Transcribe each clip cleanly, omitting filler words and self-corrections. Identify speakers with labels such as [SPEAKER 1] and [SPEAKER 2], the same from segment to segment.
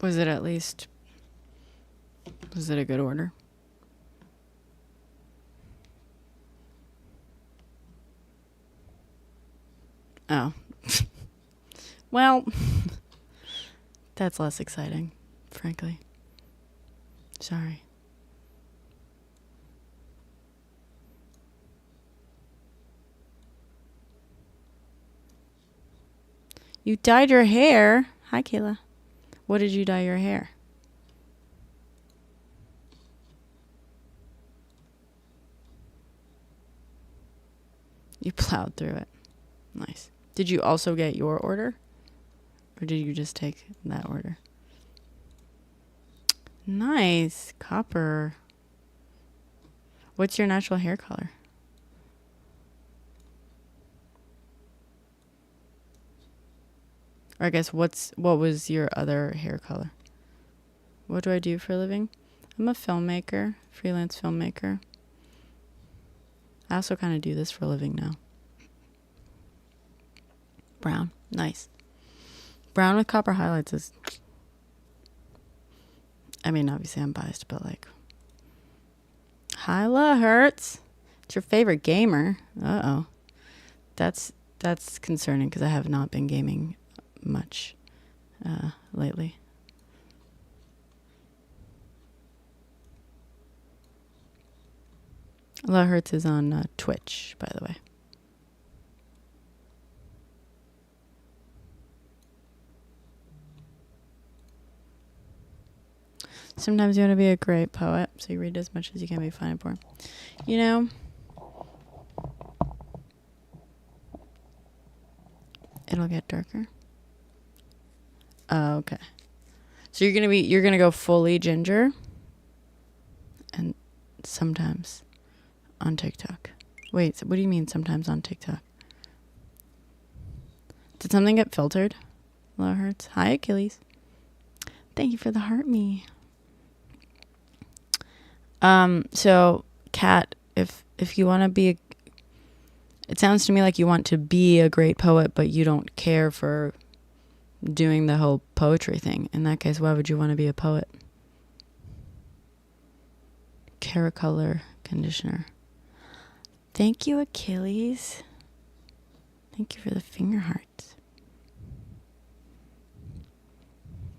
[SPEAKER 1] Was it at least... Was it a good order? Oh. Well, that's less exciting, frankly. Sorry. You dyed your hair? Hi, Kayla. What did you dye your hair? You plowed through it. Nice. Did you also get your order? Or did you just take that order? Nice. Copper. What's your natural hair color? Or I guess what was your other hair color? What do I do for a living? I'm a filmmaker, freelance filmmaker. I also kind of do this for a living now. Brown. Nice. Brown with copper highlights is... I mean, obviously I'm biased, but like... Hyla Hertz. It's your favorite gamer. Uh-oh. That's concerning because I have not been gaming much lately. La Hertz is on Twitch, by the way. Sometimes you want to be a great poet, so you read as much as you can be fine and boring. You know, it'll get darker. Oh, okay. So you're gonna go fully ginger, and sometimes on TikTok. Wait, so what do you mean sometimes on TikTok? Did something get filtered? Low Hertz. Hi, Achilles. Thank you for the heart me. So Kat, if you want to be it sounds to me like you want to be a great poet, but you don't care for doing the whole poetry thing. In that case, why would you want to be a poet? Caracolor conditioner. Thank you, Achilles. Thank you for the finger hearts.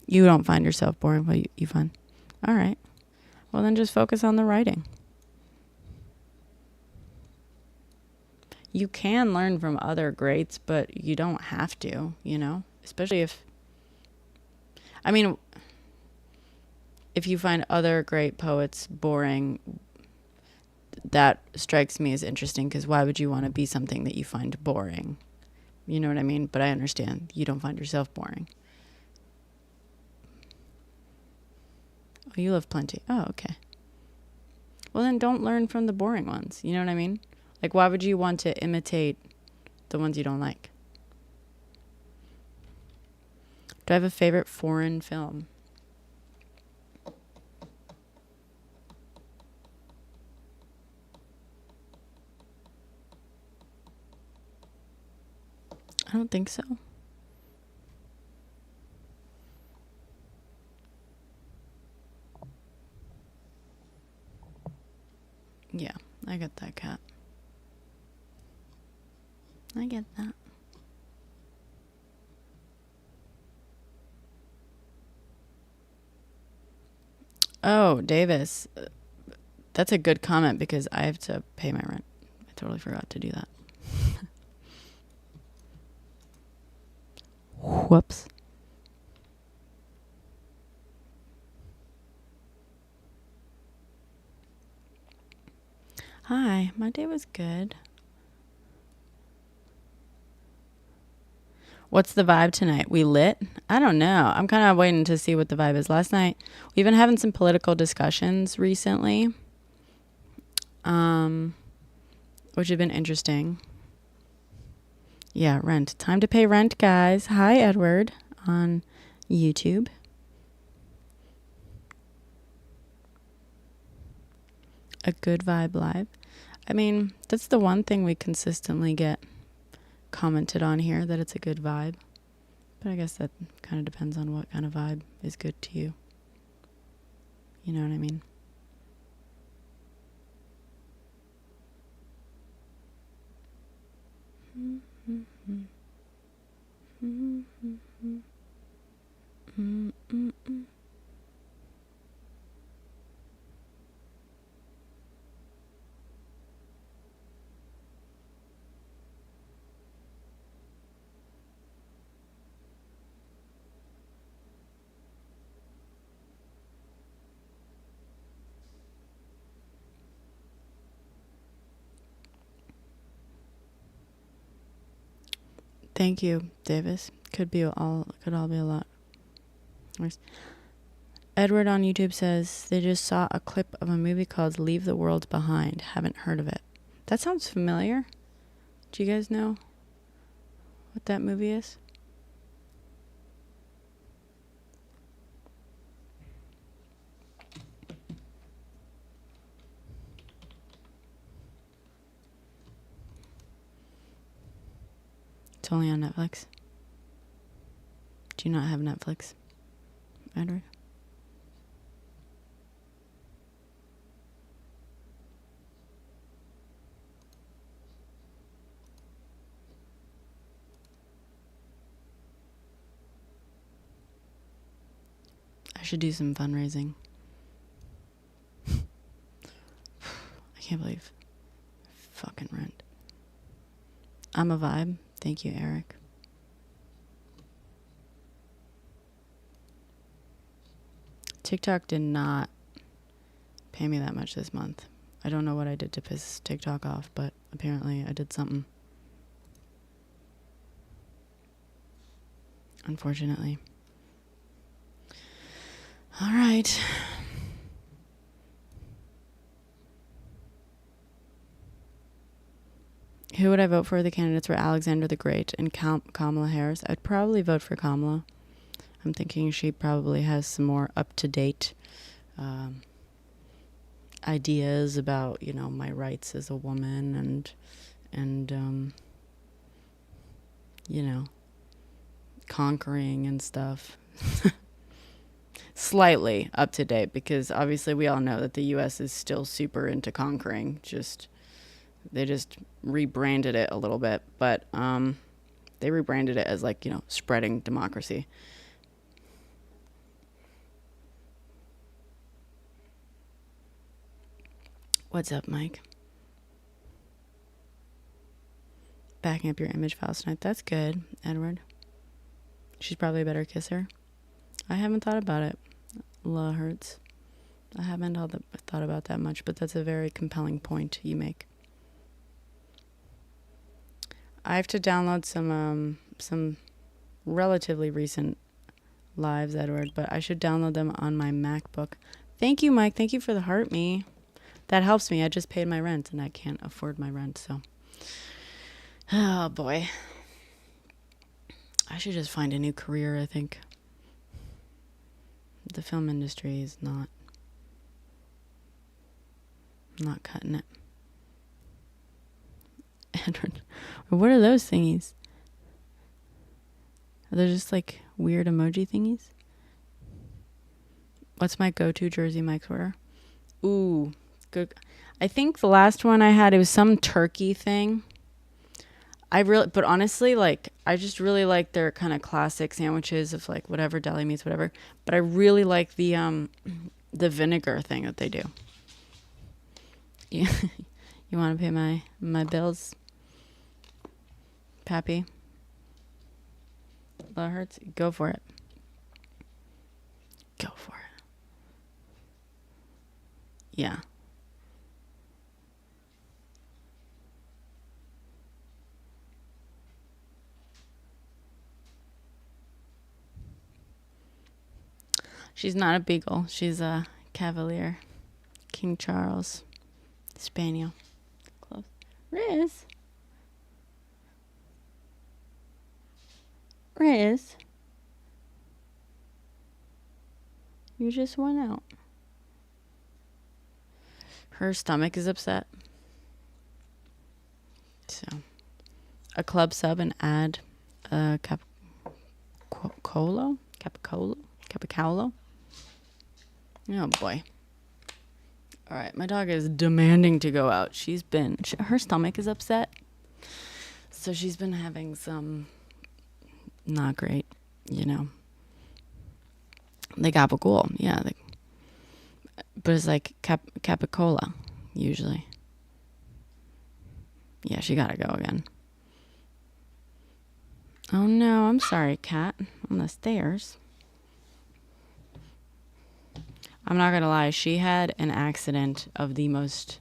[SPEAKER 1] You don't find yourself boring, but you find... All right. Well, then just focus on the writing. You can learn from other greats, but you don't have to, you know? Especially if... I mean, if you find other great poets boring, that strikes me as interesting, because why would you want to be something that you find boring? You know what I mean? But I understand you don't find yourself boring. Oh, you love plenty. Oh, okay. Well, then don't learn from the boring ones. You know what I mean? Like, why would you want to imitate the ones you don't like? Do I have a favorite foreign film? I don't think so. Yeah, I get that, Cat. I get that. Oh, Davis. That's a good comment because I have to pay my rent. I totally forgot to do that. Whoops. Hi, my day was good. What's the vibe tonight? We lit? I don't know. I'm kind of waiting to see what the vibe is. Last night, we've been having some political discussions recently, which have been interesting. Yeah, rent. Time to pay rent, guys. Hi, Edward, on YouTube. A good vibe live. I mean, that's the one thing we consistently get commented on here, that it's a good vibe. But I guess that kind of depends on what kind of vibe is good to you. You know what I mean? Thank you, Davis. Could all be a lot worse. Edward on YouTube says they just saw a clip of a movie called Leave the World Behind. Haven't heard of it. That sounds familiar. Do you guys know what that movie is? It's only on Netflix. Do you not have Netflix, Edward? I should do some fundraising. I can't believe fucking rent. I'm a vibe. Thank you, Eric. TikTok did not pay me that much this month. I don't know what I did to piss TikTok off, but apparently I did something. Unfortunately. All right. Who would I vote for? The candidates were Alexander the Great and Kamala Harris. I'd probably vote for Kamala. I'm thinking she probably has some more up-to-date ideas about, my rights as a woman and conquering and stuff. Slightly up-to-date, because obviously we all know that the U.S. is still super into conquering. They just rebranded it a little bit, but they rebranded it as spreading democracy. What's up, Mike? Backing up your image files tonight. That's good, Edward. She's probably a better kisser. I haven't thought about it. La hurts. I haven't thought about that much, but that's a very compelling point you make. I have to download some relatively recent lives, Edward, but I should download them on my MacBook. Thank you, Mike. Thank you for the heart me. That helps me. I just paid my rent and I can't afford my rent, so. Oh boy. I should just find a new career, I think. The film industry is not cutting it. Edward, what are those thingies? Are they just weird emoji thingies? What's my go-to Jersey Mike's order? Ooh, good. I think the last one I had, it was some turkey thing. But honestly, I just really like their kind of classic sandwiches of whatever deli meats, whatever. But I really like the vinegar thing that they do. You want to pay my bills, Pappy? That hurts. Go for it. Go for it. Yeah. She's not a beagle. She's a Cavalier. King Charles. Spaniel. Close. Riz. You just went out. Her stomach is upset. So, a club sub and add a Capicolo. Oh boy. All right, my dog is demanding to go out. Her stomach is upset, so she's been having some not great, the gabagool, yeah, but it's like capicola usually. Yeah, she gotta go again. Oh no, I'm sorry, cat. On the stairs. I'm not gonna lie, she had an accident of the most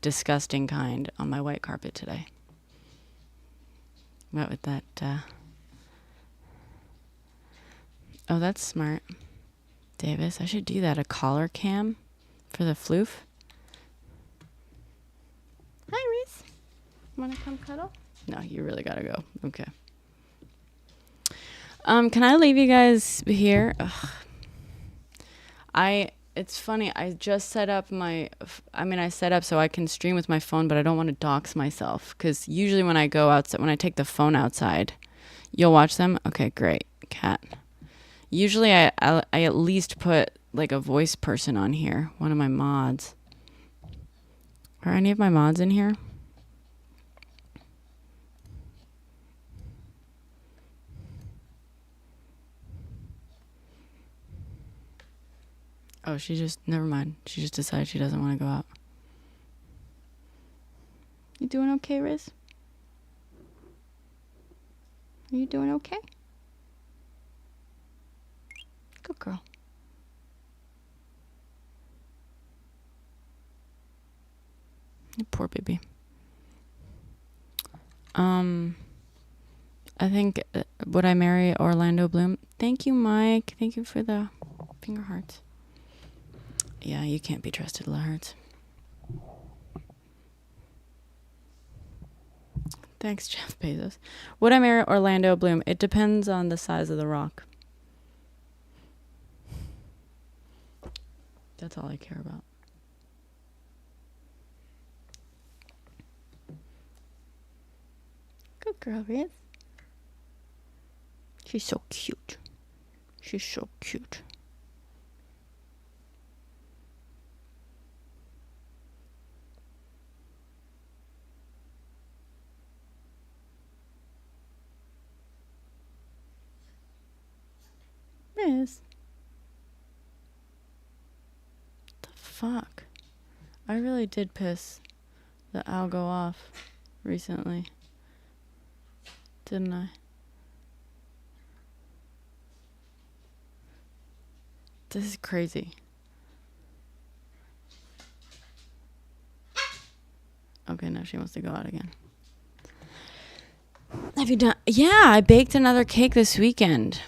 [SPEAKER 1] disgusting kind on my white carpet today. What with that, oh, that's smart. Davis, I should do that, a collar cam for the floof. Hi, Reese. Wanna come cuddle? No, you really gotta go. Okay. Can I leave you guys here? Ugh. It's funny, I just set up I set up so I can stream with my phone, but I don't want to dox myself, because usually when I go outside, when I take the phone outside, you'll watch them? Okay, great. Cat. Usually I at least put like a voice person on here, one of my mods. Are any of my mods in here? Oh, never mind. She just decided she doesn't want to go out. You doing okay, Riz? Are you doing okay? Good girl. Poor baby. I think, would I marry Orlando Bloom? Thank you, Mike. Thank you for the finger hearts. Yeah, you can't be trusted, hearts. Thanks, Jeff Bezos. Would I marry Orlando Bloom? It depends on the size of the rock. That's all I care about. Good girl, Riz. She's so cute. She's so cute. Riz. The fuck? I really did piss the algo off recently. Didn't I? This is crazy. Okay, now she wants to go out again. Have you done? Yeah, I baked another cake this weekend.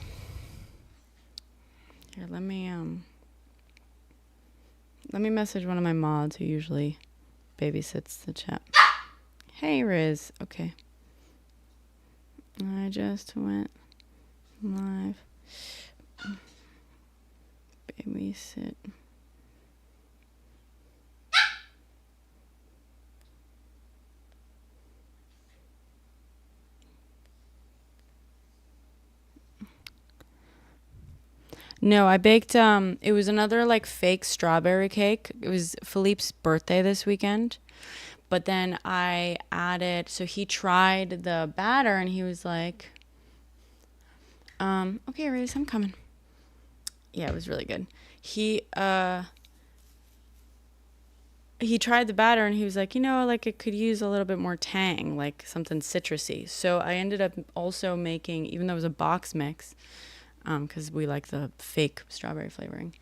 [SPEAKER 1] Here, let me message one of my mods who usually babysits the chat. Hey, Riz. Okay. I just went live. Babysit. No, I baked, it was another like fake strawberry cake. It was Philippe's birthday this weekend. But then I added, so he tried the batter and he was like, okay, Riz, I'm coming. Yeah, it was really good. He tried the batter and he was like, like it could use a little bit more tang, like something citrusy. So I ended up also making, even though it was a box mix, because we like the fake strawberry flavoring,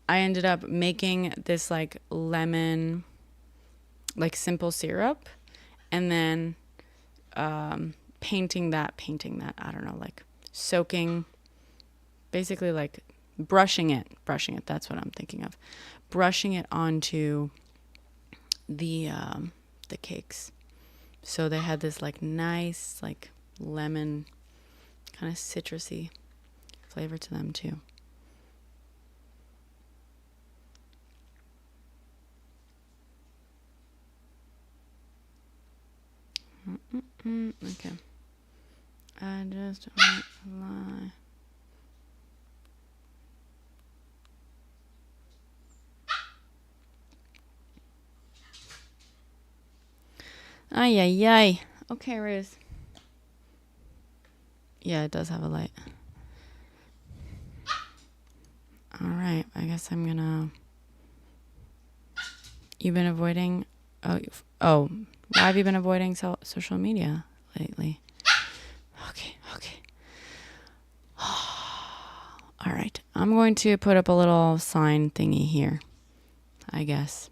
[SPEAKER 1] I ended up making this like lemon, like simple syrup, and then painting that, I don't know, like soaking, basically like brushing it, that's what I'm thinking of. Brushing it onto the cakes. So they had this like nice, like lemon, kind of citrusy flavor to them too. Okay. I just went live. Ay, ay, ay. Okay, Riz. Yeah, it does have a light. All right. I guess I'm gonna. You've been avoiding. Oh. Why have you been avoiding social media lately? Okay. All right. I'm going to put up a little sign thingy here, I guess.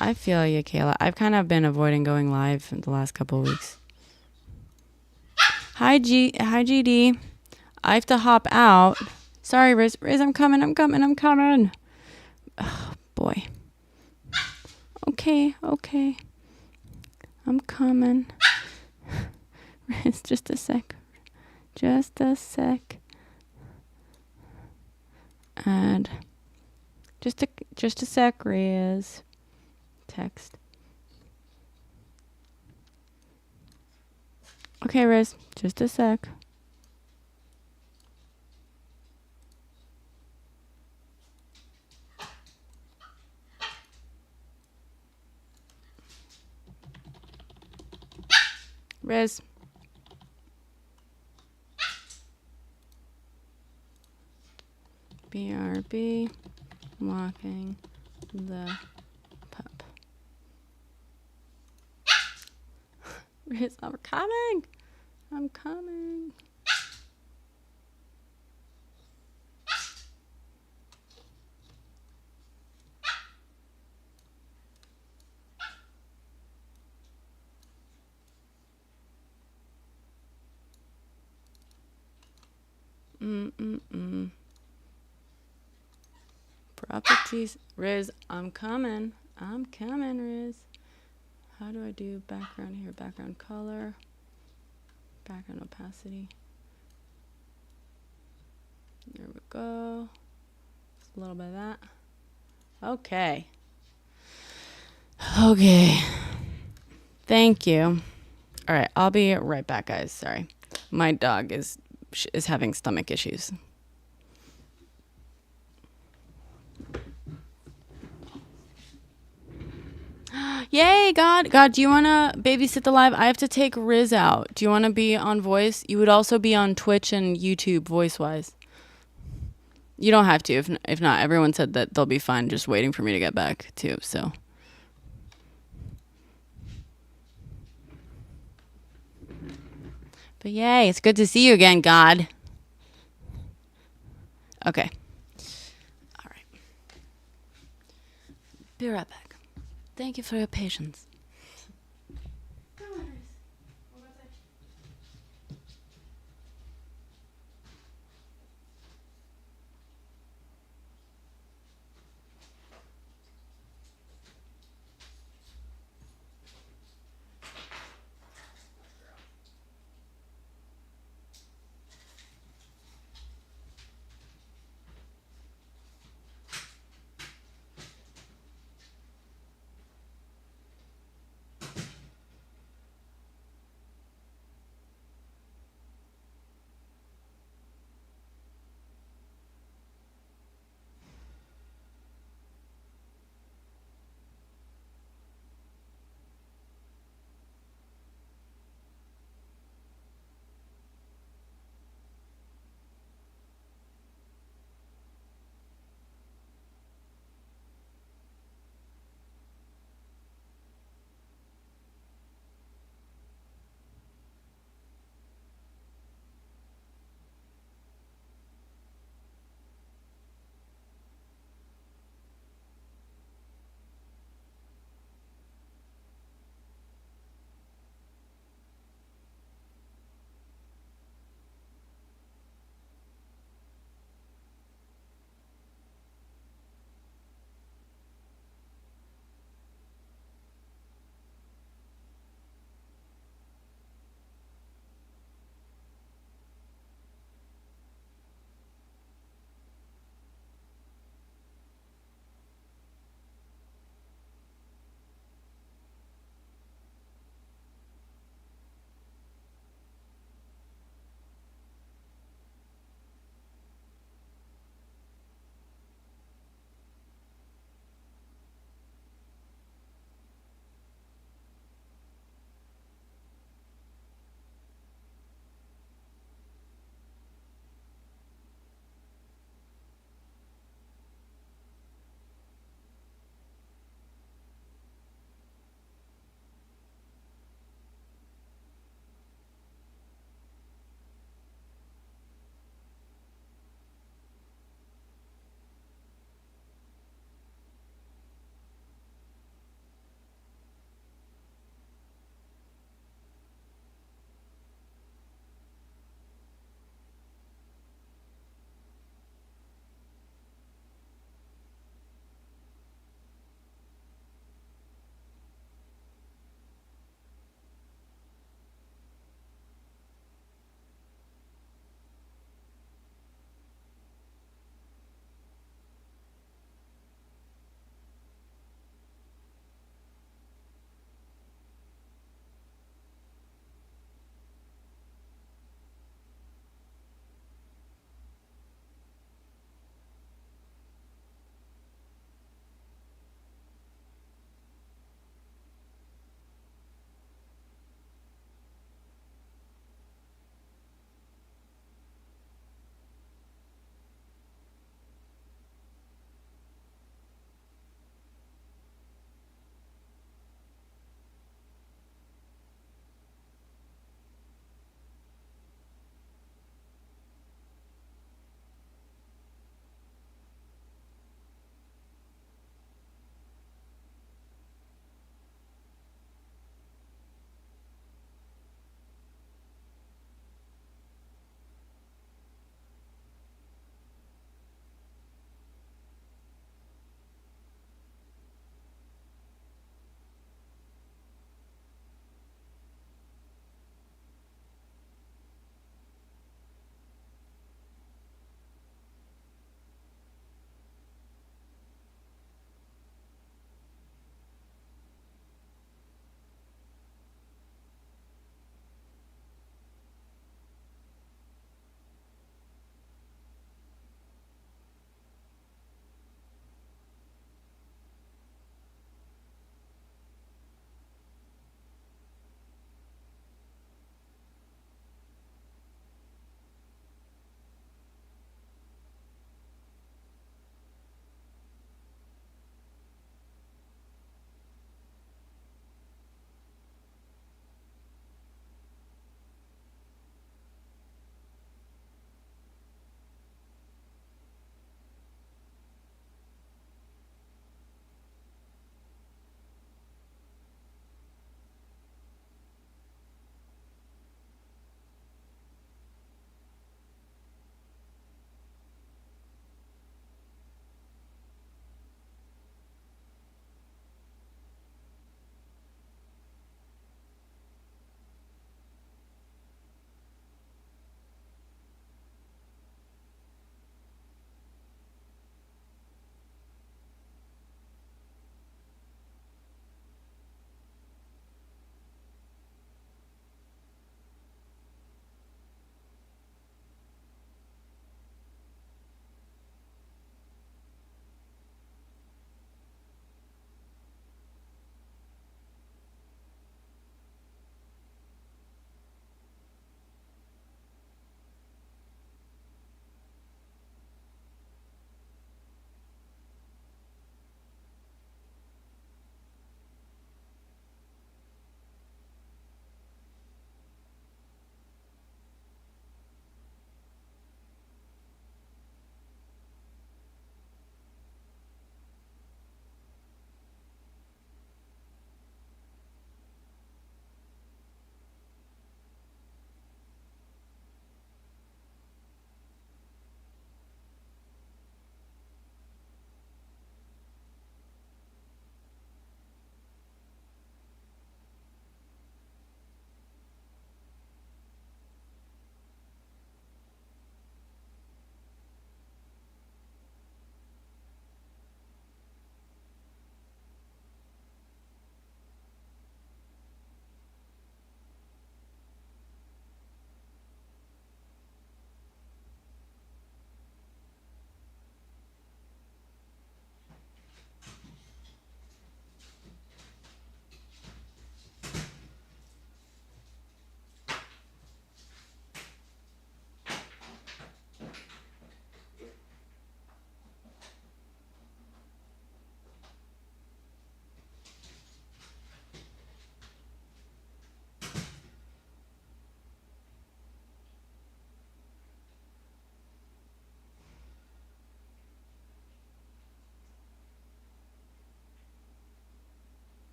[SPEAKER 1] I feel you, Kayla. I've kind of been avoiding going live in the last couple of weeks. Hi, GD. I have to hop out. Sorry, Riz. I'm coming. Oh, boy. Okay. I'm coming. Riz, just a sec. And just a sec, Riz. Text. Okay, Riz. Just a sec. Riz. BRB. Walking the pup. Riz, I'm coming. Properties. Riz, I'm coming, Riz. How do I do background here? Background color. Background opacity. There we go. Just a little bit of that. Okay. Thank you. All right, I'll be right back, guys. Sorry. My dog is having stomach issues. Yay, God, do you want to babysit the live? I have to take Riz out. Do you want to be on voice? You would also be on Twitch and YouTube voice-wise. You don't have to. If not, everyone said that they'll be fine just waiting for me to get back, too, so. But yay, it's good to see you again, God. Okay. All right. Be right back. Thank you for your patience.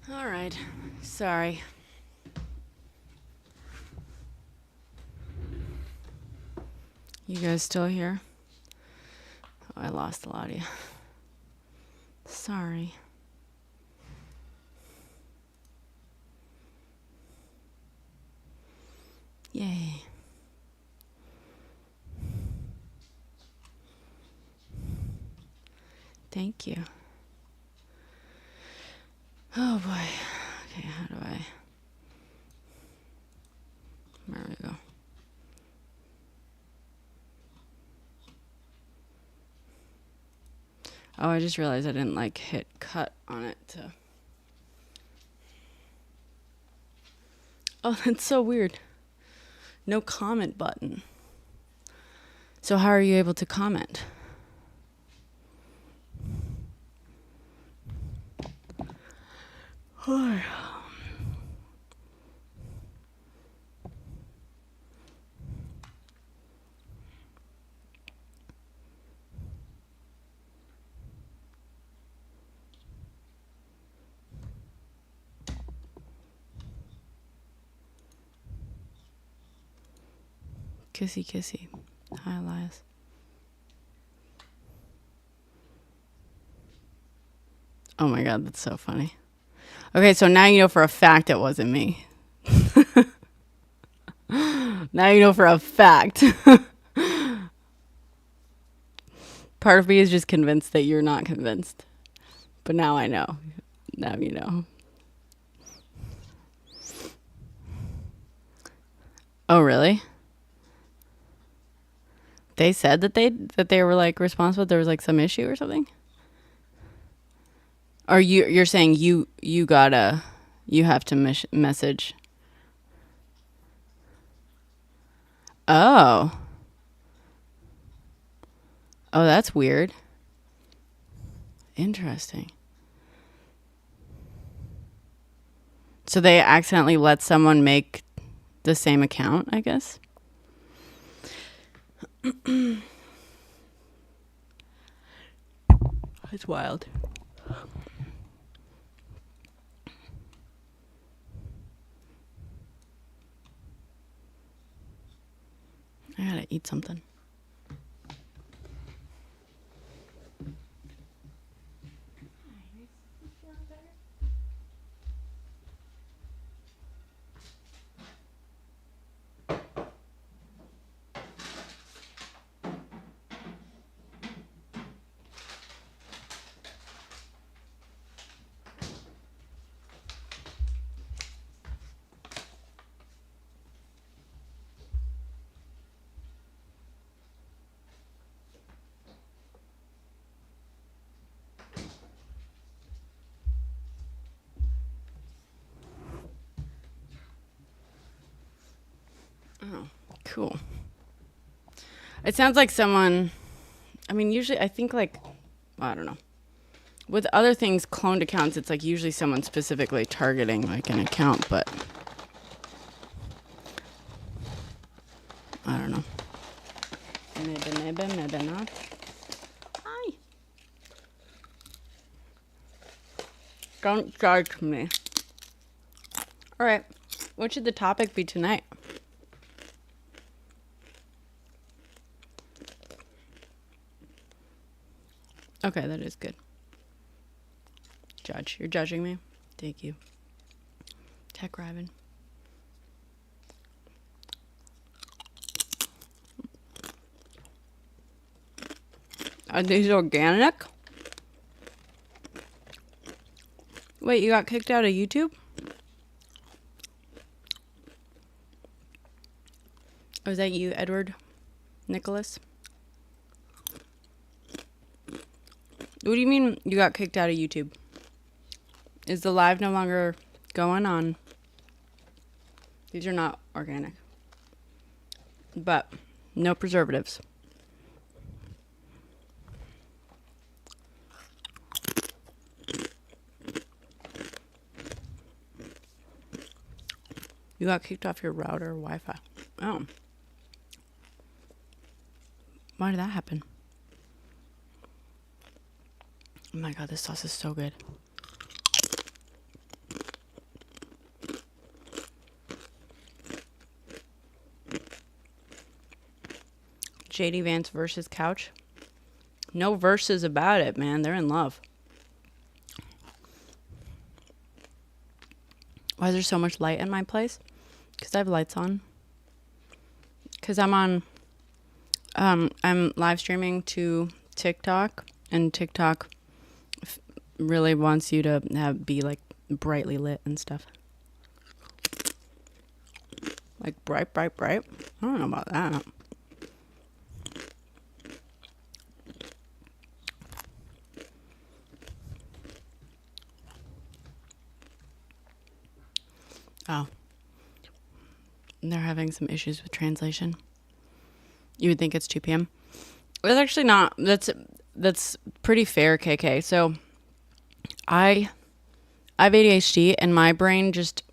[SPEAKER 1] All right. Sorry. You guys still here? Oh, I lost a lot of you. Sorry. Yay. Thank you. Oh boy. Okay, how do I... There we go. Oh, I just realized I didn't like hit cut on it to... Oh, that's so weird. No comment button. So how are you able to comment? Kissy kissy. Hi, Elias. Oh my god, that's so funny. Okay, so now you know for a fact it wasn't me. Now you know for a fact. Part of me is just convinced that you're not convinced. But now I know. Now you know. Oh, really? They said that they were like responsible. There was like some issue or something. Or you're saying you have to message. Oh. Oh, that's weird. Interesting. So they accidentally let someone make the same account, I guess. It's wild. I gotta eat something. Oh, cool. It sounds like someone, I mean, usually I think like, I don't know. With other things, cloned accounts, it's like usually someone specifically targeting like an account, but I don't know. Maybe not. Hi. Don't judge me. All right. What should the topic be tonight? Okay, that is good. Judge. You're judging me? Thank you. Tech Raven. Are these organic? Wait, you got kicked out of YouTube? Was that you, Edward Nicholas? What do you mean you got kicked out of YouTube? Is the live no longer going on? These are not organic. But no preservatives. You got kicked off your router or Wi-Fi. Oh. Why did that happen? Oh my god, this sauce is so good. JD Vance versus couch. No verses about it, man. They're in love. Why is there so much light in my place? Because I have lights on. Because I'm live streaming to TikTok, and TikTok really wants you to be like brightly lit and stuff. Like bright. I don't know about that. Oh. They're having some issues with translation. You would think it's 2 p.m. That's actually not. That's pretty fair, KK. So I have ADHD, and my brain just,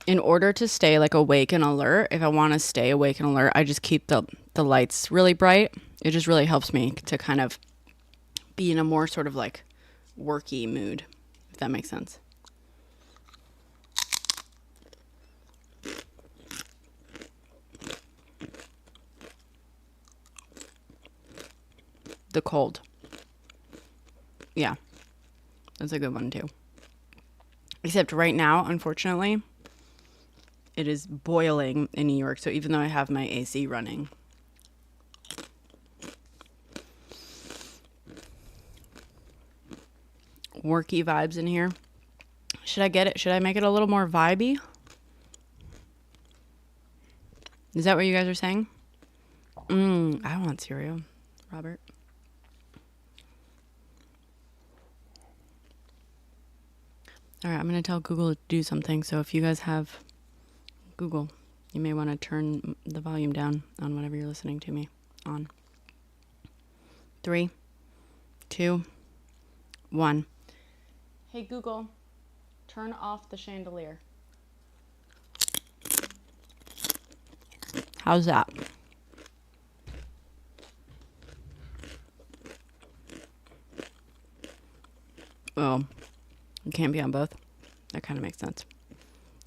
[SPEAKER 1] in order to stay like awake and alert, if I want to stay awake and alert, I just keep the lights really bright. It just really helps me to kind of be in a more sort of like worky mood, if that makes sense. The cold. Yeah. That's a good one too. Except right now, unfortunately, it is boiling in New York. So even though I have my AC running. Worky vibes in here. Should I get it? Should I make it a little more vibey? Is that what you guys are saying? I want cereal, Robert. All right, I'm going to tell Google to do something. So if you guys have Google, you may want to turn the volume down on whatever you're listening to me on. 3, 2, 1. Hey, Google, turn off the chandelier. How's that? Oh. It can't be on both. That kind of makes sense.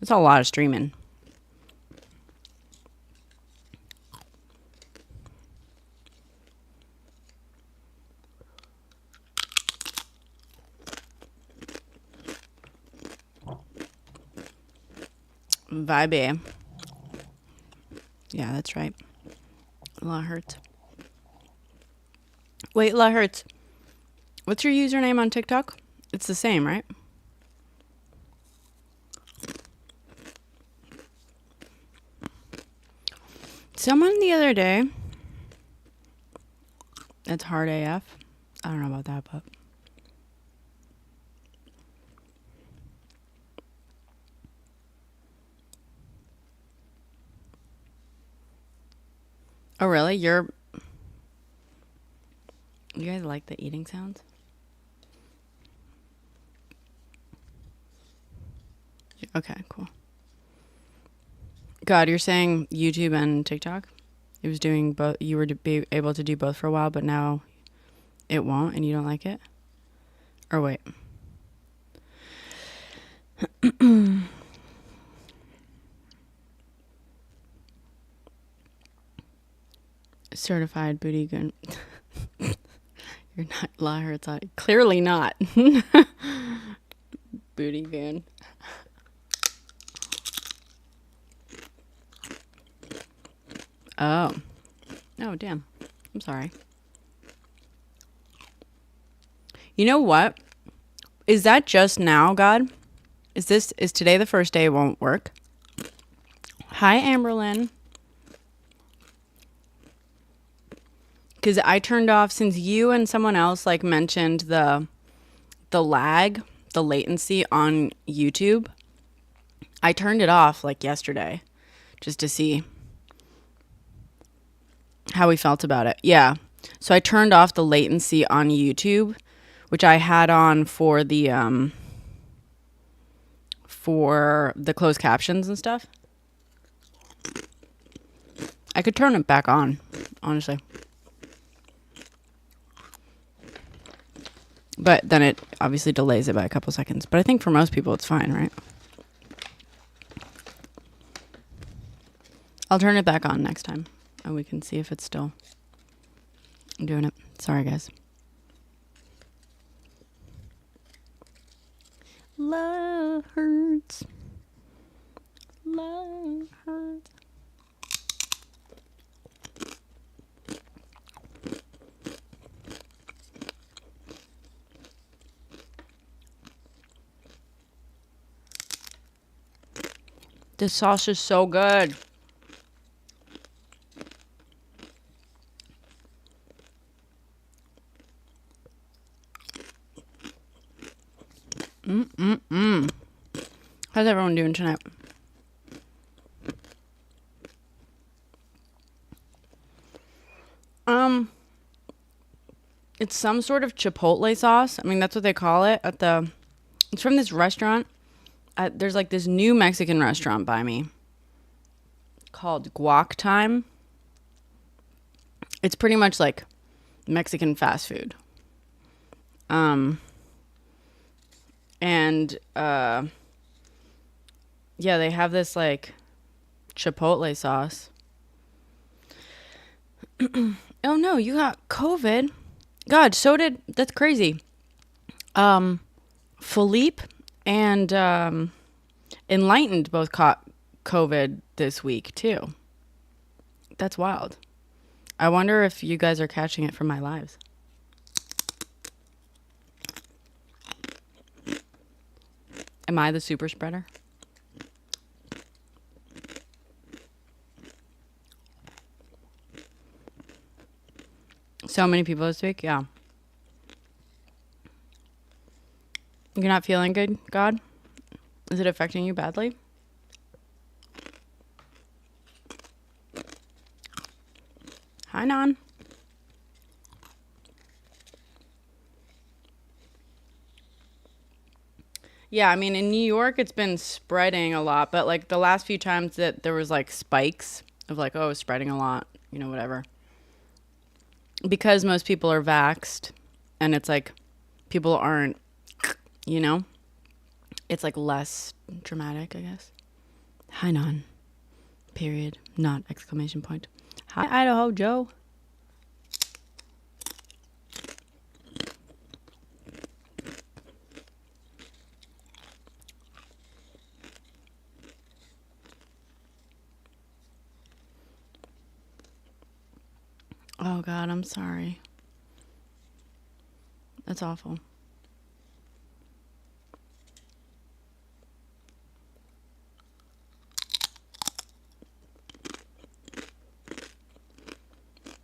[SPEAKER 1] It's a lot of streaming. Vibe. Yeah, that's right. La Hertz. Wait, La Hertz. What's your username on TikTok? It's the same, right? Someone the other day, it's hard AF. I don't know about that, but oh really? You guys like the eating sounds? Okay, cool. God, you're saying YouTube and TikTok? It was doing both. You were to be able to do both for a while, but now it won't, and you don't like it? Or wait. Certified booty gun. You're not La Hertz. Clearly not. Booty goon. Oh. Oh, damn. I'm sorry. You know what? Is that just now, God? Is today the first day it won't work? Hi, Amberlyn. Because I turned off, since you and someone else like mentioned the lag, the latency on YouTube, I turned it off like yesterday just to see how we felt about it. Yeah. So I turned off the latency on YouTube, which I had on for the closed captions and stuff. I could turn it back on, honestly. But then it obviously delays it by a couple seconds. But I think for most people it's fine, right? I'll turn it back on next time, and we can see if it's still I'm doing it. Sorry, guys. Love hurts. Love hurts. This sauce is so good. How's everyone doing tonight? It's some sort of chipotle sauce. I mean, that's what they call it at the. It's from this restaurant. There's like this new Mexican restaurant by me called Guac Time. It's pretty much like Mexican fast food. Yeah, they have this like chipotle sauce. Oh no, you got COVID. God, so did, that's crazy. Philippe and Enlightened both caught COVID this week too. That's wild. I wonder if you guys are catching it from my lives. Am I the super spreader? So many people this week, yeah. You're not feeling good, God? Is it affecting you badly? Hi, Non. Yeah, I mean, in New York, it's been spreading a lot, but like the last few times that there was like spikes of like, oh, it's spreading a lot, you know, whatever. Because most people are vaxxed and it's like people aren't, you know, it's like less dramatic, I guess. Hi, Non. Period. Not exclamation point. Hi, Idaho Joe. Oh, God, I'm sorry. That's awful.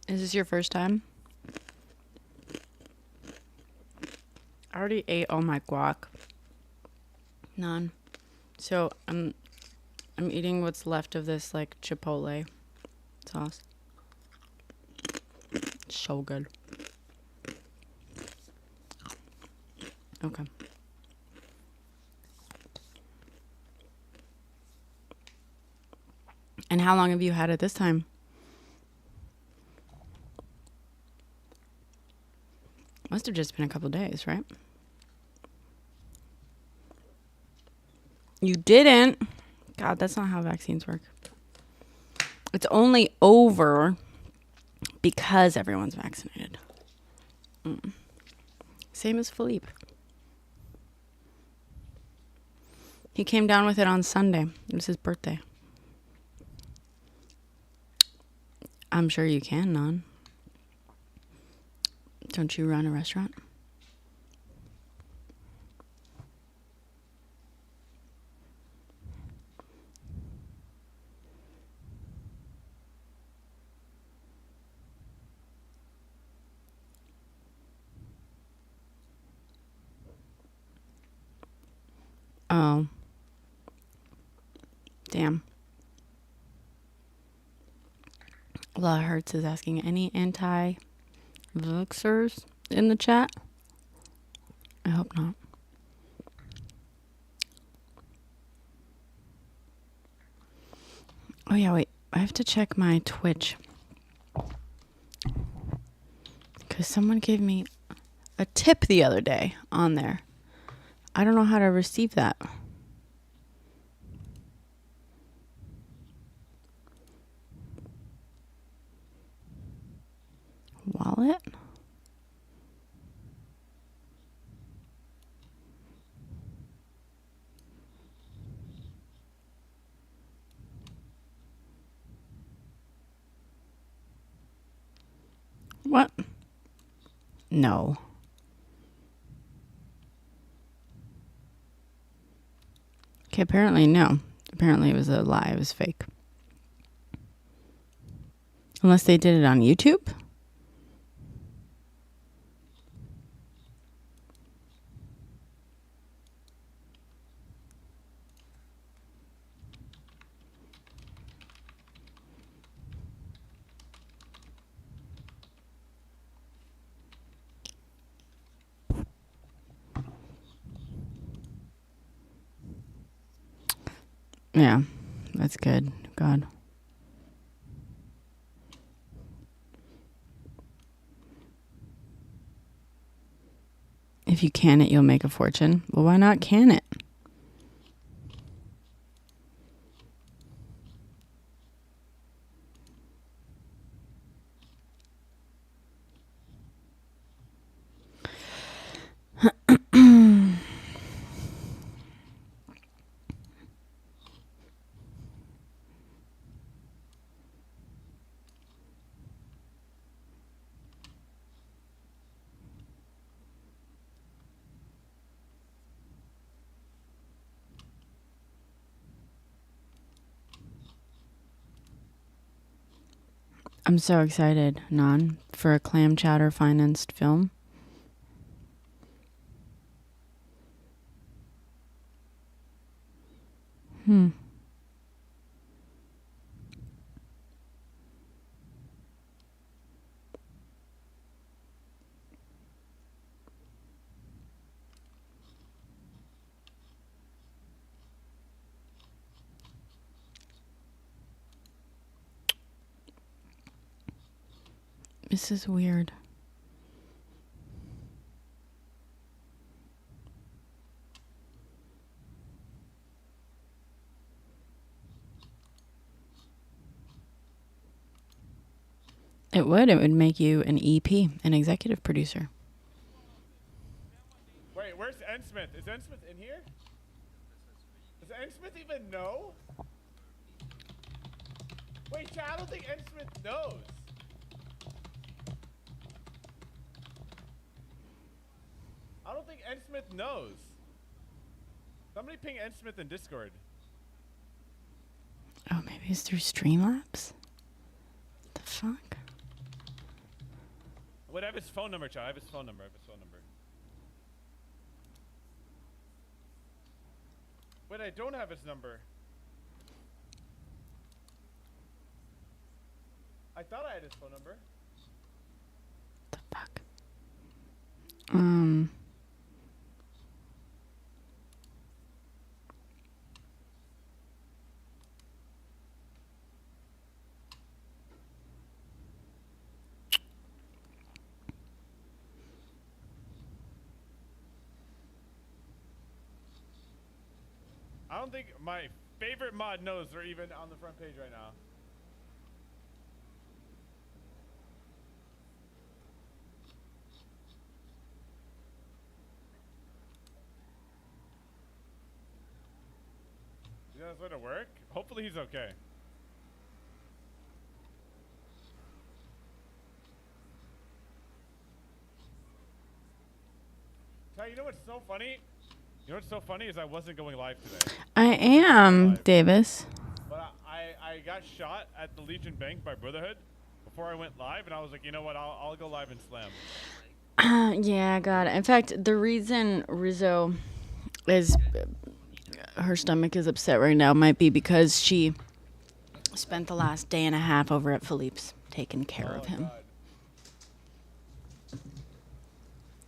[SPEAKER 1] Is this your first time? I already ate all my guac. None. So I'm eating what's left of this like chipotle sauce. It's so good. Okay. And how long have you had it this time? Must have just been a couple days, right? You didn't. God, that's not how vaccines work. It's only over because everyone's vaccinated. Same as Philippe. He came down with it on Sunday. It was his birthday. I'm sure you can, Non. Don't you run a restaurant? Oh. Damn. La Hertz is asking, any anti-vaxxers in the chat? I hope not. Oh yeah, wait. I have to check my Twitch. Because someone gave me a tip the other day on there. I don't know how to receive that. wallet? What? No. Okay, apparently no. Apparently it was a lie. It was fake. Unless they did it on YouTube? Yeah, that's good. God. If you can it, you'll make a fortune. Well, why not can it? I'm so excited, Non, for a clam chowder financed film. This is weird. It would. It would make you an EP, an executive producer.
[SPEAKER 2] Wait, where's N Smith? Is N Smith in here? Does N Smith even know? Wait, chat, I don't think N Smith knows. I don't think N Smith knows. Somebody ping N Smith in Discord.
[SPEAKER 1] Oh, maybe it's through Streamlabs? The fuck?
[SPEAKER 2] Wait, I have his phone number, chat. I have his phone number. Wait, I don't have his number. I thought I had his phone number.
[SPEAKER 1] The fuck?
[SPEAKER 2] I don't think my favorite mod knows they're even on the front page right now. Is that going to work? Hopefully he's okay. You know what's so funny? You know what's so funny is I wasn't going live today.
[SPEAKER 1] I am, Davis.
[SPEAKER 2] But I got shot at the Legion Bank by Brotherhood before I went live, and I was like, you know what? I'll go live and slam.
[SPEAKER 1] Yeah, God. In fact, the reason Rizzo is her stomach is upset right now might be because she spent the last day and a half over at Philippe's taking care of him.
[SPEAKER 2] God.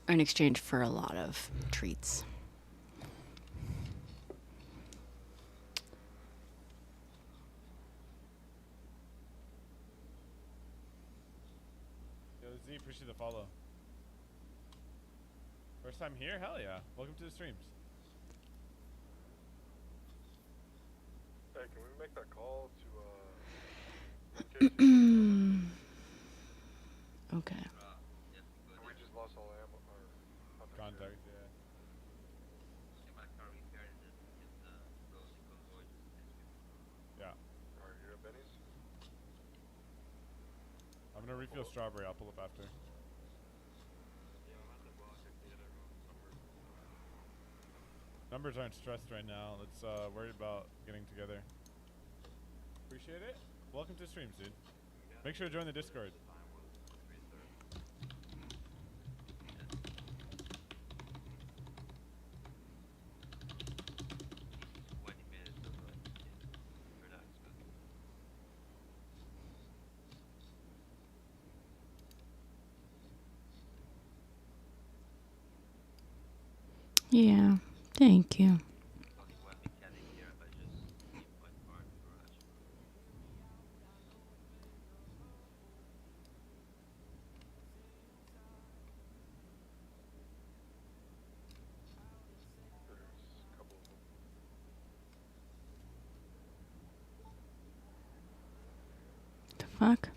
[SPEAKER 1] In exchange for a lot of treats.
[SPEAKER 2] Yo, Z, appreciate the follow. First time here? Hell yeah. Welcome to the streams.
[SPEAKER 3] Hey, can we make that call to,
[SPEAKER 1] Okay.
[SPEAKER 2] I'm gonna refill strawberry. I'll pull up after. Numbers aren't stressed right now. Let's worry about getting together. Appreciate it. Welcome to streams, dude. Make sure to join the Discord.
[SPEAKER 1] Yeah, thank you. The fuck?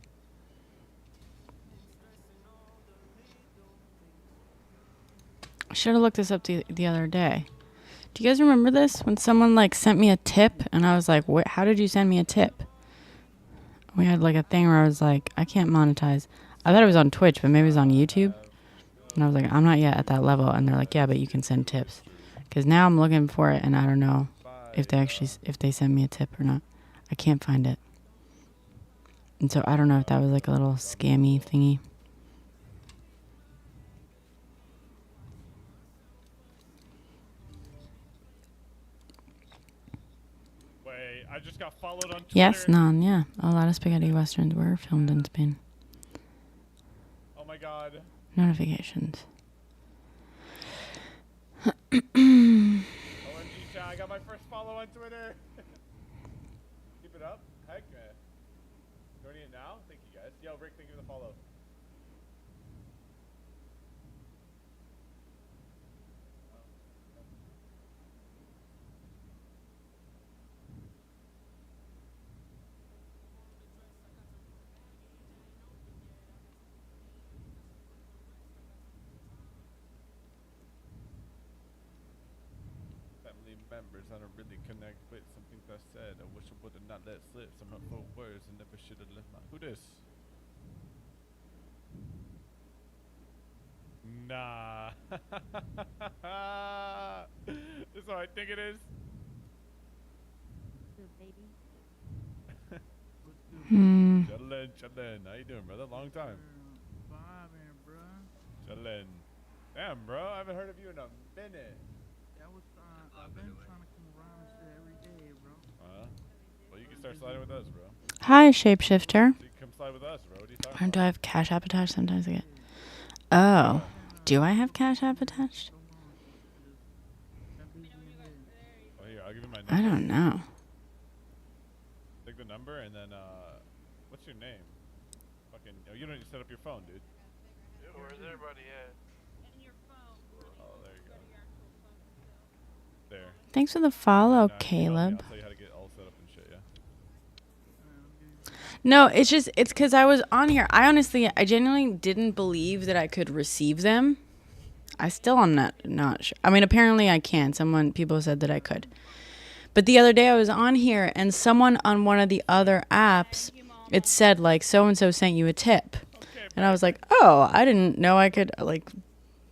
[SPEAKER 1] I should have looked this up the other day. Do you guys remember this? When someone like sent me a tip and I was like, how did you send me a tip? We had like a thing where I was like, I can't monetize. I thought it was on Twitch, but maybe it was on YouTube. And I was like, I'm not yet at that level. And they're like, yeah, but you can send tips. Because now I'm looking for it and I don't know if they send me a tip or not. I can't find it. And so I don't know if that was like a little scammy thingy.
[SPEAKER 2] I just got followed on Twitter.
[SPEAKER 1] Yes, none, yeah. A lot of spaghetti westerns were filmed in Spain.
[SPEAKER 2] Oh my god.
[SPEAKER 1] Notifications.
[SPEAKER 2] OMG chat, I got my first follow on Twitter. Keep it up. Heck man. Joining it now? Thank you guys. Yo, Rick, thank you for the follow. Members, I don't really connect with some things I said. I wish I would have not let slip some hurtful words and never should have left my. Who this? Nah. This is what I think it is. Chillin'. How you doing, brother? Long time.
[SPEAKER 3] Vibing, bro.
[SPEAKER 2] Chillin'. Damn, bro. I haven't heard of you in a minute.
[SPEAKER 3] I've been trying to come around and shit every day, bro.
[SPEAKER 2] Well, you can start sliding with us, bro.
[SPEAKER 1] Hi, Shapeshifter.
[SPEAKER 2] So you can come slide with us, bro. What are you talking
[SPEAKER 1] Or
[SPEAKER 2] about?
[SPEAKER 1] do I have Cash App attached? Sometimes I get. Oh. Do I have Cash App attached?
[SPEAKER 2] Oh, here, I'll give you my number.
[SPEAKER 1] I don't know.
[SPEAKER 2] Take the number and then, what's your name? Fucking, oh, you don't need to set up your phone, dude.
[SPEAKER 3] Dude, where's everybody at?
[SPEAKER 2] Oh, there you go. There.
[SPEAKER 1] Thanks for the follow,
[SPEAKER 2] Nah,
[SPEAKER 1] Caleb.
[SPEAKER 2] I'll tell you how to get all set up and shit, yeah.
[SPEAKER 1] No, it's because I was on here. I genuinely didn't believe that I could receive them. I still am not sure. I mean, apparently I can. People said that I could. But the other day I was on here and someone on one of the other apps, it said like, so-and-so sent you a tip. And I was like, oh, I didn't know I could like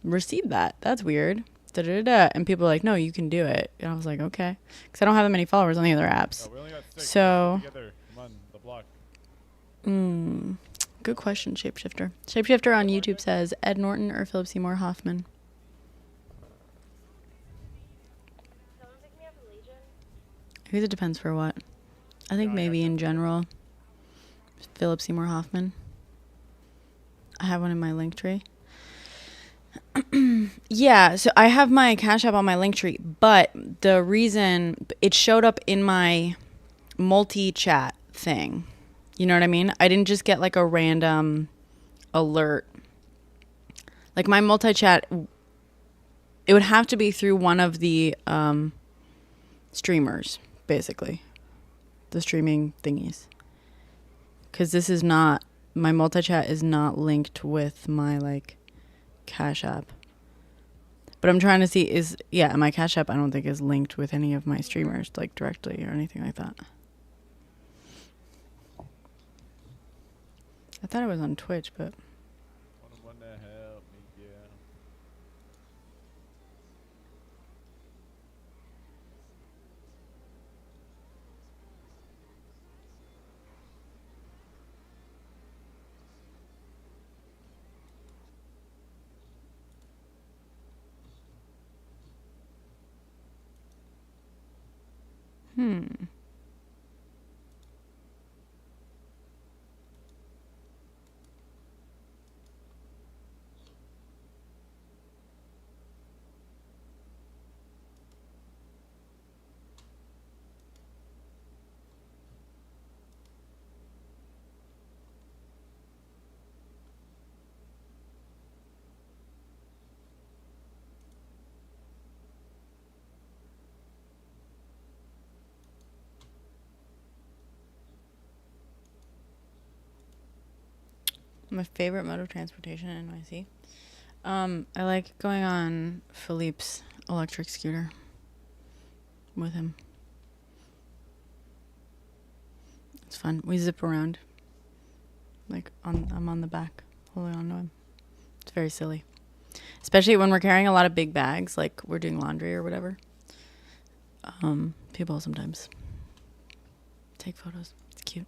[SPEAKER 1] receive that. That's weird. Da-da-da-da. And people were like, no, you can do it. And I was like, okay. Because I don't have that many followers on the other apps.
[SPEAKER 2] We only got 6.
[SPEAKER 1] So,
[SPEAKER 2] Together. Come on, the block.
[SPEAKER 1] Good question, Shapeshifter. Shapeshifter on YouTube says, Ed Norton or Philip Seymour Hoffman? I guess it depends for what. I think maybe in general, Philip Seymour Hoffman. I have one in my link tree. Yeah, so I have my Cash App on my link tree, but the reason it showed up in my multi-chat thing, you know what I mean? I didn't just get like a random alert. Like my multi-chat, it would have to be through one of the streamers, basically. The streaming thingies. Because this is not, my multi-chat is not linked with my like Cash App. But I'm trying to see my Cash App I don't think is linked with any of my streamers like directly or anything like that. I thought it was on Twitch, but
[SPEAKER 2] Someone to help me, yeah.
[SPEAKER 1] my favorite mode of transportation in NYC. I like going on Philippe's electric scooter with him. It's fun. We zip around. I'm on the back, holding on to him. It's very silly. Especially when we're carrying a lot of big bags, like we're doing laundry or whatever. People sometimes take photos. It's cute.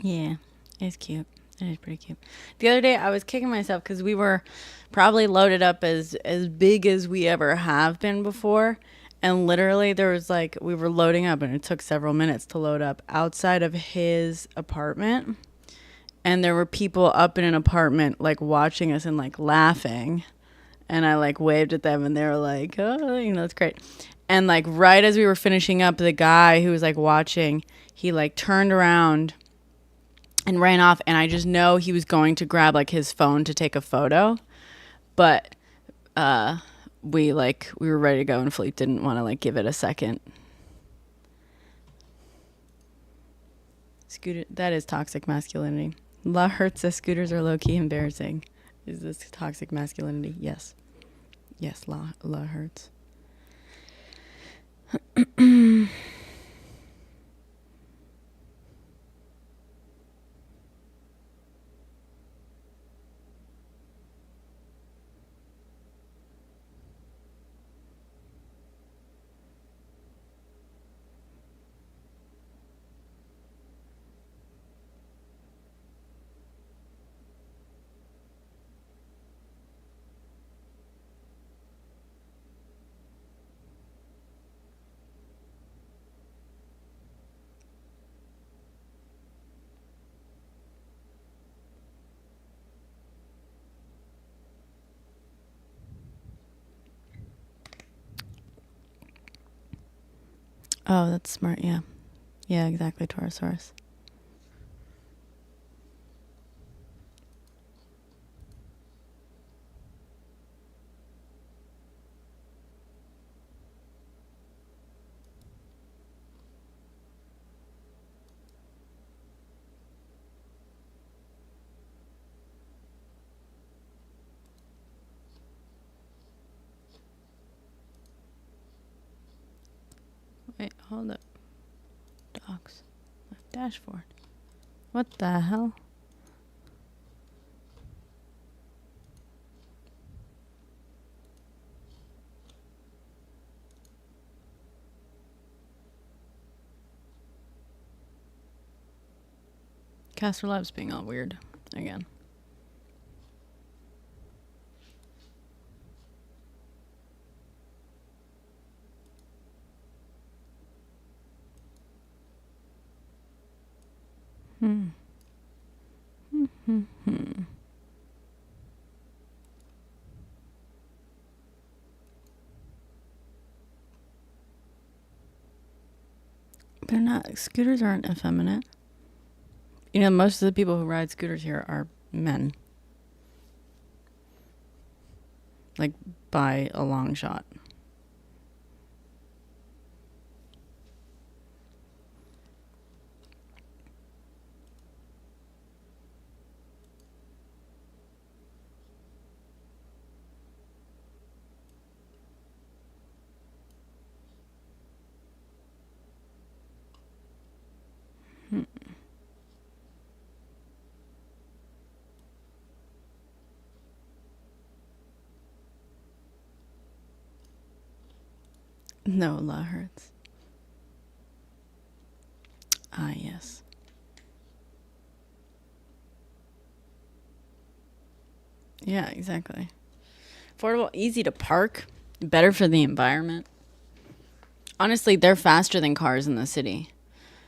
[SPEAKER 1] Yeah, it's cute. It is pretty cute. The other day I was kicking myself because we were probably loaded up as big as we ever have been before. And literally there was like, we were loading up and it took several minutes to load up outside of his apartment. And there were people up in an apartment like watching us and like laughing. And I like waved at them and they were like, oh, it's great. And like right as we were finishing up, the guy who was like watching, he like turned around and ran off, and I just know he was going to grab like his phone to take a photo, but we were ready to go and Philippe didn't want to like give it a second. Scooter, that is toxic masculinity. La Hertz says scooters are low-key embarrassing. Is this toxic masculinity? Yes. Yes, La Hertz. Oh, that's smart. Yeah. Yeah, exactly. Taurosaurus. Wait, hold up. Docs. Dashboard. What the hell? Caster Labs being all weird again. They're not. Scooters aren't effeminate. You know, most of the people who ride scooters here are men. Like, by a long shot. No, La hurts. Ah, yes. Yeah, exactly. Affordable, easy to park, better for the environment. Honestly, they're faster than cars in the city.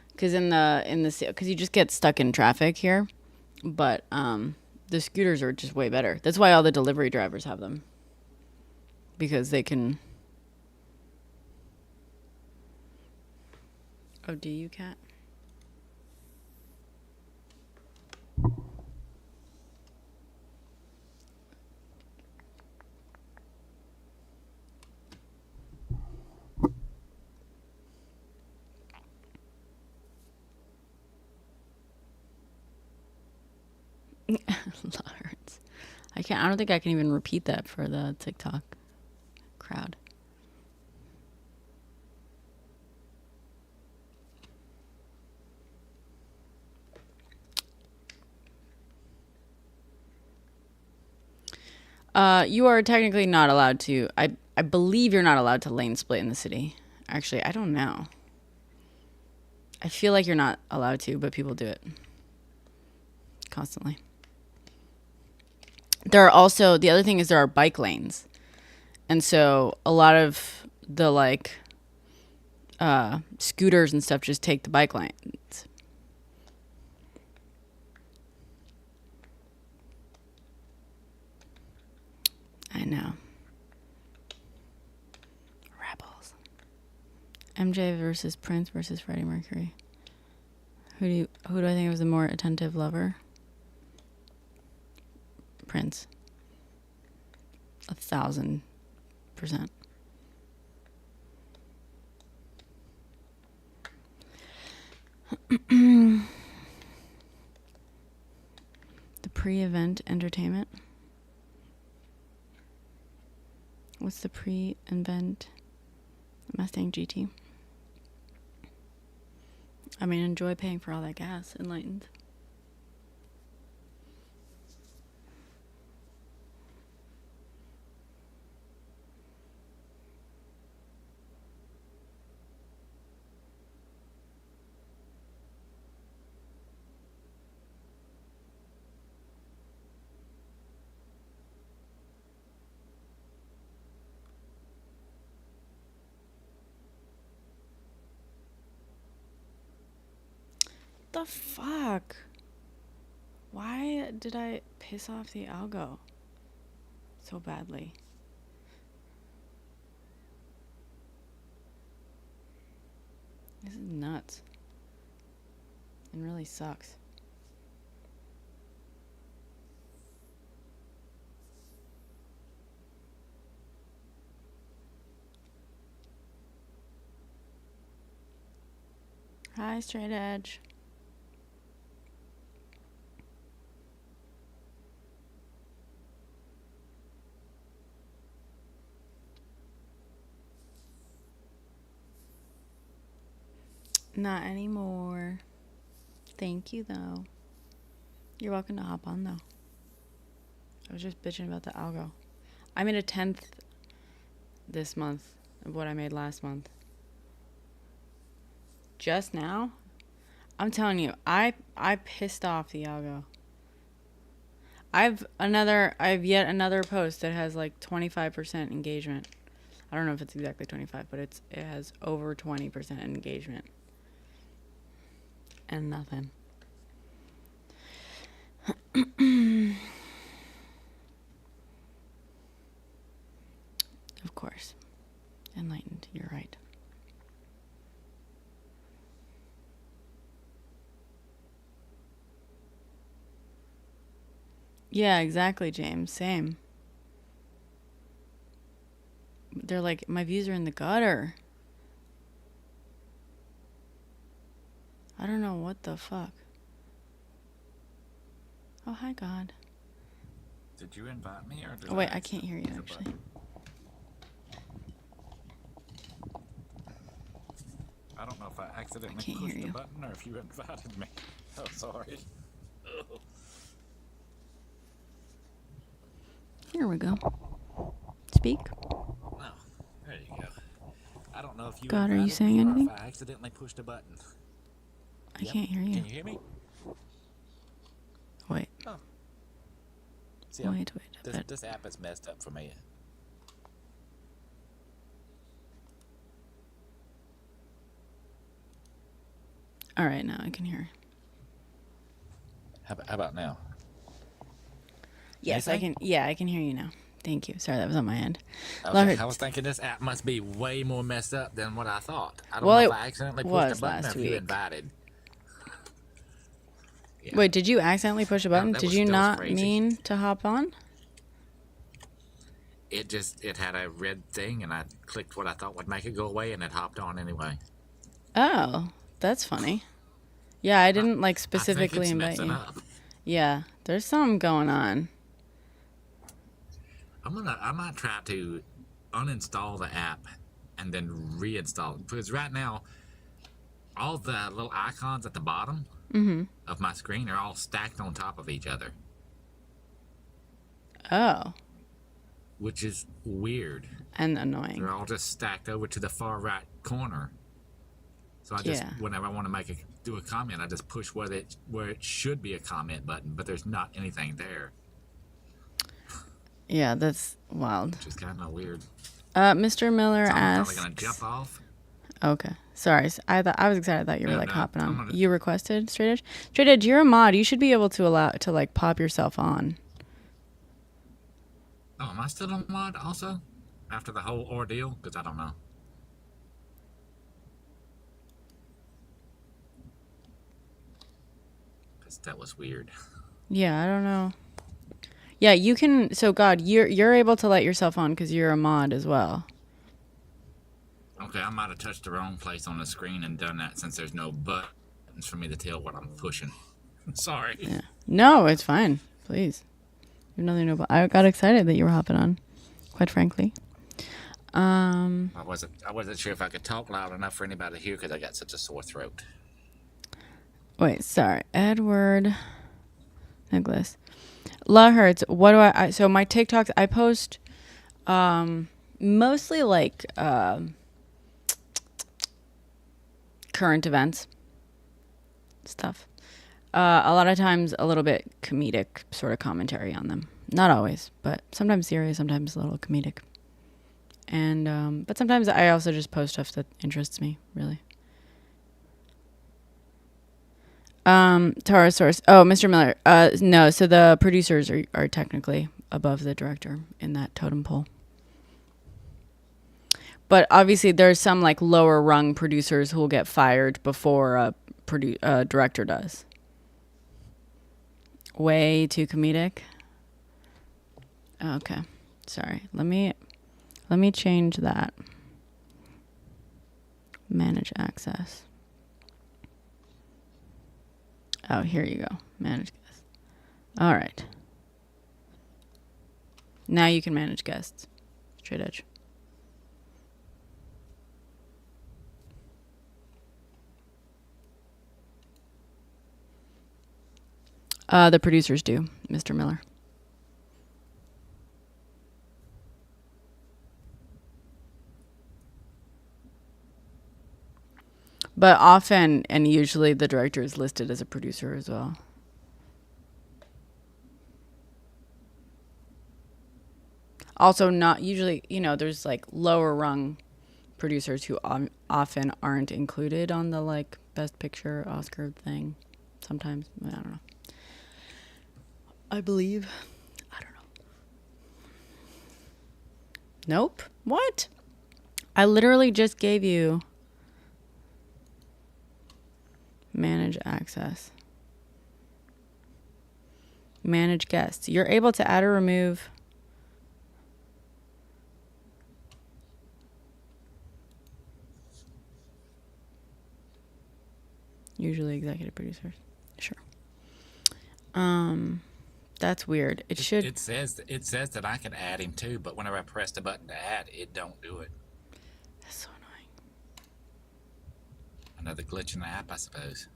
[SPEAKER 1] Because because you just get stuck in traffic here. But the scooters are just way better. That's why all the delivery drivers have them. Because they can... Oh, do you, Cat? Hurts. I don't think I can even repeat that for the TikTok crowd. You are technically not allowed to. I believe you're not allowed to lane split in the city. Actually, I don't know. I feel like you're not allowed to, but people do it constantly. There are also, the other thing is there are bike lanes. And so a lot of the scooters and stuff just take the bike lanes. I know. Rebels. MJ versus Prince versus Freddie Mercury. Who do I think was the more attentive lover? Prince. 1,000%. The pre-event entertainment. What's the pre-event? Mustang GT. I mean, enjoy paying for all that gas. Enlightened. The fuck? Why did I piss off the algo so badly? This is nuts. It really sucks. Hi, Straight Edge. Not anymore. Thank you, though. You're welcome to hop on, though. I was just bitching about the algo. I made a 10th this month of what I made last month. Just now? I'm telling you, I pissed off the algo. I've yet another post that has like 25% engagement. I don't know if it's exactly 25, but it has over 20% engagement. And nothing. Of course. Enlightened, you're right. Yeah, exactly, James. Same. They're like, my views are in the gutter. I don't know what the fuck. Oh, hi, God.
[SPEAKER 4] Did you invite me or did
[SPEAKER 1] Oh, wait, I can't hear you,
[SPEAKER 4] accidentally push a
[SPEAKER 1] actually.
[SPEAKER 4] button? I don't know if I accidentally
[SPEAKER 1] can't
[SPEAKER 4] pushed
[SPEAKER 1] hear
[SPEAKER 4] the
[SPEAKER 1] you.
[SPEAKER 4] button or if you invited me. Oh, sorry. Ugh.
[SPEAKER 1] Here we go. Speak.
[SPEAKER 4] Oh, there you go. I don't know if you
[SPEAKER 1] God, are you
[SPEAKER 4] invited
[SPEAKER 1] saying
[SPEAKER 4] me or
[SPEAKER 1] anything?
[SPEAKER 4] if I accidentally pushed a button.
[SPEAKER 1] I
[SPEAKER 4] Yep.
[SPEAKER 1] can't hear you.
[SPEAKER 4] Can you hear me?
[SPEAKER 1] Wait.
[SPEAKER 4] Oh. See,
[SPEAKER 1] Wait.
[SPEAKER 4] this app is messed up for me.
[SPEAKER 1] All right, now I can hear.
[SPEAKER 4] How about now?
[SPEAKER 1] Yes,
[SPEAKER 4] Anything?
[SPEAKER 1] I can. Yeah, I can hear you now. Thank you. Sorry, that was on my end.
[SPEAKER 4] Okay, I was thinking this app must be way more messed up than what I thought. I don't
[SPEAKER 1] Well,
[SPEAKER 4] know
[SPEAKER 1] it
[SPEAKER 4] if I accidentally pushed
[SPEAKER 1] was
[SPEAKER 4] a button or
[SPEAKER 1] last
[SPEAKER 4] if you
[SPEAKER 1] week.
[SPEAKER 4] invited. Yeah.
[SPEAKER 1] Wait, did you accidentally push a button?
[SPEAKER 4] that
[SPEAKER 1] Did
[SPEAKER 4] was-
[SPEAKER 1] you
[SPEAKER 4] that was
[SPEAKER 1] not
[SPEAKER 4] crazy.
[SPEAKER 1] mean to hop on?
[SPEAKER 4] It had a red thing and I clicked what I thought would make it go away and it hopped on anyway.
[SPEAKER 1] Oh, that's funny. Yeah, I didn't like
[SPEAKER 4] I think
[SPEAKER 1] specifically
[SPEAKER 4] it's
[SPEAKER 1] invite
[SPEAKER 4] messing
[SPEAKER 1] you.
[SPEAKER 4] up.
[SPEAKER 1] Yeah, there's something going on.
[SPEAKER 4] I might try to uninstall the app and then reinstall it because right now all the little icons at the bottom of my screen are all stacked on top of each other,
[SPEAKER 1] Oh,
[SPEAKER 4] which is weird.
[SPEAKER 1] and annoying.
[SPEAKER 4] They're all just stacked over to the far right corner. So I just,
[SPEAKER 1] Yeah.
[SPEAKER 4] whenever I want to do a comment, I just push where it should be a comment button, but there's not anything there,
[SPEAKER 1] Yeah, that's wild.
[SPEAKER 4] which is kind of weird.
[SPEAKER 1] Mr. Miller
[SPEAKER 4] So I'm
[SPEAKER 1] asks.
[SPEAKER 4] probably gonna jump off.
[SPEAKER 1] Okay, sorry. I was excited. I thought you were
[SPEAKER 4] No,
[SPEAKER 1] like
[SPEAKER 4] no,
[SPEAKER 1] hopping
[SPEAKER 4] I'm
[SPEAKER 1] on.
[SPEAKER 4] gonna-
[SPEAKER 1] You requested Straight Edge. Straight Edge, you're a mod. You should be able to allow to like pop yourself on.
[SPEAKER 4] Oh, am I still on mod also? After the whole ordeal? Because I don't know. Because that was weird.
[SPEAKER 1] Yeah, I don't know. Yeah, you can. So God, you're able to let yourself on because you're a mod as well.
[SPEAKER 4] Okay, I might have touched the wrong place on the screen and done that since there's no buttons for me to tell what I'm pushing. Sorry.
[SPEAKER 1] Yeah. No, it's fine. Please. You've nothing to. I got excited that you were hopping on. Quite frankly.
[SPEAKER 4] I wasn't sure if I could talk loud enough for anybody to hear because I got such a sore throat.
[SPEAKER 1] Wait, sorry. Edward Nicholas. La Hertz, what do I so my TikToks I post mostly like current events stuff. A lot of times a little bit comedic sort of commentary on them. Not always, but sometimes serious, sometimes a little comedic. And but sometimes I also just post stuff that interests me, really. Tara Source. Oh, Mr. Miller. No, so the producers are technically above the director in that totem pole. But obviously there's some like lower rung producers who will get fired before a director does. Way too comedic. Okay. Sorry. Let me change that. Manage access. Oh, here you go. Manage guests. All right. Now you can manage guests. Straight Edge. The producers do, Mr. Miller. But often and usually the director is listed as a producer as well. Also not usually, there's like lower rung producers who often aren't included on the like best picture Oscar thing. Sometimes, I don't know. I believe. I don't know. Nope. What? I literally just gave you manage access. Manage guests. You're able to add or remove. Usually executive producers. Sure. That's weird. It should.
[SPEAKER 4] It says that I can add him too, but whenever I press the button to add, it don't do it.
[SPEAKER 1] That's so annoying.
[SPEAKER 4] Another glitch in the app, I suppose.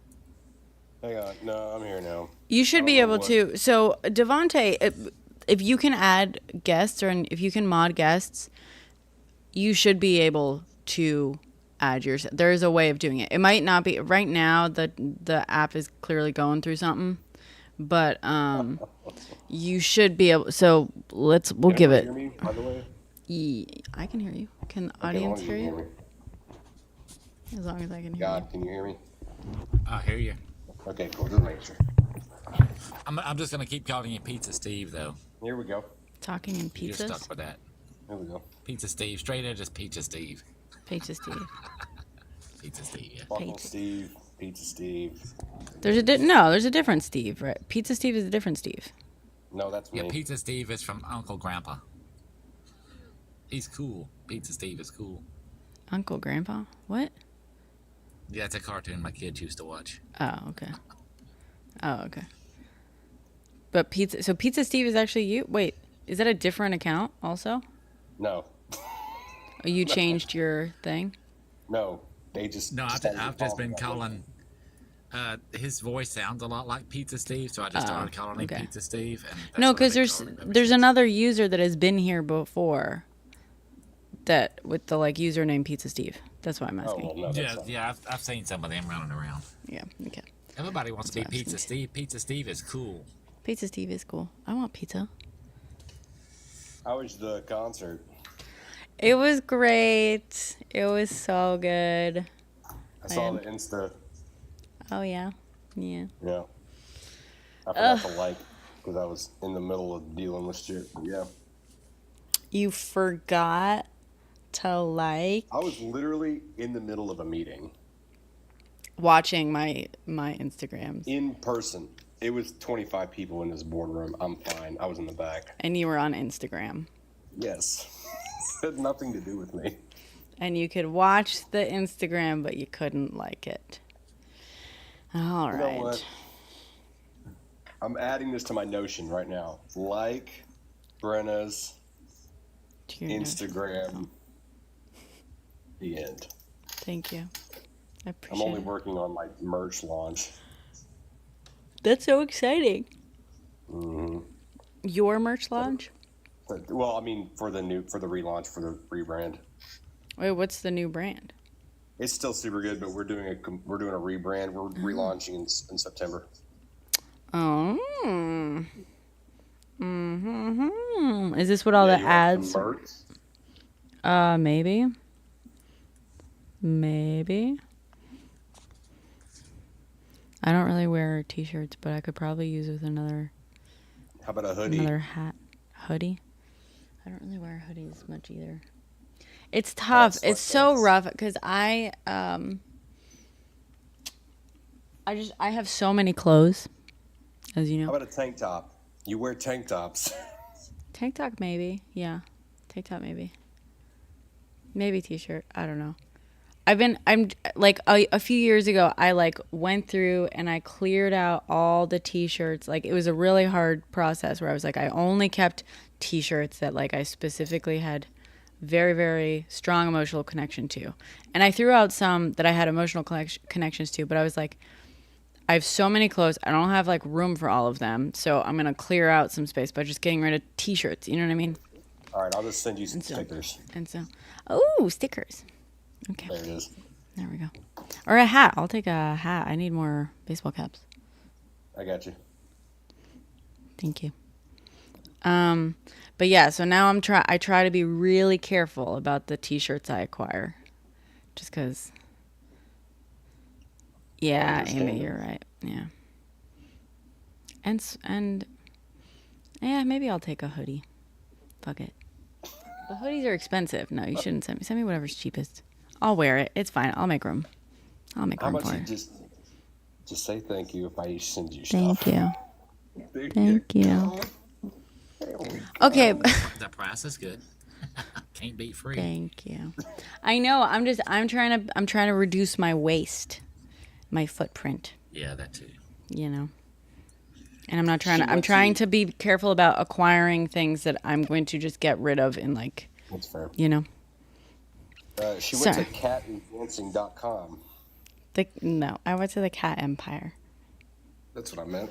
[SPEAKER 5] Hang on. No, I'm here now.
[SPEAKER 1] You should be able to. So, Devontae, if you can add guests or if you can mod guests, you should be able to add yours. There is a way of doing it. It might not be right now. The app is clearly going through something, but you should be able. So we'll give it.
[SPEAKER 5] Hear me, by the way?
[SPEAKER 1] I can hear you. Can the
[SPEAKER 5] Okay,
[SPEAKER 1] audience
[SPEAKER 5] as long as
[SPEAKER 1] hear
[SPEAKER 5] you
[SPEAKER 1] you?
[SPEAKER 5] can hear me.
[SPEAKER 1] As long as I can hear
[SPEAKER 5] God, can you hear me?
[SPEAKER 4] I hear you.
[SPEAKER 5] Okay, cool. Just make sure.
[SPEAKER 4] I'm just gonna keep calling you Pizza Steve though.
[SPEAKER 5] Here we go.
[SPEAKER 1] you. Talking in
[SPEAKER 4] You're
[SPEAKER 1] pizzas.
[SPEAKER 4] stuck with that.
[SPEAKER 5] Here we go.
[SPEAKER 4] Pizza Steve, straight edge is Pizza Steve.
[SPEAKER 1] Pizza Steve.
[SPEAKER 4] Pizza Steve, yeah.
[SPEAKER 5] Waffle
[SPEAKER 1] Pizza.
[SPEAKER 5] Steve, Pizza Steve.
[SPEAKER 1] There's a different Steve, right? Pizza Steve is a different Steve.
[SPEAKER 5] No, that's me.
[SPEAKER 4] Yeah, Pizza Steve is from Uncle Grandpa. He's cool. Pizza Steve is cool.
[SPEAKER 1] Uncle Grandpa? What?
[SPEAKER 4] Yeah, it's a cartoon my kids used to watch.
[SPEAKER 1] Oh, okay. Oh, okay. But Pizza Steve is actually you? Wait, is that a different account also?
[SPEAKER 5] No.
[SPEAKER 1] Or you changed your thing?
[SPEAKER 5] No. They just.
[SPEAKER 4] No,
[SPEAKER 5] started
[SPEAKER 4] I've just been
[SPEAKER 5] me that way.
[SPEAKER 4] calling. His voice sounds a lot like Pizza Steve, so I just started calling him
[SPEAKER 1] okay.
[SPEAKER 4] Pizza Steve. And that's
[SPEAKER 1] No,
[SPEAKER 4] what I've
[SPEAKER 1] because
[SPEAKER 4] been calling him ever
[SPEAKER 1] there's
[SPEAKER 4] since.
[SPEAKER 1] another user that has been here before. That with the like username Pizza Steve. That's why I'm
[SPEAKER 5] Oh,
[SPEAKER 1] asking.
[SPEAKER 5] well, no, that's
[SPEAKER 4] Yeah,
[SPEAKER 5] not.
[SPEAKER 4] yeah, I've seen some of them running around.
[SPEAKER 1] Yeah. Okay.
[SPEAKER 4] Everybody wants to be
[SPEAKER 1] That's what I was
[SPEAKER 4] Pizza Steve. Pizza Steve is cool.
[SPEAKER 1] Pizza Steve is cool. I want pizza.
[SPEAKER 5] How was the concert?
[SPEAKER 1] It was great. It was so good.
[SPEAKER 5] I saw
[SPEAKER 1] am-
[SPEAKER 5] the Insta.
[SPEAKER 1] Oh yeah. Yeah.
[SPEAKER 5] Yeah. I forgot to like because I was in the middle of dealing with shit. But yeah.
[SPEAKER 1] You forgot to like
[SPEAKER 5] I was literally in the middle of a meeting
[SPEAKER 1] watching my Instagrams,
[SPEAKER 5] in person. It was 25 people in this boardroom. I'm fine. I was in the back.
[SPEAKER 1] and you were on Instagram,
[SPEAKER 5] Yes. It had nothing to do with me.
[SPEAKER 1] and you could watch the Instagram, but you couldn't like it. All
[SPEAKER 5] You
[SPEAKER 1] right.
[SPEAKER 5] know what? I'm adding this to my Notion right now. Like Brenna's
[SPEAKER 1] To your notes.
[SPEAKER 5] Instagram. The end.
[SPEAKER 1] Thank you. I
[SPEAKER 5] I'm
[SPEAKER 1] appreciate
[SPEAKER 5] only
[SPEAKER 1] it.
[SPEAKER 5] working on my merch launch.
[SPEAKER 1] That's so exciting.
[SPEAKER 5] hmm
[SPEAKER 1] Your merch launch?
[SPEAKER 5] Well, I mean, for the relaunch, for the rebrand.
[SPEAKER 1] Wait, what's the new brand?
[SPEAKER 5] It's still super good, but we're doing a rebrand. We're relaunching in September.
[SPEAKER 1] Oh. Mm-hmm. Is this what all
[SPEAKER 5] Yeah,
[SPEAKER 1] the
[SPEAKER 5] you want
[SPEAKER 1] ads?
[SPEAKER 5] some merch?
[SPEAKER 1] Maybe. Maybe. I don't really wear t-shirts, but I could probably use with another
[SPEAKER 5] How about a hoodie?
[SPEAKER 1] hat. Hoodie? I don't really wear hoodies much either. It's tough.
[SPEAKER 5] That's
[SPEAKER 1] It's
[SPEAKER 5] like
[SPEAKER 1] so
[SPEAKER 5] this.
[SPEAKER 1] rough because I have so many clothes, as you
[SPEAKER 5] How
[SPEAKER 1] know.
[SPEAKER 5] about a tank top? You wear tank tops.
[SPEAKER 1] Tank top maybe. Yeah. Tank top maybe. Maybe t-shirt. I don't know. I'm like a few years ago I like went through and I cleared out all the t-shirts. Like it was a really hard process where I was like I only kept t-shirts that like I specifically had very, very strong emotional connection to. And I threw out some that I had emotional connections to, but I was like I have so many clothes. I don't have like room for all of them. So I'm going to clear out some space by just getting rid of t-shirts. You know what I mean?
[SPEAKER 5] All right, I'll just send you some
[SPEAKER 1] so-
[SPEAKER 5] stickers.
[SPEAKER 1] And so, oh, stickers. Okay.
[SPEAKER 5] There it is.
[SPEAKER 1] There we go. Or a hat. I'll take a hat. I need more baseball caps.
[SPEAKER 5] I got you.
[SPEAKER 1] Thank you. But yeah, so now I try to be really careful about the t-shirts I acquire. Just cuz yeah, Amy,
[SPEAKER 5] understand.
[SPEAKER 1] you're right. Yeah. And yeah, maybe I'll take a hoodie. Fuck it. The hoodies are expensive. No, you shouldn't send me. Send me whatever's cheapest. I'll wear it. It's fine. I'll make room. I'll make
[SPEAKER 5] How
[SPEAKER 1] room
[SPEAKER 5] much
[SPEAKER 1] for
[SPEAKER 5] you
[SPEAKER 1] it.
[SPEAKER 5] just say thank you if I send you
[SPEAKER 1] Thank
[SPEAKER 5] stuff.
[SPEAKER 1] you. Thank you. Okay.
[SPEAKER 4] The price is good. Can't beat free.
[SPEAKER 1] Thank you. I know. I'm trying to reduce my waste, my footprint.
[SPEAKER 4] Yeah, that too.
[SPEAKER 1] You know. And I'm trying to be careful about acquiring things that I'm going to just get rid of in like,
[SPEAKER 5] That's fair.
[SPEAKER 1] you know.
[SPEAKER 5] She went to catenhancing.com.
[SPEAKER 1] No, I went to the Cat Empire.
[SPEAKER 5] That's what I meant.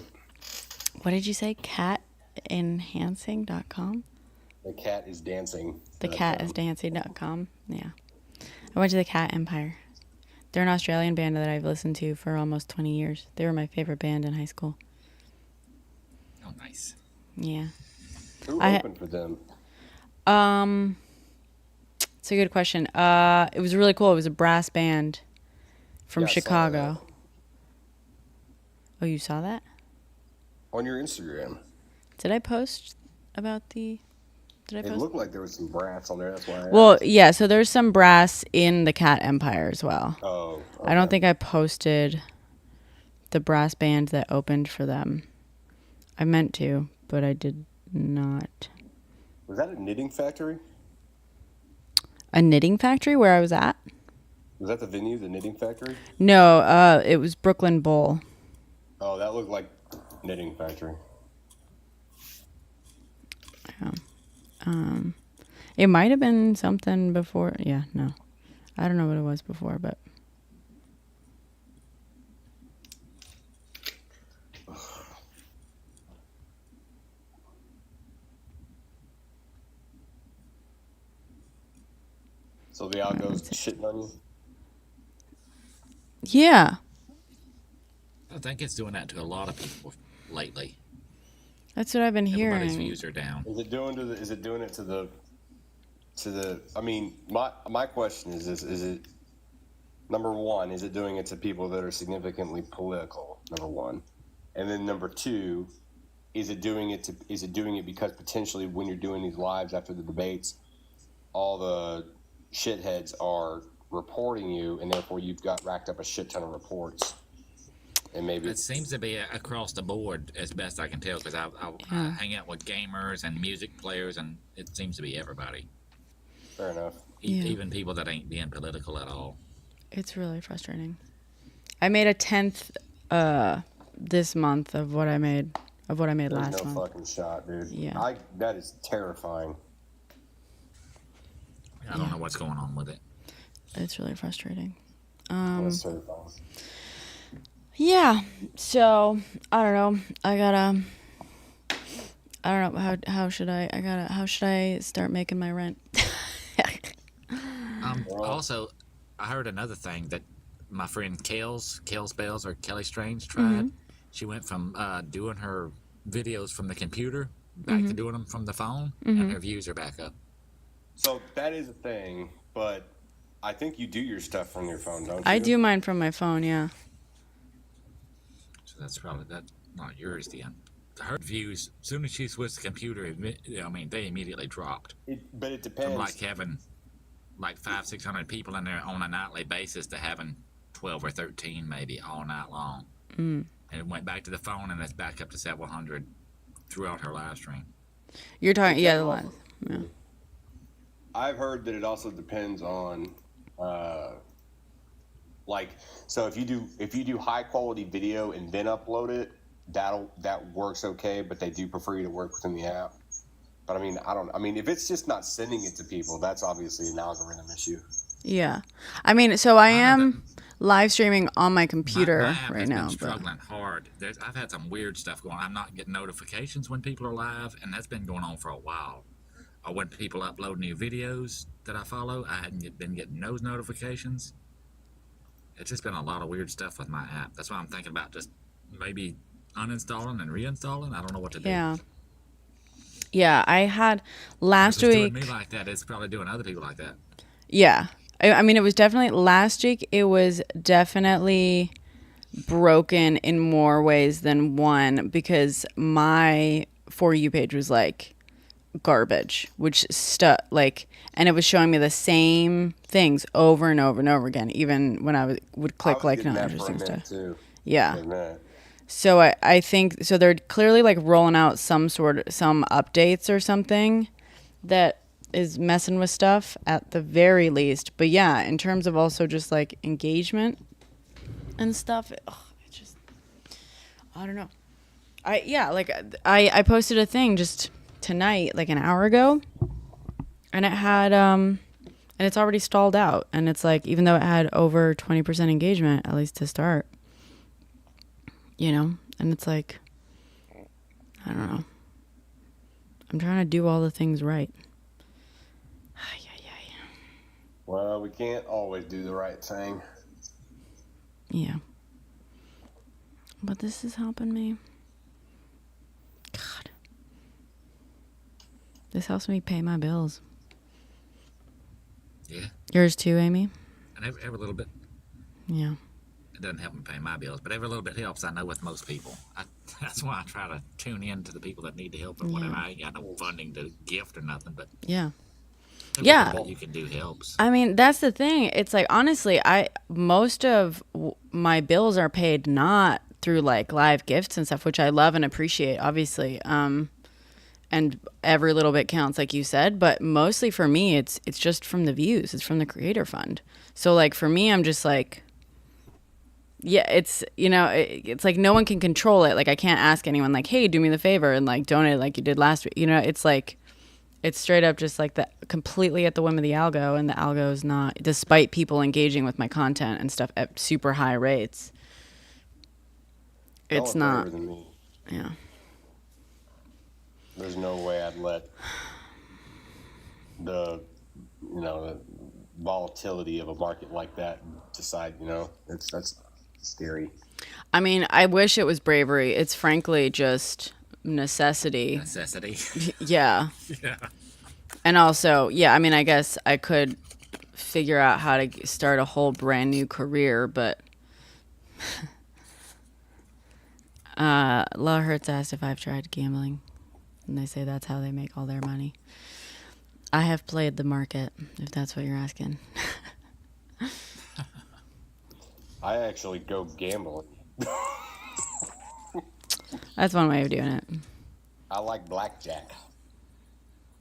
[SPEAKER 1] What did you say? Catenhancing.com?
[SPEAKER 5] The cat is dancing.
[SPEAKER 1] The cat is dancing.com. Yeah. I went to the Cat Empire. They're an Australian band that I've listened to for almost 20 years. They were my favorite band in high school.
[SPEAKER 4] Oh, nice.
[SPEAKER 1] Yeah.
[SPEAKER 5] Who opened for them?
[SPEAKER 1] It's a good question. It was really cool. It was a brass band from
[SPEAKER 5] Yeah, I saw
[SPEAKER 1] Chicago. Oh, you saw that?
[SPEAKER 5] On your Instagram.
[SPEAKER 1] Did I post about the... Did I
[SPEAKER 5] It
[SPEAKER 1] post?
[SPEAKER 5] looked like there was some brass on there. That's why I asked.
[SPEAKER 1] Well, yeah, so there's some brass in the Cat Empire as well.
[SPEAKER 5] Oh. Okay.
[SPEAKER 1] I don't think I posted the brass band that opened for them. I meant to, but I did not.
[SPEAKER 5] Was that a knitting factory?
[SPEAKER 1] A knitting factory where I was at?
[SPEAKER 5] Was that the venue, the knitting factory?
[SPEAKER 1] No, it was Brooklyn Bowl.
[SPEAKER 5] Oh, that looked like knitting factory.
[SPEAKER 1] It might have been something before. Yeah, no. I don't know what it was before, but...
[SPEAKER 5] So the algo's shitting on you?
[SPEAKER 1] Yeah.
[SPEAKER 4] I think it's doing that to a lot of people lately.
[SPEAKER 1] That's what I've been
[SPEAKER 4] Everybody's
[SPEAKER 1] hearing.
[SPEAKER 4] views are down.
[SPEAKER 5] Is it doing it to the I mean, my question is this, is it number one, is it doing it to people that are significantly political, number one? And then number two, is it doing it because potentially when you're doing these lives after the debates, all the shitheads are reporting you and therefore you've got racked up a shit ton of reports? And maybe
[SPEAKER 4] It seems to be across the board, as best I can tell, because I hang out with gamers and music players, and it seems to be everybody.
[SPEAKER 5] fair enough.
[SPEAKER 1] Yeah.
[SPEAKER 4] Even people that ain't being political at all.
[SPEAKER 1] It's really frustrating. I made a 10th this month of what I made
[SPEAKER 5] There's
[SPEAKER 1] last
[SPEAKER 5] no
[SPEAKER 1] month.
[SPEAKER 5] fucking shot, dude.
[SPEAKER 1] Yeah.
[SPEAKER 5] That is terrifying.
[SPEAKER 4] I don't know what's going on with it.
[SPEAKER 1] It's really frustrating.
[SPEAKER 5] That's terrifying.
[SPEAKER 1] Yeah. So I don't know. I don't know how should I start making my rent?
[SPEAKER 4] Also, I heard another thing that my friend Kels Bells or Kelly Strange tried. She went from doing her videos from the computer back to doing them from the phone, and her views are back up.
[SPEAKER 5] So that is a thing, but I think you do your stuff from your phone, don't you?
[SPEAKER 1] I do mine from my phone. Yeah.
[SPEAKER 4] So that's probably not yours then. Her views, as soon as she switched the computer, I mean, they immediately dropped.
[SPEAKER 5] But it depends.
[SPEAKER 4] From like having like 500-600 people in there on a nightly basis to having 12 or 13 maybe all night long. And it went back to the phone, and it's back up to several hundred throughout her live stream.
[SPEAKER 1] You're talking, yeah, the one. Yeah.
[SPEAKER 5] I've heard that it also depends on, so if you do high quality video and then upload it, that works okay, but they do prefer you to work within the app. But I mean, if it's just not sending it to people, that's obviously an algorithm issue.
[SPEAKER 1] Yeah. I mean, so I am live streaming on my computer
[SPEAKER 4] my app
[SPEAKER 1] right
[SPEAKER 4] has
[SPEAKER 1] now.
[SPEAKER 4] been struggling hard. I've had some weird stuff going on. I'm not getting notifications when people are live, and that's been going on for a while. Or when people upload new videos that I follow, I hadn't been getting those notifications. It's just been a lot of weird stuff with my app. That's why I'm thinking about just maybe uninstalling and reinstalling. I don't know what to do.
[SPEAKER 1] Yeah. Yeah, I had last
[SPEAKER 4] If it's
[SPEAKER 1] week.
[SPEAKER 4] doing me like that, it's probably doing other people like that.
[SPEAKER 1] Yeah. I mean, it was definitely last week. It was definitely broken in more ways than one because my For You page was like garbage, which and it was showing me the same things over and over and over again, even when I would click like not interesting stuff.
[SPEAKER 5] Too.
[SPEAKER 1] Yeah.
[SPEAKER 5] Like that.
[SPEAKER 1] So I think so they're clearly like rolling out some updates or something that is messing with stuff at the very least. But yeah, in terms of also just like engagement and stuff, it just I don't know. I posted a thing just tonight, like an hour ago, and it had and it's already stalled out, and it's like even though it had over 20% engagement at least to start, and it's like I don't know. I'm trying to do all the things right.
[SPEAKER 5] Well, we can't always do the right thing.
[SPEAKER 1] Yeah. But this is helping me. God. This helps me pay my bills.
[SPEAKER 4] Yeah.
[SPEAKER 1] Yours too, Amy?
[SPEAKER 4] And every little bit.
[SPEAKER 1] Yeah.
[SPEAKER 4] It doesn't help me pay my bills, but every little bit helps. I know with most people. That's why I try to tune in to the people that need the help or whatever. I ain't got no funding to gift or nothing, but
[SPEAKER 1] yeah.
[SPEAKER 4] every little bit you can do helps.
[SPEAKER 1] I mean, that's the thing. It's like honestly, most of my bills are paid not through like live gifts and stuff, which I love and appreciate, obviously. And every little bit counts, like you said. But mostly for me, it's just from the views. It's from the Creator Fund. So like for me, I'm just like, yeah, it's it's like no one can control it. Like I can't ask anyone like, hey, do me the favor and like donate like you did last week. It's like. It's straight up just like the completely at the whim of the algo, and the algo is not, despite people engaging with my content and stuff at super high rates. It's not.
[SPEAKER 5] Better than me.
[SPEAKER 1] Yeah.
[SPEAKER 5] There's no way I'd let the volatility of a market like that decide. That's scary.
[SPEAKER 1] I mean, I wish it was bravery. It's frankly just necessity. Yeah.
[SPEAKER 4] Yeah.
[SPEAKER 1] And also, yeah, I mean, I guess I could figure out how to start a whole brand new career, but Law Hertz asked if I've tried gambling, and they say that's how they make all their money. I have played the market, if that's what you're asking.
[SPEAKER 5] I actually go gambling.
[SPEAKER 1] That's one way of doing it.
[SPEAKER 5] I like blackjack.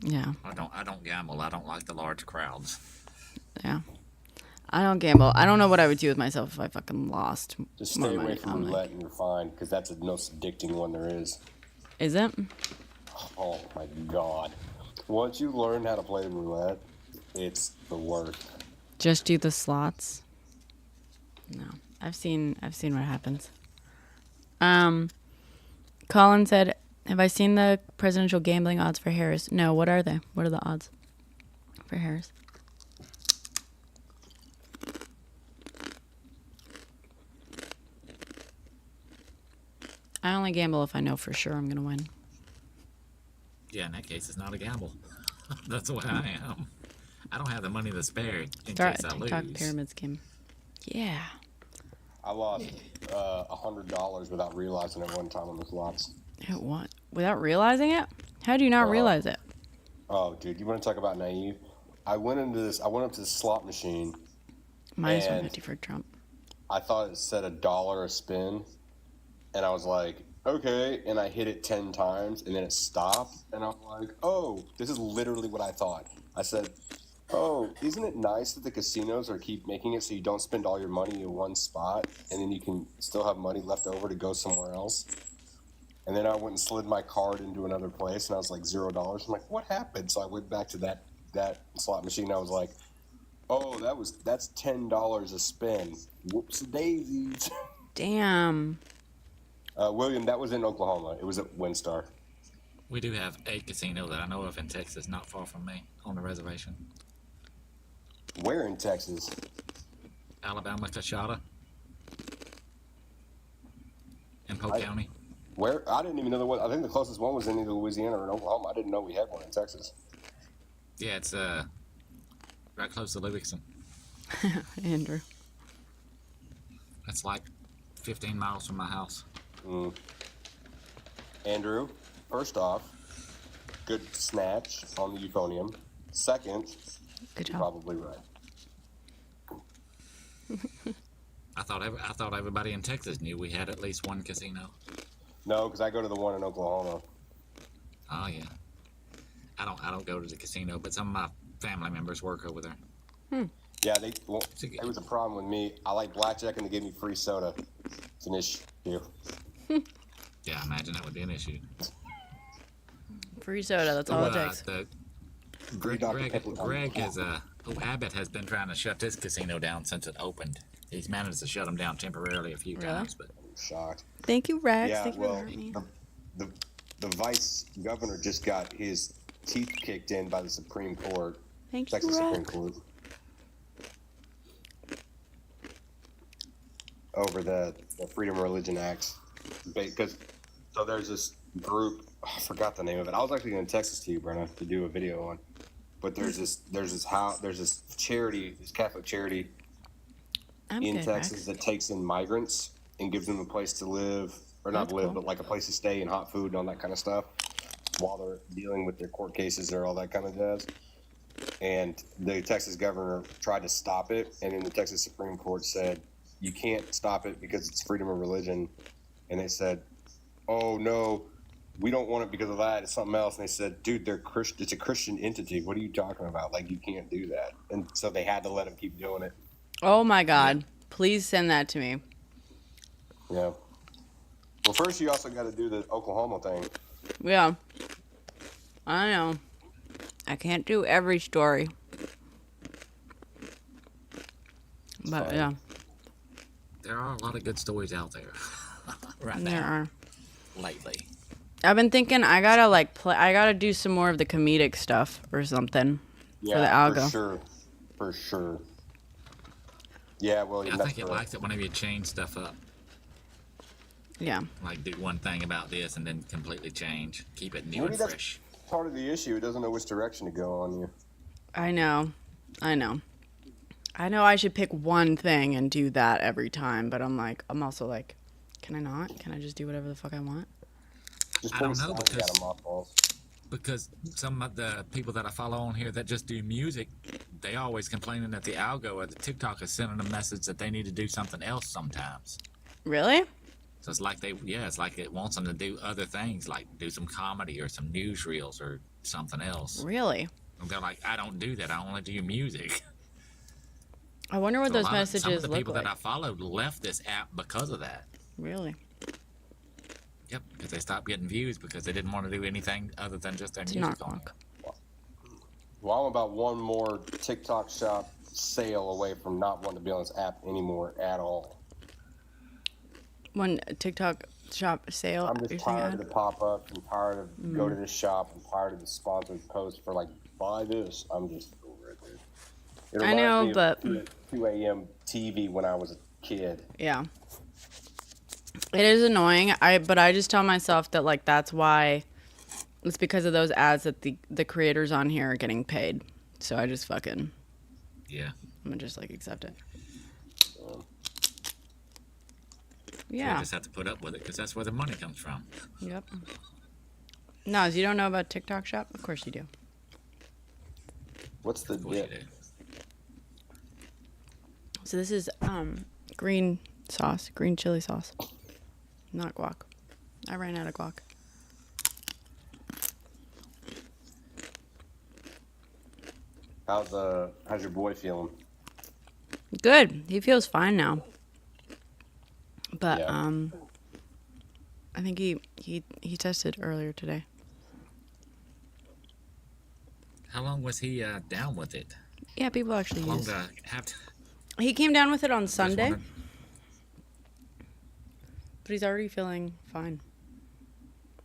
[SPEAKER 1] Yeah.
[SPEAKER 4] I don't gamble. I don't like the large crowds.
[SPEAKER 1] Yeah. I don't gamble. I don't know what I would do with myself if I fucking lost.
[SPEAKER 5] Just stay away from roulette and you're fine, because that's the most addicting one there is.
[SPEAKER 1] Is it?
[SPEAKER 5] Oh my god. Once you learn how to play the roulette, it's the worst.
[SPEAKER 1] Just do the slots? No. I've seen what happens. Colin said, have I seen the presidential gambling odds for Harris? No, what are they? What are the odds for Harris? I only gamble if I know for sure I'm going to win.
[SPEAKER 4] Yeah, in that case, it's not a gamble. That's the way I am. I don't have the money to spare in
[SPEAKER 1] Start
[SPEAKER 4] case
[SPEAKER 1] a
[SPEAKER 4] I
[SPEAKER 1] TikTok
[SPEAKER 4] lose.
[SPEAKER 1] pyramid scheme. Yeah.
[SPEAKER 5] I lost $100 without realizing it one time on the slots.
[SPEAKER 1] What? Without realizing it? How do you not realize it?
[SPEAKER 5] Oh, dude, you want to talk about naive? I went up to the slot machine.
[SPEAKER 1] Minus 150 for Trump.
[SPEAKER 5] I thought it said $1 a spin, and I was like, okay, and I hit it 10 times, and then it stopped, and I'm like, oh, this is literally what I thought. I said, oh, isn't it nice that the casinos keep making it so you don't spend all your money in one spot, and then you can still have money left over to go somewhere else? And then I went and slid my card into another place, and I was like $0. I'm like, what happened? So I went back to that slot machine. And I was like, oh, that's $10 a spin. Whoops daisies.
[SPEAKER 1] Damn.
[SPEAKER 5] William, that was in Oklahoma. It was at WinStar.
[SPEAKER 4] We do have a casino that I know of in Texas, not far from me, on the reservation.
[SPEAKER 5] Where in Texas?
[SPEAKER 4] Alabama, Coshada. In Polk County.
[SPEAKER 5] Where? I didn't even know there was. I think the closest one was in either Louisiana or in Oklahoma. I didn't know we had one in Texas.
[SPEAKER 4] Yeah, it's right close to Livingston.
[SPEAKER 1] Andrew.
[SPEAKER 4] It's like 15 miles from my house.
[SPEAKER 5] Andrew, first off, good snatch on the euphonium. Second,
[SPEAKER 1] Good
[SPEAKER 5] you're
[SPEAKER 1] job.
[SPEAKER 5] probably right.
[SPEAKER 4] I thought everybody in Texas knew we had at least one casino.
[SPEAKER 5] No, because I go to the one in Oklahoma.
[SPEAKER 4] Oh yeah. I don't go to the casino, but some of my family members work over there.
[SPEAKER 5] Yeah, it was a problem with me. I like blackjack, and they gave me free soda. It's an issue.
[SPEAKER 4] Yeah, I imagine that would be an issue.
[SPEAKER 1] Free soda, that's all it takes.
[SPEAKER 5] Greg
[SPEAKER 4] is Abbott has been trying to shut this casino down since it opened. He's managed to shut them down temporarily a few times, but
[SPEAKER 5] shocked.
[SPEAKER 1] Thank you, Rex.
[SPEAKER 5] Yeah,
[SPEAKER 1] Thank you for hurting me.
[SPEAKER 5] the vice governor just got his teeth kicked in by the Supreme Court.
[SPEAKER 1] Thank
[SPEAKER 5] Texas
[SPEAKER 1] you,
[SPEAKER 5] Supreme
[SPEAKER 1] Rex.
[SPEAKER 5] Court. Over the Freedom of Religion Act. Because so there's this group, I forgot the name of it. I was actually going to text this to you, Brenna, to do a video on. But there's this charity, this Catholic charity in Texas that takes in migrants and gives them a place to live, or not live, but like a place to stay and hot food and all that kind of stuff while they're dealing with their court cases or all that kind of jazz. And the Texas governor tried to stop it, and then the Texas Supreme Court said, you can't stop it because it's freedom of religion. And they said, oh no, we don't want it because of that. It's something else. And they said, dude, it's a Christian entity. What are you talking about? Like, you can't do that. And so they had to let him keep doing it.
[SPEAKER 1] Oh my God. Please send that to me.
[SPEAKER 5] Yeah. Well, first you also got to do the Oklahoma thing.
[SPEAKER 1] Yeah. I know. I can't do every story. But yeah.
[SPEAKER 4] there are a lot of good stories out there right now.
[SPEAKER 1] There are.
[SPEAKER 4] Lately.
[SPEAKER 1] I've been thinking I gotta do some more of the comedic stuff or something for the algo.
[SPEAKER 5] For sure. Yeah, well,
[SPEAKER 4] I think it likes it whenever you change stuff up.
[SPEAKER 1] Yeah.
[SPEAKER 4] Like do one thing about this and then completely change. Keep it new and fresh.
[SPEAKER 5] That's part of the issue. It doesn't know which direction to go on you.
[SPEAKER 1] I know I should pick one thing and do that every time, but I'm also like, can I not? Can I just do whatever the fuck I want?
[SPEAKER 4] I don't know because some of the people that I follow on here that just do music, they always complaining that the algo or the TikTok is sending a message that they need to do something else sometimes.
[SPEAKER 1] Really?
[SPEAKER 4] So it's like it's like it wants them to do other things, like do some comedy or some newsreels or something else.
[SPEAKER 1] Really?
[SPEAKER 4] And they're like, I don't do that. I only do music.
[SPEAKER 1] I wonder what those messages
[SPEAKER 4] some of the
[SPEAKER 1] look
[SPEAKER 4] people
[SPEAKER 1] like.
[SPEAKER 4] that I followed left this app because of that.
[SPEAKER 1] Really?
[SPEAKER 4] Yep, because they stopped getting views because they didn't want to do anything other than just their music on it.
[SPEAKER 5] Well, I'm about one more TikTok shop sale away from not wanting to be on this app anymore at all.
[SPEAKER 1] One TikTok shop sale.
[SPEAKER 5] I'm just tired of the pop-ups. I'm tired of go to this shop. I'm tired of the sponsored posts for like, buy this. I'm just over it, dude.
[SPEAKER 1] I know, but
[SPEAKER 5] 2 a.m. TV when I was a kid.
[SPEAKER 1] Yeah. It is annoying. But I just tell myself that like that's why it's because of those ads that the creators on here are getting paid. So I just fucking I'm gonna just like accept it. Yeah.
[SPEAKER 4] You just have to put up with it because that's where the money comes from.
[SPEAKER 1] Yep. Naz, you don't know about TikTok Shop? Of course you do.
[SPEAKER 5] What's the dip?
[SPEAKER 1] So this is green sauce, green chili sauce. Not guac. I ran out of guac.
[SPEAKER 5] How's your boy feeling?
[SPEAKER 1] Good. He feels fine now. But
[SPEAKER 5] Yeah.
[SPEAKER 1] I think he tested earlier today.
[SPEAKER 4] How long was he down with it?
[SPEAKER 1] Yeah, people actually
[SPEAKER 4] How long
[SPEAKER 1] use.
[SPEAKER 4] did I have to?
[SPEAKER 1] He came down with it on Sunday,
[SPEAKER 4] wondering.
[SPEAKER 1] but he's already feeling fine.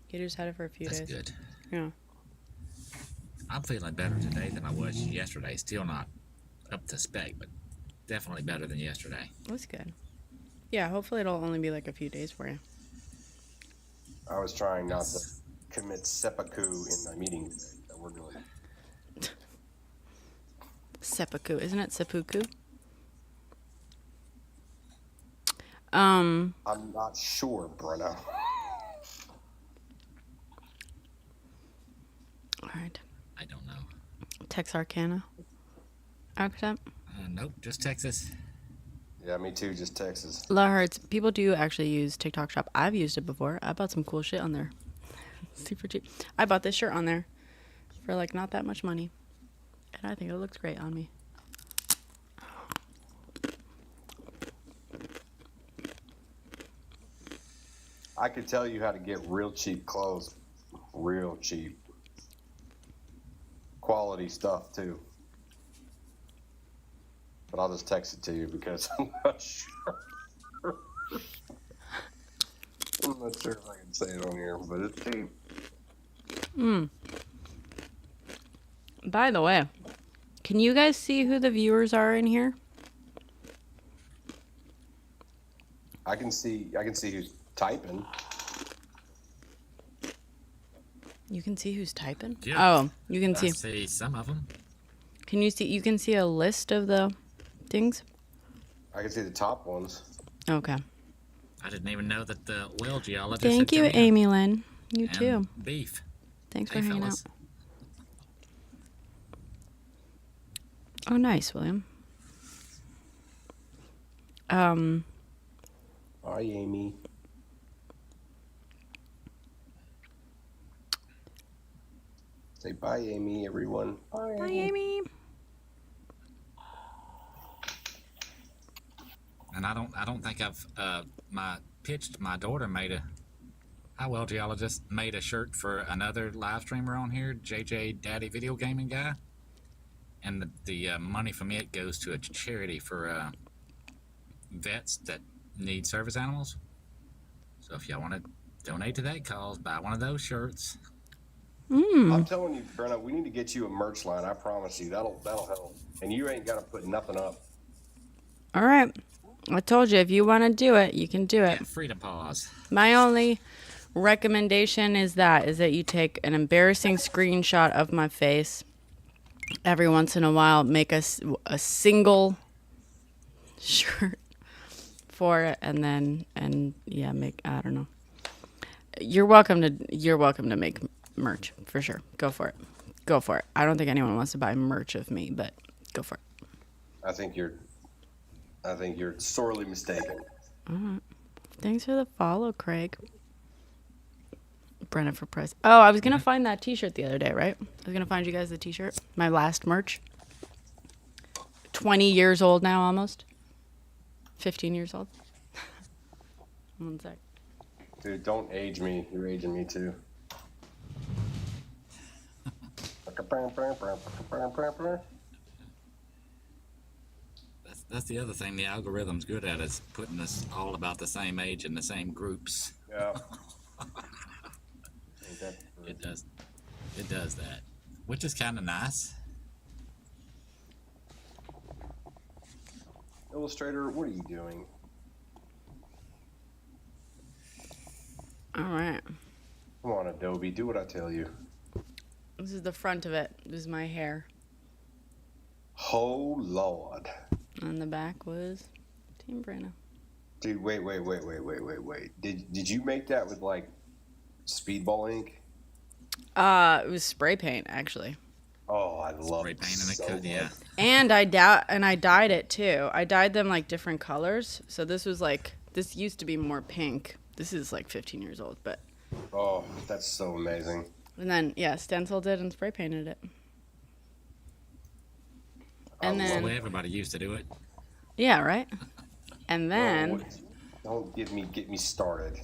[SPEAKER 1] He just had it for a few
[SPEAKER 4] That's
[SPEAKER 1] days.
[SPEAKER 4] good.
[SPEAKER 1] Yeah.
[SPEAKER 4] I'm feeling better today than I was yesterday. Still not up to spec, but definitely better than yesterday.
[SPEAKER 1] That's good. Yeah, hopefully it'll only be like a few days for you.
[SPEAKER 5] I was trying not to commit seppuku in the meeting today that we're doing.
[SPEAKER 1] Seppuku, isn't it seppuku? Um,
[SPEAKER 5] I'm not sure, Brenna.
[SPEAKER 1] all right.
[SPEAKER 4] I don't know.
[SPEAKER 1] Texarkana. Accept.
[SPEAKER 4] Nope, just Texas.
[SPEAKER 5] Yeah, me too. Just Texas.
[SPEAKER 1] La Hearts. People do actually use TikTok Shop. I've used it before. I bought some cool shit on there. Super cheap. I bought this shirt on there for like not that much money. And I think it looks great on me.
[SPEAKER 5] I could tell you how to get real cheap clothes. Real cheap. Quality stuff, too. But I'll just text it to you because I'm not sure. I'm not sure if I can say it on here, but it's cheap.
[SPEAKER 1] By the way, can you guys see who the viewers are in here?
[SPEAKER 5] I can see who's typing.
[SPEAKER 1] You can see who's typing?
[SPEAKER 4] Yeah.
[SPEAKER 1] Oh, you can
[SPEAKER 4] I
[SPEAKER 1] see.
[SPEAKER 4] see some of them.
[SPEAKER 1] Can you see? You can see a list of the things?
[SPEAKER 5] I can see the top ones.
[SPEAKER 1] Okay.
[SPEAKER 4] I didn't even know that the whale geologist.
[SPEAKER 1] Thank
[SPEAKER 4] had
[SPEAKER 1] you,
[SPEAKER 4] come in.
[SPEAKER 1] Amy Lynn. You
[SPEAKER 4] And
[SPEAKER 1] too.
[SPEAKER 4] Beef.
[SPEAKER 1] Thanks for
[SPEAKER 4] Hey,
[SPEAKER 1] hanging
[SPEAKER 4] fellas.
[SPEAKER 1] out. Oh, nice, William.
[SPEAKER 5] Hi, Amy. Say bye, Amy, everyone. Bye,
[SPEAKER 1] Hi, Amy.
[SPEAKER 4] And I don't think I've my daughter made a hi well geologist made a shirt for another live streamer on here, JJ Daddy Video Gaming Guy, and the money from it goes to a charity for vets that need service animals. So if y'all want to donate to that cause, buy one of those shirts.
[SPEAKER 5] I'm telling you, Brenna, we need to get you a merch line. I promise you, that'll help. And you ain't got to put nothing up.
[SPEAKER 1] All right. I told you, if you want to do it, you can do it.
[SPEAKER 4] Yeah, free to pause.
[SPEAKER 1] My only recommendation is that you take an embarrassing screenshot of my face every once in a while, make a single shirt for it, and make, I don't know. You're welcome to make merch for sure. Go for it. I don't think anyone wants to buy merch of me, but go for it.
[SPEAKER 5] I think you're sorely mistaken.
[SPEAKER 1] Thanks for the follow, Craig. Brenna for price. Oh, I was going to find that t-shirt the other day, right? I was going to find you guys the t-shirt. My last merch. 20 years old now, almost. 15 years old. One sec.
[SPEAKER 5] Dude, don't age me. You're aging me too.
[SPEAKER 4] That's the other thing the algorithm's good at is putting us all about the same age in the same groups.
[SPEAKER 5] Yeah.
[SPEAKER 4] It does that, which is kind of nice.
[SPEAKER 5] Illustrator, what are you doing?
[SPEAKER 1] All right.
[SPEAKER 5] Come on, Adobe, do what I tell you.
[SPEAKER 1] This is the front of it. This is my hair.
[SPEAKER 5] Oh, Lord.
[SPEAKER 1] On the back was Team Brenna.
[SPEAKER 5] Dude, wait. Did you make that with, like, Speedball ink?
[SPEAKER 1] It was spray paint, actually.
[SPEAKER 5] Oh, I love
[SPEAKER 4] Spray
[SPEAKER 5] it
[SPEAKER 4] paint and a
[SPEAKER 5] so
[SPEAKER 4] cut, yeah.
[SPEAKER 5] much.
[SPEAKER 1] And I dyed it too. I dyed them like different colors. So this used to be more pink. This is like 15 years old, but.
[SPEAKER 5] Oh, that's so amazing.
[SPEAKER 1] And then, yeah, stenciled it and spray painted it. And
[SPEAKER 5] I
[SPEAKER 4] That's the
[SPEAKER 1] then,
[SPEAKER 4] way everybody used to do it.
[SPEAKER 1] yeah, right? And then,
[SPEAKER 5] Don't get me started.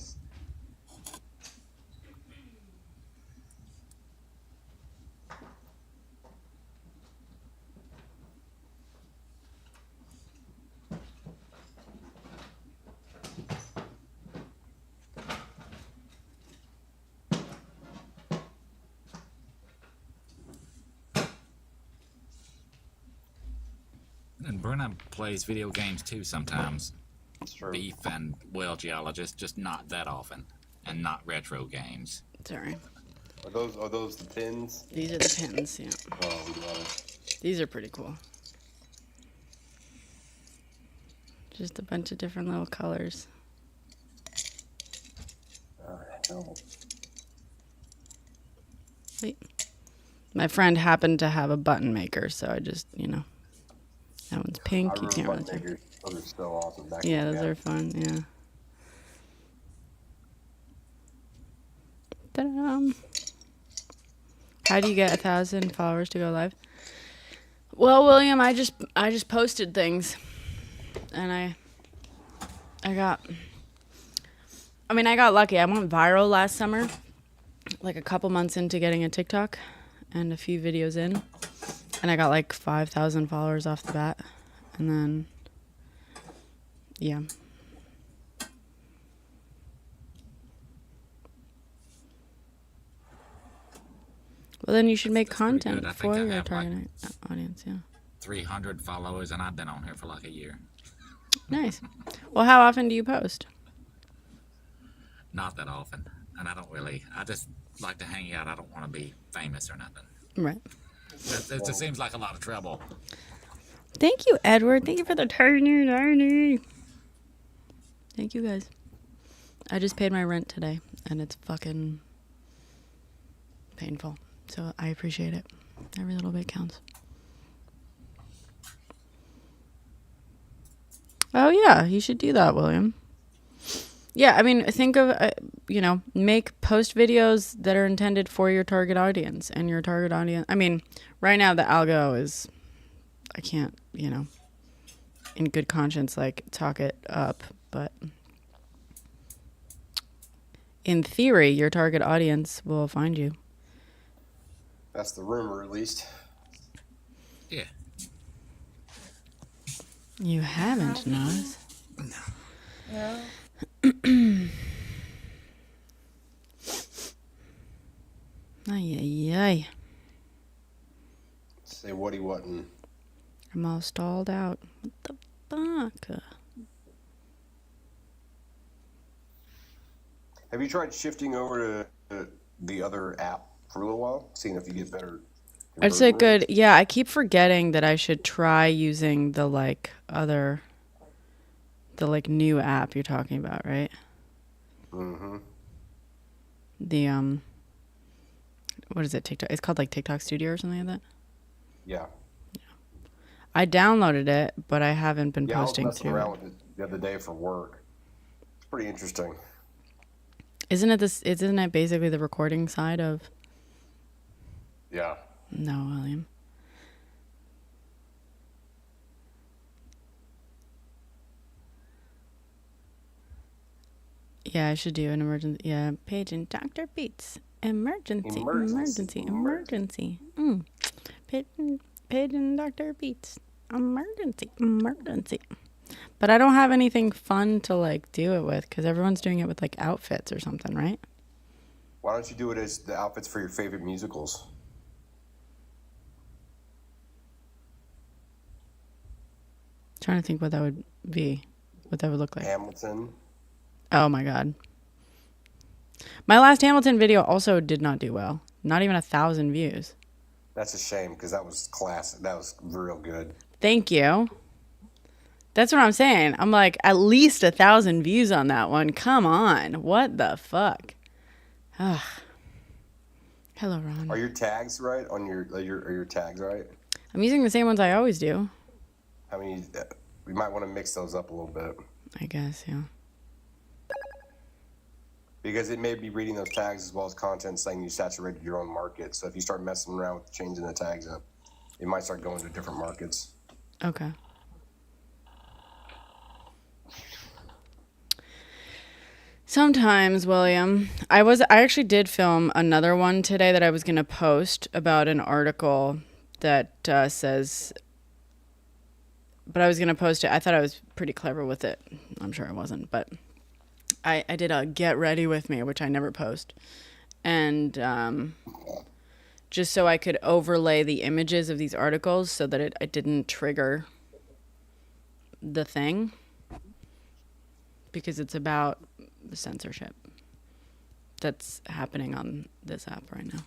[SPEAKER 4] And Brenna plays video games too sometimes.
[SPEAKER 5] It's true.
[SPEAKER 4] Beef and well geologist, just not that often, and not retro games.
[SPEAKER 1] sorry.
[SPEAKER 5] Are those the pins?
[SPEAKER 1] These are the pins, yeah.
[SPEAKER 5] Oh, we love it.
[SPEAKER 1] These are pretty cool. Just a bunch of different little colors.
[SPEAKER 5] No.
[SPEAKER 1] Wait. My friend happened to have a button maker, so I just, That one's
[SPEAKER 5] I
[SPEAKER 1] pink. You
[SPEAKER 5] remember
[SPEAKER 1] can't really
[SPEAKER 5] button
[SPEAKER 1] tell.
[SPEAKER 5] makers. Those are so awesome. Back
[SPEAKER 1] Yeah,
[SPEAKER 5] in the
[SPEAKER 1] those
[SPEAKER 5] day.
[SPEAKER 1] are fun. Yeah. Ta-da. How do you get 1,000 followers to go live? Well, William, I just posted things, and I got. I mean, I got lucky. I went viral last summer, like a couple months into getting a TikTok, and a few videos in, and I got like 5,000 followers off the bat, and then, yeah. Well, then you should make
[SPEAKER 4] That's pretty
[SPEAKER 1] content
[SPEAKER 4] good. I think
[SPEAKER 1] for
[SPEAKER 4] I
[SPEAKER 1] your
[SPEAKER 4] have, like,
[SPEAKER 1] target audience. Yeah.
[SPEAKER 4] 300 followers, and I've been on here for like a year.
[SPEAKER 1] Nice. Well, how often do you post?
[SPEAKER 4] Not that often, and I just like to hang out. I don't want to be famous or nothing.
[SPEAKER 1] Right.
[SPEAKER 4] It just seems like a lot of trouble.
[SPEAKER 1] Thank you, Edward. Thank you for the tiny. Thank you, guys. I just paid my rent today, and it's fucking painful. So I appreciate it. Every little bit counts. Oh, yeah. You should do that, William. Yeah, I mean, think of, make post videos that are intended for your target audience. And your target audience, I mean, right now the algo is, I can't, in good conscience, like, talk it up. But in theory, your target audience will find you.
[SPEAKER 5] That's the rumor, at least.
[SPEAKER 4] Yeah.
[SPEAKER 1] You haven't, Nas.
[SPEAKER 3] Yeah.
[SPEAKER 1] Ay, ay, ay.
[SPEAKER 5] Say what he wasn't.
[SPEAKER 1] I'm all stalled out. What the fuck?
[SPEAKER 5] Have you tried shifting over to the other app for a little while? Seeing if you get better.
[SPEAKER 1] It's a good, yeah, I keep forgetting that I should try using the, new app you're talking about, right?
[SPEAKER 5] Mm-hmm.
[SPEAKER 1] The, what is it, TikTok? It's called, TikTok Studio or something like that?
[SPEAKER 5] Yeah.
[SPEAKER 1] I downloaded it, but I haven't been
[SPEAKER 5] Yeah, I was
[SPEAKER 1] posting
[SPEAKER 5] messing
[SPEAKER 1] to
[SPEAKER 5] around
[SPEAKER 1] it.
[SPEAKER 5] with it the other day for work. It's pretty interesting.
[SPEAKER 1] Isn't it basically the recording side of...
[SPEAKER 5] Yeah.
[SPEAKER 1] No, William. Yeah, I should do an emergency. Yeah, Paige and Dr. Beats. Emergency. Paige and Dr. Beats. Emergency. But I don't have anything fun to do it with because everyone's doing it with outfits or something, right?
[SPEAKER 5] Why don't you do it as the outfits for your favorite musicals?
[SPEAKER 1] Trying to think what that would be, what that would look like.
[SPEAKER 5] Hamilton.
[SPEAKER 1] Oh my God. My last Hamilton video also did not do well. Not even 1,000 views.
[SPEAKER 5] That's a shame because that was classic. That was real good.
[SPEAKER 1] Thank you. That's what I'm saying. I'm like, at least 1,000 views on that one. Come on. What the fuck? Ugh. Hello, Ron.
[SPEAKER 5] Are your tags right on are your tags right?
[SPEAKER 1] I'm using the same ones I always do.
[SPEAKER 5] I mean, we might want to mix those up a little bit
[SPEAKER 1] I guess, yeah.
[SPEAKER 5] because it may be reading those tags as well as content saying you saturated your own market. So if you start messing around with changing the tags up, it might start going to different markets.
[SPEAKER 1] Okay. Sometimes, William. I actually did film another one today that I was going to post about an article that says, but I was going to post it. I thought I was pretty clever with it. I'm sure I wasn't, but I did a get ready with me, which I never post. And just so I could overlay the images of these articles so that it didn't trigger the thing, because it's about the censorship that's happening on this app right now.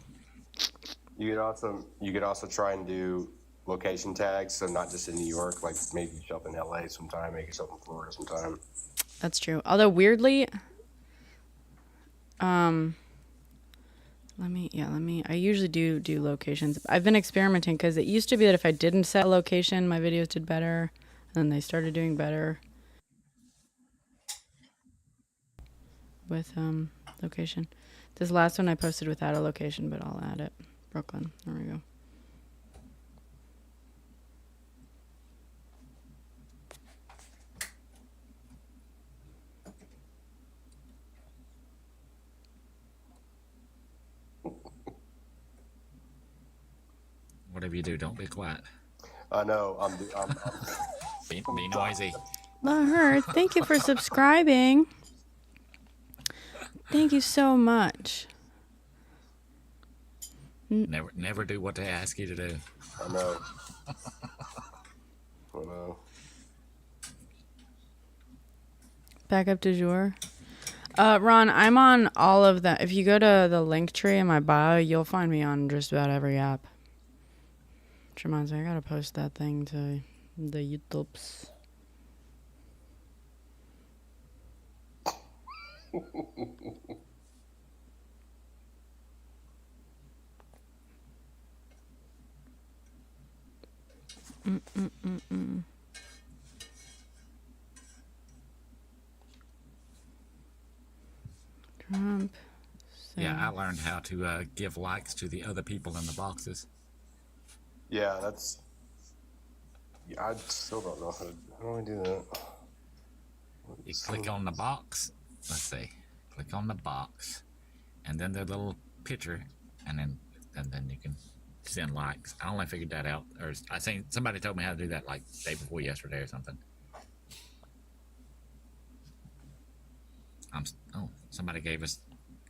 [SPEAKER 5] You could also try and do location tags, so not just in New York, like maybe yourself in LA sometime, make yourself in Florida sometime.
[SPEAKER 1] That's true. Although weirdly, let I usually do locations. I've been experimenting because it used to be that if I didn't set a location, my videos did better. And then they started doing better with location. This last one I posted without a location, but I'll add it. Brooklyn. There we go.
[SPEAKER 4] Whatever you do, don't be quiet.
[SPEAKER 5] I know. I'm
[SPEAKER 4] Be noisy.
[SPEAKER 1] Love her. Thank you for subscribing. Thank you so much.
[SPEAKER 4] Never do what they ask you to do.
[SPEAKER 5] I know. I know.
[SPEAKER 1] Back up to jour. Ron, I'm on all of them. If you go to the link tree in my bio, you'll find me on just about every app. Which reminds me, I gotta post that thing to the YouTubes. Trump.
[SPEAKER 4] Yeah, I learned how to give likes to the other people in the boxes.
[SPEAKER 5] Yeah, that's. Yeah, I still don't know how do I do that?
[SPEAKER 4] You click on the box. Let's see. Click on the box, and then the little picture, and then you can send likes. I only figured that out, or I seen somebody told me how to do that like day before yesterday or something. Somebody gave us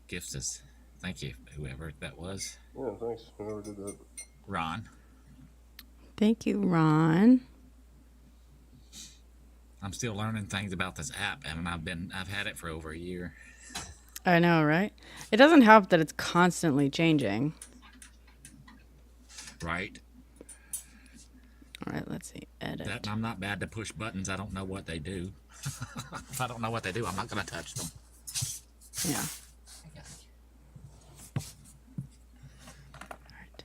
[SPEAKER 4] gifts. Thank you, whoever that was.
[SPEAKER 5] Yeah, thanks. Whoever did that.
[SPEAKER 4] Ron.
[SPEAKER 1] Thank you, Ron.
[SPEAKER 4] I'm still learning things about this app, and I've had it for over a year.
[SPEAKER 1] I know, right? It doesn't help that it's constantly changing.
[SPEAKER 4] Right.
[SPEAKER 1] All right, let's see. Edit.
[SPEAKER 4] I'm not bad to push buttons. I don't know what they do. If I don't know what they do, I'm not going to touch them.
[SPEAKER 1] Yeah. All right.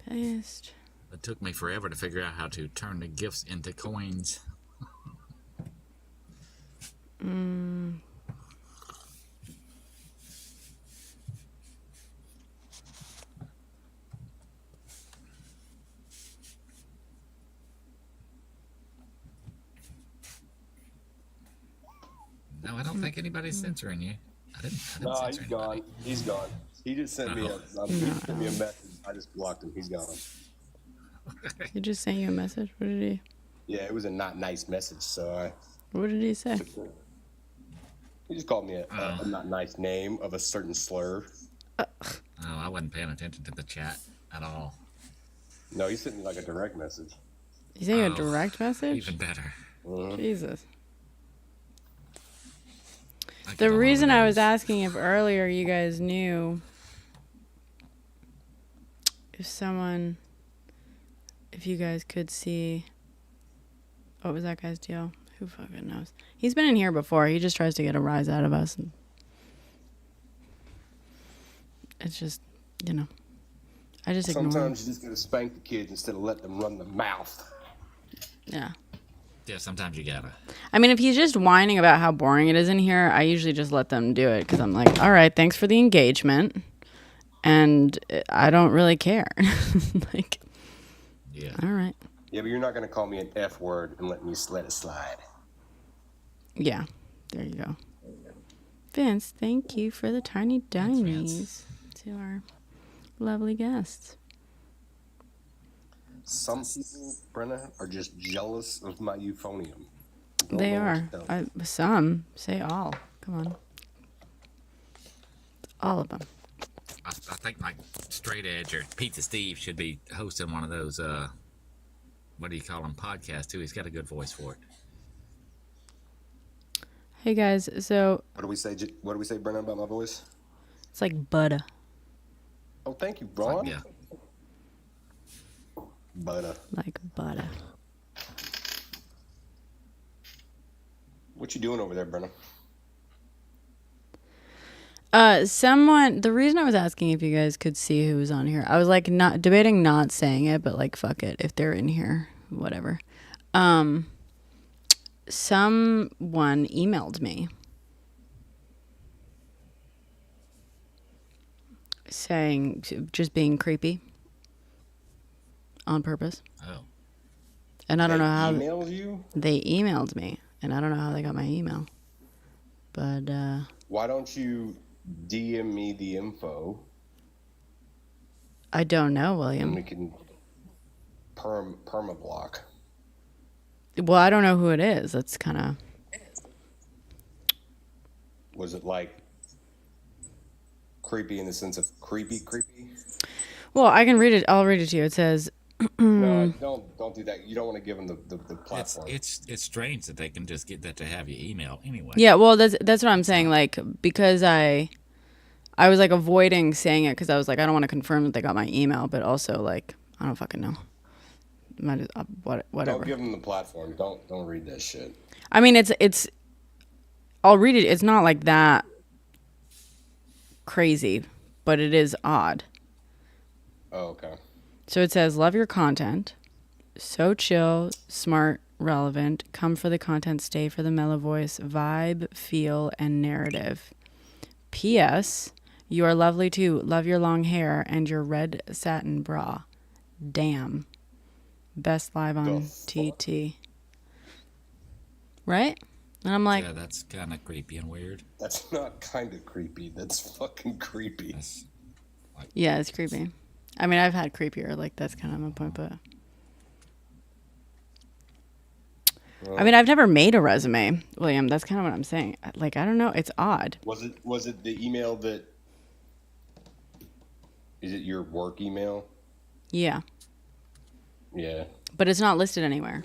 [SPEAKER 1] Paste.
[SPEAKER 4] It took me forever to figure out how to turn the gifts into coins. No, I don't think anybody's censoring you. I didn't
[SPEAKER 5] No, he's
[SPEAKER 4] censor
[SPEAKER 5] gone.
[SPEAKER 4] anybody.
[SPEAKER 5] He's gone. He just sent me a message. I just blocked him. He's gone.
[SPEAKER 1] He just sent you a message. What did he?
[SPEAKER 5] Yeah, it was a not nice message, so I.
[SPEAKER 1] What did he say?
[SPEAKER 5] He just called me a not nice name of a certain slur.
[SPEAKER 4] Oh, I wasn't paying attention to the chat at all.
[SPEAKER 5] No, he sent me like a direct message.
[SPEAKER 1] You sent you a direct message?
[SPEAKER 4] Even better.
[SPEAKER 1] Jesus. The reason I was asking if earlier you guys knew if you guys could see, what was that guy's deal? Who fucking knows? He's been in here before. He just tries to get a rise out of us. And it's just, I just ignore him.
[SPEAKER 5] Sometimes you just gotta spank the kids instead of let them run the mouth.
[SPEAKER 1] Yeah.
[SPEAKER 4] Yeah, sometimes you gotta.
[SPEAKER 1] I mean, if he's just whining about how boring it is in here, I usually just let them do it because I'm like, all right, thanks for the engagement. And I don't really care. Like,
[SPEAKER 4] yeah.
[SPEAKER 1] All right.
[SPEAKER 5] Yeah, but you're not gonna call me an F word and let it slide.
[SPEAKER 1] Yeah. There you go. Vince, thank you for the tiny dinies to our lovely guests.
[SPEAKER 5] Some people, Brenna, are just jealous of my euphonium.
[SPEAKER 1] They are. Some say all. Come on. All of them.
[SPEAKER 4] I think like Straight Edge or Pizza Steve should be hosting one of those, what do you call them, podcasts too. He's got a good voice for it.
[SPEAKER 1] Hey guys, so
[SPEAKER 5] What do we say, Brenna, about my voice?
[SPEAKER 1] it's like butter.
[SPEAKER 5] Oh, thank you, Braun.
[SPEAKER 4] Yeah.
[SPEAKER 5] Butter.
[SPEAKER 1] Like butter.
[SPEAKER 5] What you doing over there, Brenna?
[SPEAKER 1] Someone. The reason I was asking if you guys could see who was on here, I was like not debating not saying it, but like fuck it, if they're in here, whatever. Someone emailed me saying just being creepy on purpose,
[SPEAKER 4] Oh.
[SPEAKER 1] and I don't know how
[SPEAKER 5] Emailed you?
[SPEAKER 1] they emailed me, and I don't know how they got my email, but
[SPEAKER 5] Why don't you DM me the info
[SPEAKER 1] I don't know,
[SPEAKER 5] and
[SPEAKER 1] William.
[SPEAKER 5] we can perma block?
[SPEAKER 1] Well, I don't know who it is. That's kind of.
[SPEAKER 5] Was it like creepy in the sense of creepy?
[SPEAKER 1] Well, I can read it. I'll read it to you. It says,
[SPEAKER 5] No, don't do that. You don't want to give them the platform.
[SPEAKER 4] It's strange that they can just get that to have your email anyway.
[SPEAKER 1] yeah. Well, that's what I'm saying. Like because I was like avoiding saying it because I was like I don't want to confirm that they got my email, but also like I don't fucking know. Whatever.
[SPEAKER 5] Don't give them the platform. Don't read that shit.
[SPEAKER 1] I mean, it's. I'll read it. It's not like that crazy, but it is odd.
[SPEAKER 5] Oh, okay.
[SPEAKER 1] So it says, love your content. So chill, smart, relevant. Come for the content, stay for the mellow voice, vibe, feel, and narrative. P.S. You are lovely too. Love your long hair and your red satin bra. Damn. Best live on TT. Right? And I'm like,
[SPEAKER 4] Yeah, that's kind of creepy and weird.
[SPEAKER 5] That's not kind of creepy. That's fucking creepy.
[SPEAKER 4] That's,
[SPEAKER 1] yeah, it's creepy. I mean, I've had creepier. Like, that's kind of my point, but. I mean, I've never made a resume, William. That's kind of what I'm saying. Like, I don't know. It's odd.
[SPEAKER 5] Was it the email that? Is it your work email?
[SPEAKER 1] Yeah.
[SPEAKER 5] Yeah.
[SPEAKER 1] But it's not listed anywhere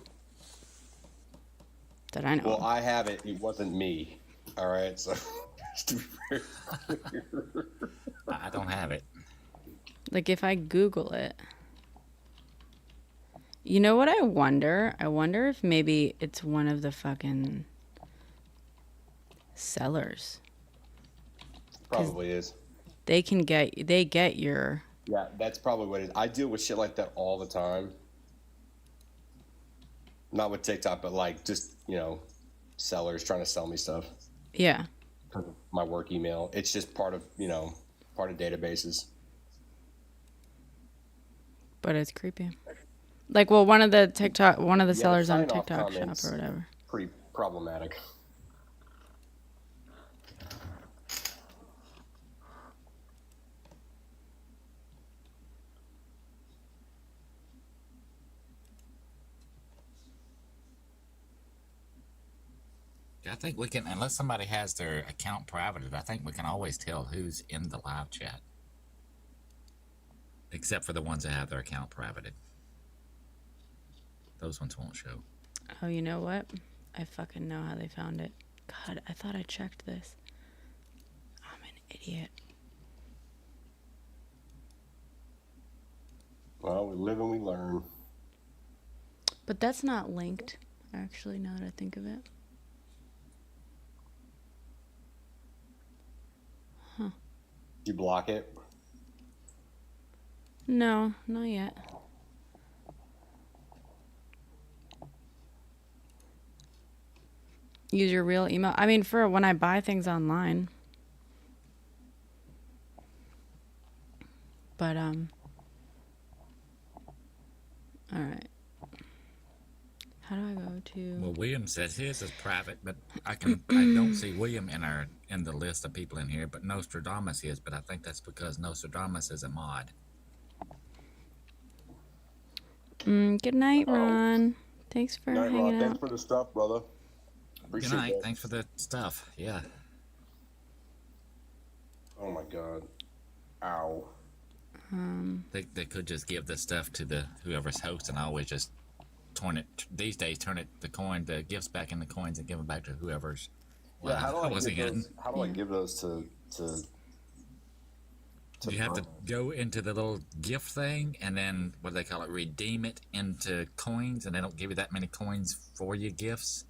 [SPEAKER 1] that I know.
[SPEAKER 5] Well,
[SPEAKER 1] of.
[SPEAKER 5] I have it. It wasn't me. All right. So just to be very clear.
[SPEAKER 4] I don't have it.
[SPEAKER 1] Like, if I Google it. You know what I wonder? I wonder if maybe it's one of the fucking sellers.
[SPEAKER 5] Probably is.
[SPEAKER 1] They get your.
[SPEAKER 5] Yeah, that's probably what it is. I deal with shit like that all the time. Not with TikTok, but like just, sellers trying to sell me stuff.
[SPEAKER 1] Yeah.
[SPEAKER 5] My work email. It's just part of databases.
[SPEAKER 1] But it's creepy. Like, well, one of the sellers on
[SPEAKER 5] sign-off
[SPEAKER 1] TikTok shop
[SPEAKER 5] comments,
[SPEAKER 1] or whatever.
[SPEAKER 5] Pretty problematic.
[SPEAKER 4] I think we can, unless somebody has their account privated, I think we can always tell who's in the live chat. Except for the ones that have their account privated. Those ones won't show.
[SPEAKER 1] Oh, you know what? I fucking know how they found it. God, I thought I checked this. I'm an idiot.
[SPEAKER 5] Well, we live and we learn.
[SPEAKER 1] But that's not linked, actually, now that I think of it.
[SPEAKER 5] Did you block it?
[SPEAKER 1] No, not yet. Use your real email. I mean, for when I buy things online. But, all right. How do I go to...
[SPEAKER 4] Well, William says his is private, but I don't see William in the list of people in here, but Nostradamus is, but I think that's because Nostradamus is a mod.
[SPEAKER 1] good night, Ron. Thanks for
[SPEAKER 5] Night,
[SPEAKER 1] hanging
[SPEAKER 5] Ron.
[SPEAKER 1] out.
[SPEAKER 5] Thanks for the stuff, brother. Appreciate
[SPEAKER 4] Good night.
[SPEAKER 5] that.
[SPEAKER 4] Thanks for the stuff. Yeah.
[SPEAKER 5] Oh my god. Ow.
[SPEAKER 4] They could just give the stuff to the whoever's hosting. I always just turn it the gifts back into coins and give them back to whoever's.
[SPEAKER 5] Yeah, how do I
[SPEAKER 4] hosting
[SPEAKER 5] give
[SPEAKER 4] it.
[SPEAKER 5] those? How do I give those to
[SPEAKER 4] You have to go into the little gift thing and then what do they call it? Redeem it into coins, and they don't give you that many coins for your gifts,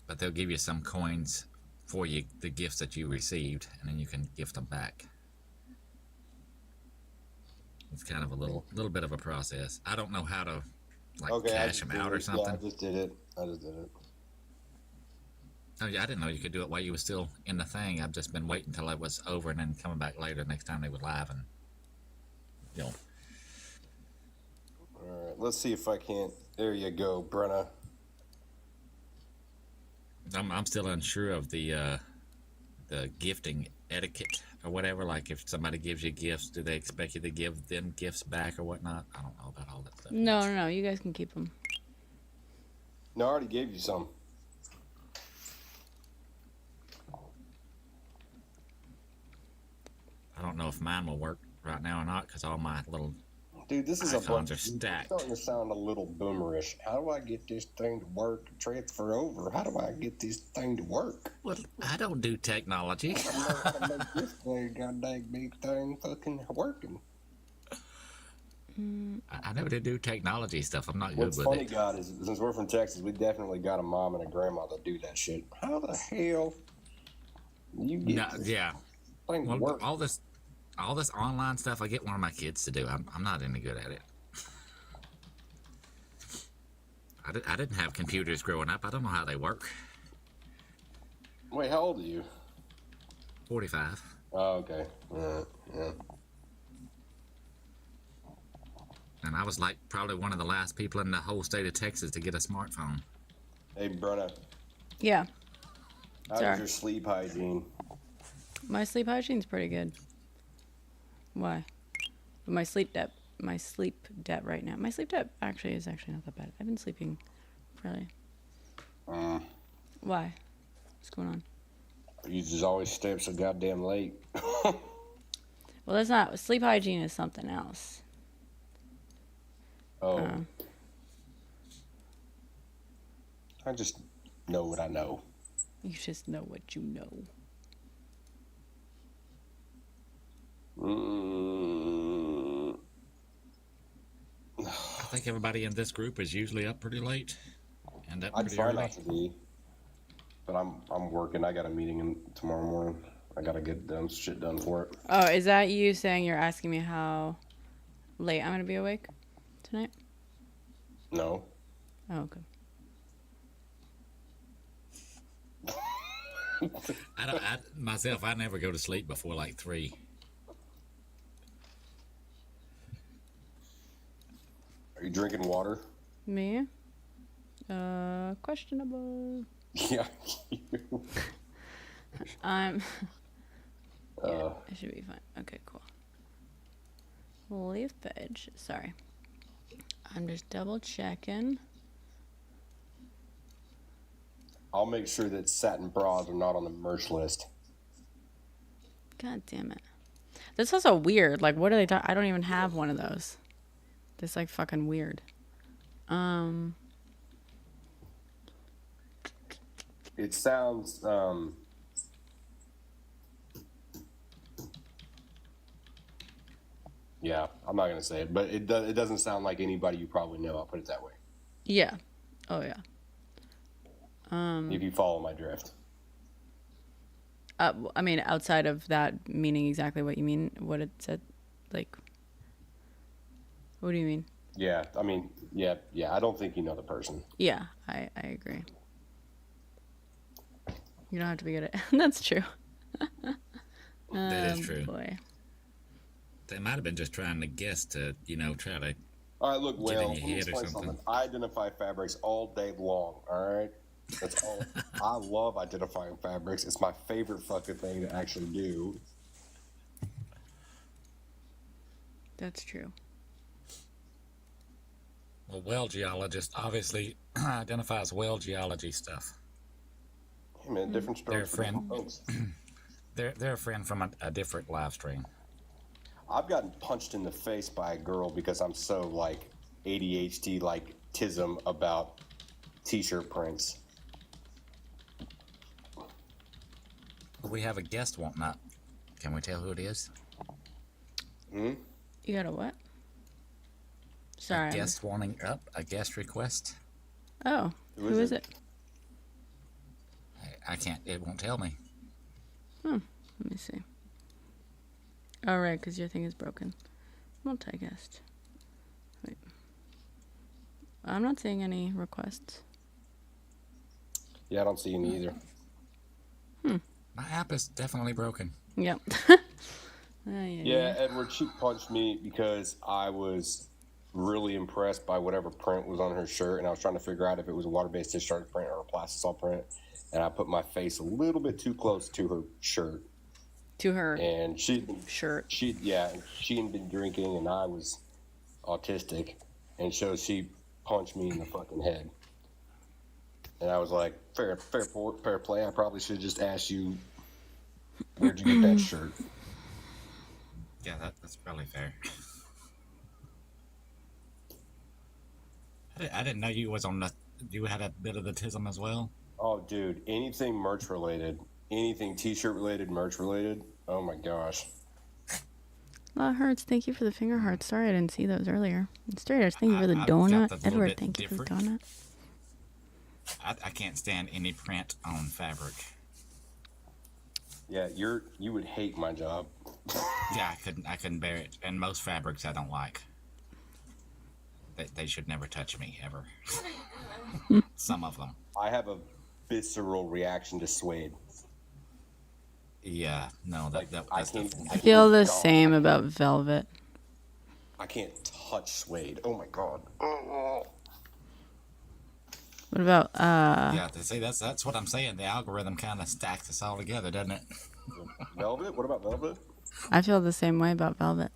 [SPEAKER 4] but they'll give you some coins for you the gifts that you received, and then you can gift them back. It's kind of a little bit of a process. I don't know how to cash them out or something.
[SPEAKER 5] Yeah, I just did it.
[SPEAKER 4] Oh yeah, I didn't know you could do it while you were still in the thing. I've just been waiting until it was over and then coming back later next time they were live, and
[SPEAKER 5] All right, let's see if I can't. There you go, Brenna.
[SPEAKER 4] I'm still unsure of the gifting etiquette or whatever. Like if somebody gives you gifts, do they expect you to give them gifts back or whatnot? I don't know about all that stuff.
[SPEAKER 1] No. You guys can keep them.
[SPEAKER 5] No, I already gave you some.
[SPEAKER 4] I don't know if mine will work right now or not because all my little
[SPEAKER 5] Dude, this is
[SPEAKER 4] icons are stacked.
[SPEAKER 5] It's starting to sound a little boomerish. How do I get this thing to work? Transfer over. How do I get this thing to work?
[SPEAKER 4] Well, I don't do technology.
[SPEAKER 5] I know how to make this thing, goddamn big thing, fucking working.
[SPEAKER 4] I never did do technology stuff. I'm not good
[SPEAKER 5] What's
[SPEAKER 4] with
[SPEAKER 5] funny,
[SPEAKER 4] it.
[SPEAKER 5] God, is since we're from Texas, we definitely got a mom and a grandma that do that shit. How the hell you get this thing to work?
[SPEAKER 4] All this online stuff, I get one of my kids to do. I'm not any good at it. I didn't have computers growing up. I don't know how they work.
[SPEAKER 5] Wait, how old are you?
[SPEAKER 4] 45.
[SPEAKER 5] Oh, okay. Yeah.
[SPEAKER 4] And I was like probably one of the last people in the whole state of Texas to get a smartphone.
[SPEAKER 5] Hey, Brenna,
[SPEAKER 1] Yeah.
[SPEAKER 5] how's your sleep hygiene?
[SPEAKER 1] My sleep hygiene's pretty good. Why? But my sleep debt right now. My sleep debt actually is not that bad. I've been sleeping fairly. Why? What's going on?
[SPEAKER 5] You just always stay up so goddamn late.
[SPEAKER 1] Well, that's not. Sleep hygiene is something else.
[SPEAKER 5] Oh. I just know what I know.
[SPEAKER 1] You just know what you know.
[SPEAKER 4] I think everybody in this group is usually up pretty late. And up
[SPEAKER 5] I
[SPEAKER 4] pretty
[SPEAKER 5] try
[SPEAKER 4] early.
[SPEAKER 5] not to be, but I'm working. I got a meeting tomorrow morning. I gotta get shit done for it.
[SPEAKER 1] Oh, is that you saying you're asking me how late I'm gonna be awake tonight?
[SPEAKER 5] No.
[SPEAKER 1] Oh, okay.
[SPEAKER 4] I never go to sleep before like 3.
[SPEAKER 5] Are you drinking water?
[SPEAKER 1] Me? Questionable.
[SPEAKER 5] Yeah.
[SPEAKER 1] Yeah, it should be fine. Okay, cool. Leaf page. Sorry. I'm just double checking.
[SPEAKER 5] I'll make sure that satin bras are not on the merch list.
[SPEAKER 1] God damn it. That's also weird. Like, what are they talking? I don't even have one of those. That's like fucking weird.
[SPEAKER 5] It sounds yeah, I'm not gonna say it, but it doesn't sound like anybody you probably know. I'll put it that way.
[SPEAKER 1] Yeah. Oh yeah.
[SPEAKER 5] If you follow my drift.
[SPEAKER 1] I mean, outside of that meaning exactly what you mean, what it said, like, what do you mean?
[SPEAKER 5] Yeah, I mean, yeah. I don't think you know the person.
[SPEAKER 1] Yeah, I agree. You don't have to be good at That's true.
[SPEAKER 4] That is true.
[SPEAKER 1] Boy.
[SPEAKER 4] They might have been just trying to guess to, try to
[SPEAKER 5] All right, look,
[SPEAKER 4] get
[SPEAKER 5] well,
[SPEAKER 4] in your
[SPEAKER 5] let me
[SPEAKER 4] head or
[SPEAKER 5] explain
[SPEAKER 4] something.
[SPEAKER 5] something. I identify fabrics all day long. All right, that's all. I love identifying fabrics. It's my favorite fucking thing to actually do.
[SPEAKER 1] That's true.
[SPEAKER 4] Well, well geologist obviously identifies well geology stuff.
[SPEAKER 5] Hey man, different strokes for different folks.
[SPEAKER 4] They're a friend from a different live stream.
[SPEAKER 5] I've gotten punched in the face by a girl because I'm so like ADHD, like tism about t-shirt prints.
[SPEAKER 4] We have a guest wanting up. Can we tell who it is?
[SPEAKER 1] You got a what? Sorry.
[SPEAKER 4] A guest wanting up? A guest request?
[SPEAKER 1] Oh, who is it?
[SPEAKER 4] I can't. It won't tell me.
[SPEAKER 1] Let me see. Oh, right, because your thing is broken. Multicast. Wait. I'm not seeing any requests.
[SPEAKER 5] Yeah, I don't see any either.
[SPEAKER 4] My app is definitely broken.
[SPEAKER 1] Yep.
[SPEAKER 5] Yeah, Edward, she punched me because I was really impressed by whatever print was on her shirt, and I was trying to figure out if it was a water-based discharge print or a plastisol print, and I put my face a little bit too close to her shirt.
[SPEAKER 1] To her
[SPEAKER 5] And
[SPEAKER 1] shirt.
[SPEAKER 5] She hadn't been drinking, and I was autistic, and so she punched me in the fucking head. And I was like, fair play. I probably should have just asked you, where'd you get that shirt?
[SPEAKER 4] Yeah, that's probably fair. I didn't know you was on the. You had a bit of the tism as well.
[SPEAKER 5] Oh, dude, anything merch related, anything t-shirt related, merch related. Oh my gosh.
[SPEAKER 1] That hurts. Thank you for the finger hearts. Sorry I didn't see those earlier. Straders, thank you for the
[SPEAKER 4] I've got
[SPEAKER 1] donut.
[SPEAKER 4] those a little
[SPEAKER 1] Edward,
[SPEAKER 4] bit
[SPEAKER 1] thank you for the
[SPEAKER 4] different.
[SPEAKER 1] donut.
[SPEAKER 4] I can't stand any print on fabric.
[SPEAKER 5] Yeah, you would hate my job.
[SPEAKER 4] Yeah, I couldn't bear it. And most fabrics I don't like. They should never touch me ever. Some of them.
[SPEAKER 5] I have a visceral reaction to suede.
[SPEAKER 4] Yeah, no, that's
[SPEAKER 1] I feel the same about velvet.
[SPEAKER 5] I can't touch suede. Oh my god.
[SPEAKER 1] What about
[SPEAKER 4] yeah. See, that's what I'm saying. The algorithm kind of stacks us all together, doesn't it?
[SPEAKER 5] Velvet? What about velvet?
[SPEAKER 1] I feel the same way about velvet.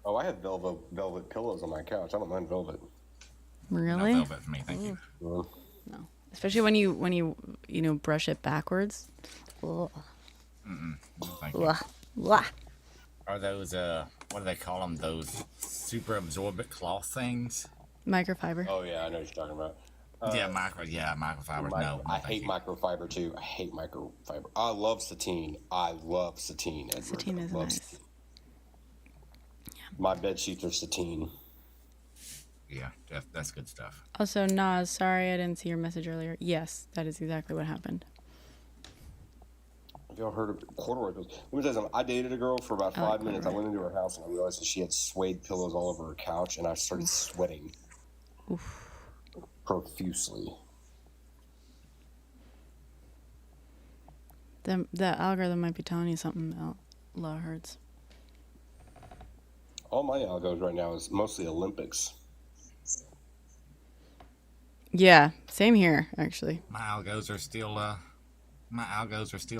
[SPEAKER 5] Oh, I have velvet pillows on my couch. I don't mind velvet.
[SPEAKER 1] Really?
[SPEAKER 4] No velvet for me, thank you.
[SPEAKER 5] Well,
[SPEAKER 1] No. Especially when you brush it backwards. Ugh.
[SPEAKER 4] No, thank you.
[SPEAKER 1] Ugh. Ugh.
[SPEAKER 4] Are those what do they call them? Those super absorbent cloth things?
[SPEAKER 1] Microfiber.
[SPEAKER 5] oh yeah, I know what you're talking about.
[SPEAKER 4] Microfiber. No,
[SPEAKER 5] I
[SPEAKER 4] thank
[SPEAKER 5] hate
[SPEAKER 4] you.
[SPEAKER 5] microfiber too. I hate microfiber. I love sateen. Edward.
[SPEAKER 1] Sateen is
[SPEAKER 5] I love
[SPEAKER 1] nice.
[SPEAKER 5] sateen. My bed sheets are sateen.
[SPEAKER 4] Yeah, that's good stuff.
[SPEAKER 1] Also, Nas, sorry I didn't see your message earlier. Yes, that is exactly what happened.
[SPEAKER 5] Have y'all heard of corduroy pillows? Let me tell you something. I dated a girl for about 5 minutes. I went into her house and I realized that she had suede pillows all over her couch, and I started sweating profusely.
[SPEAKER 1] The algorithm might be telling you something about low hertz.
[SPEAKER 5] All my algos right now is mostly Olympics.
[SPEAKER 1] Yeah, same here, actually.
[SPEAKER 4] My algos are still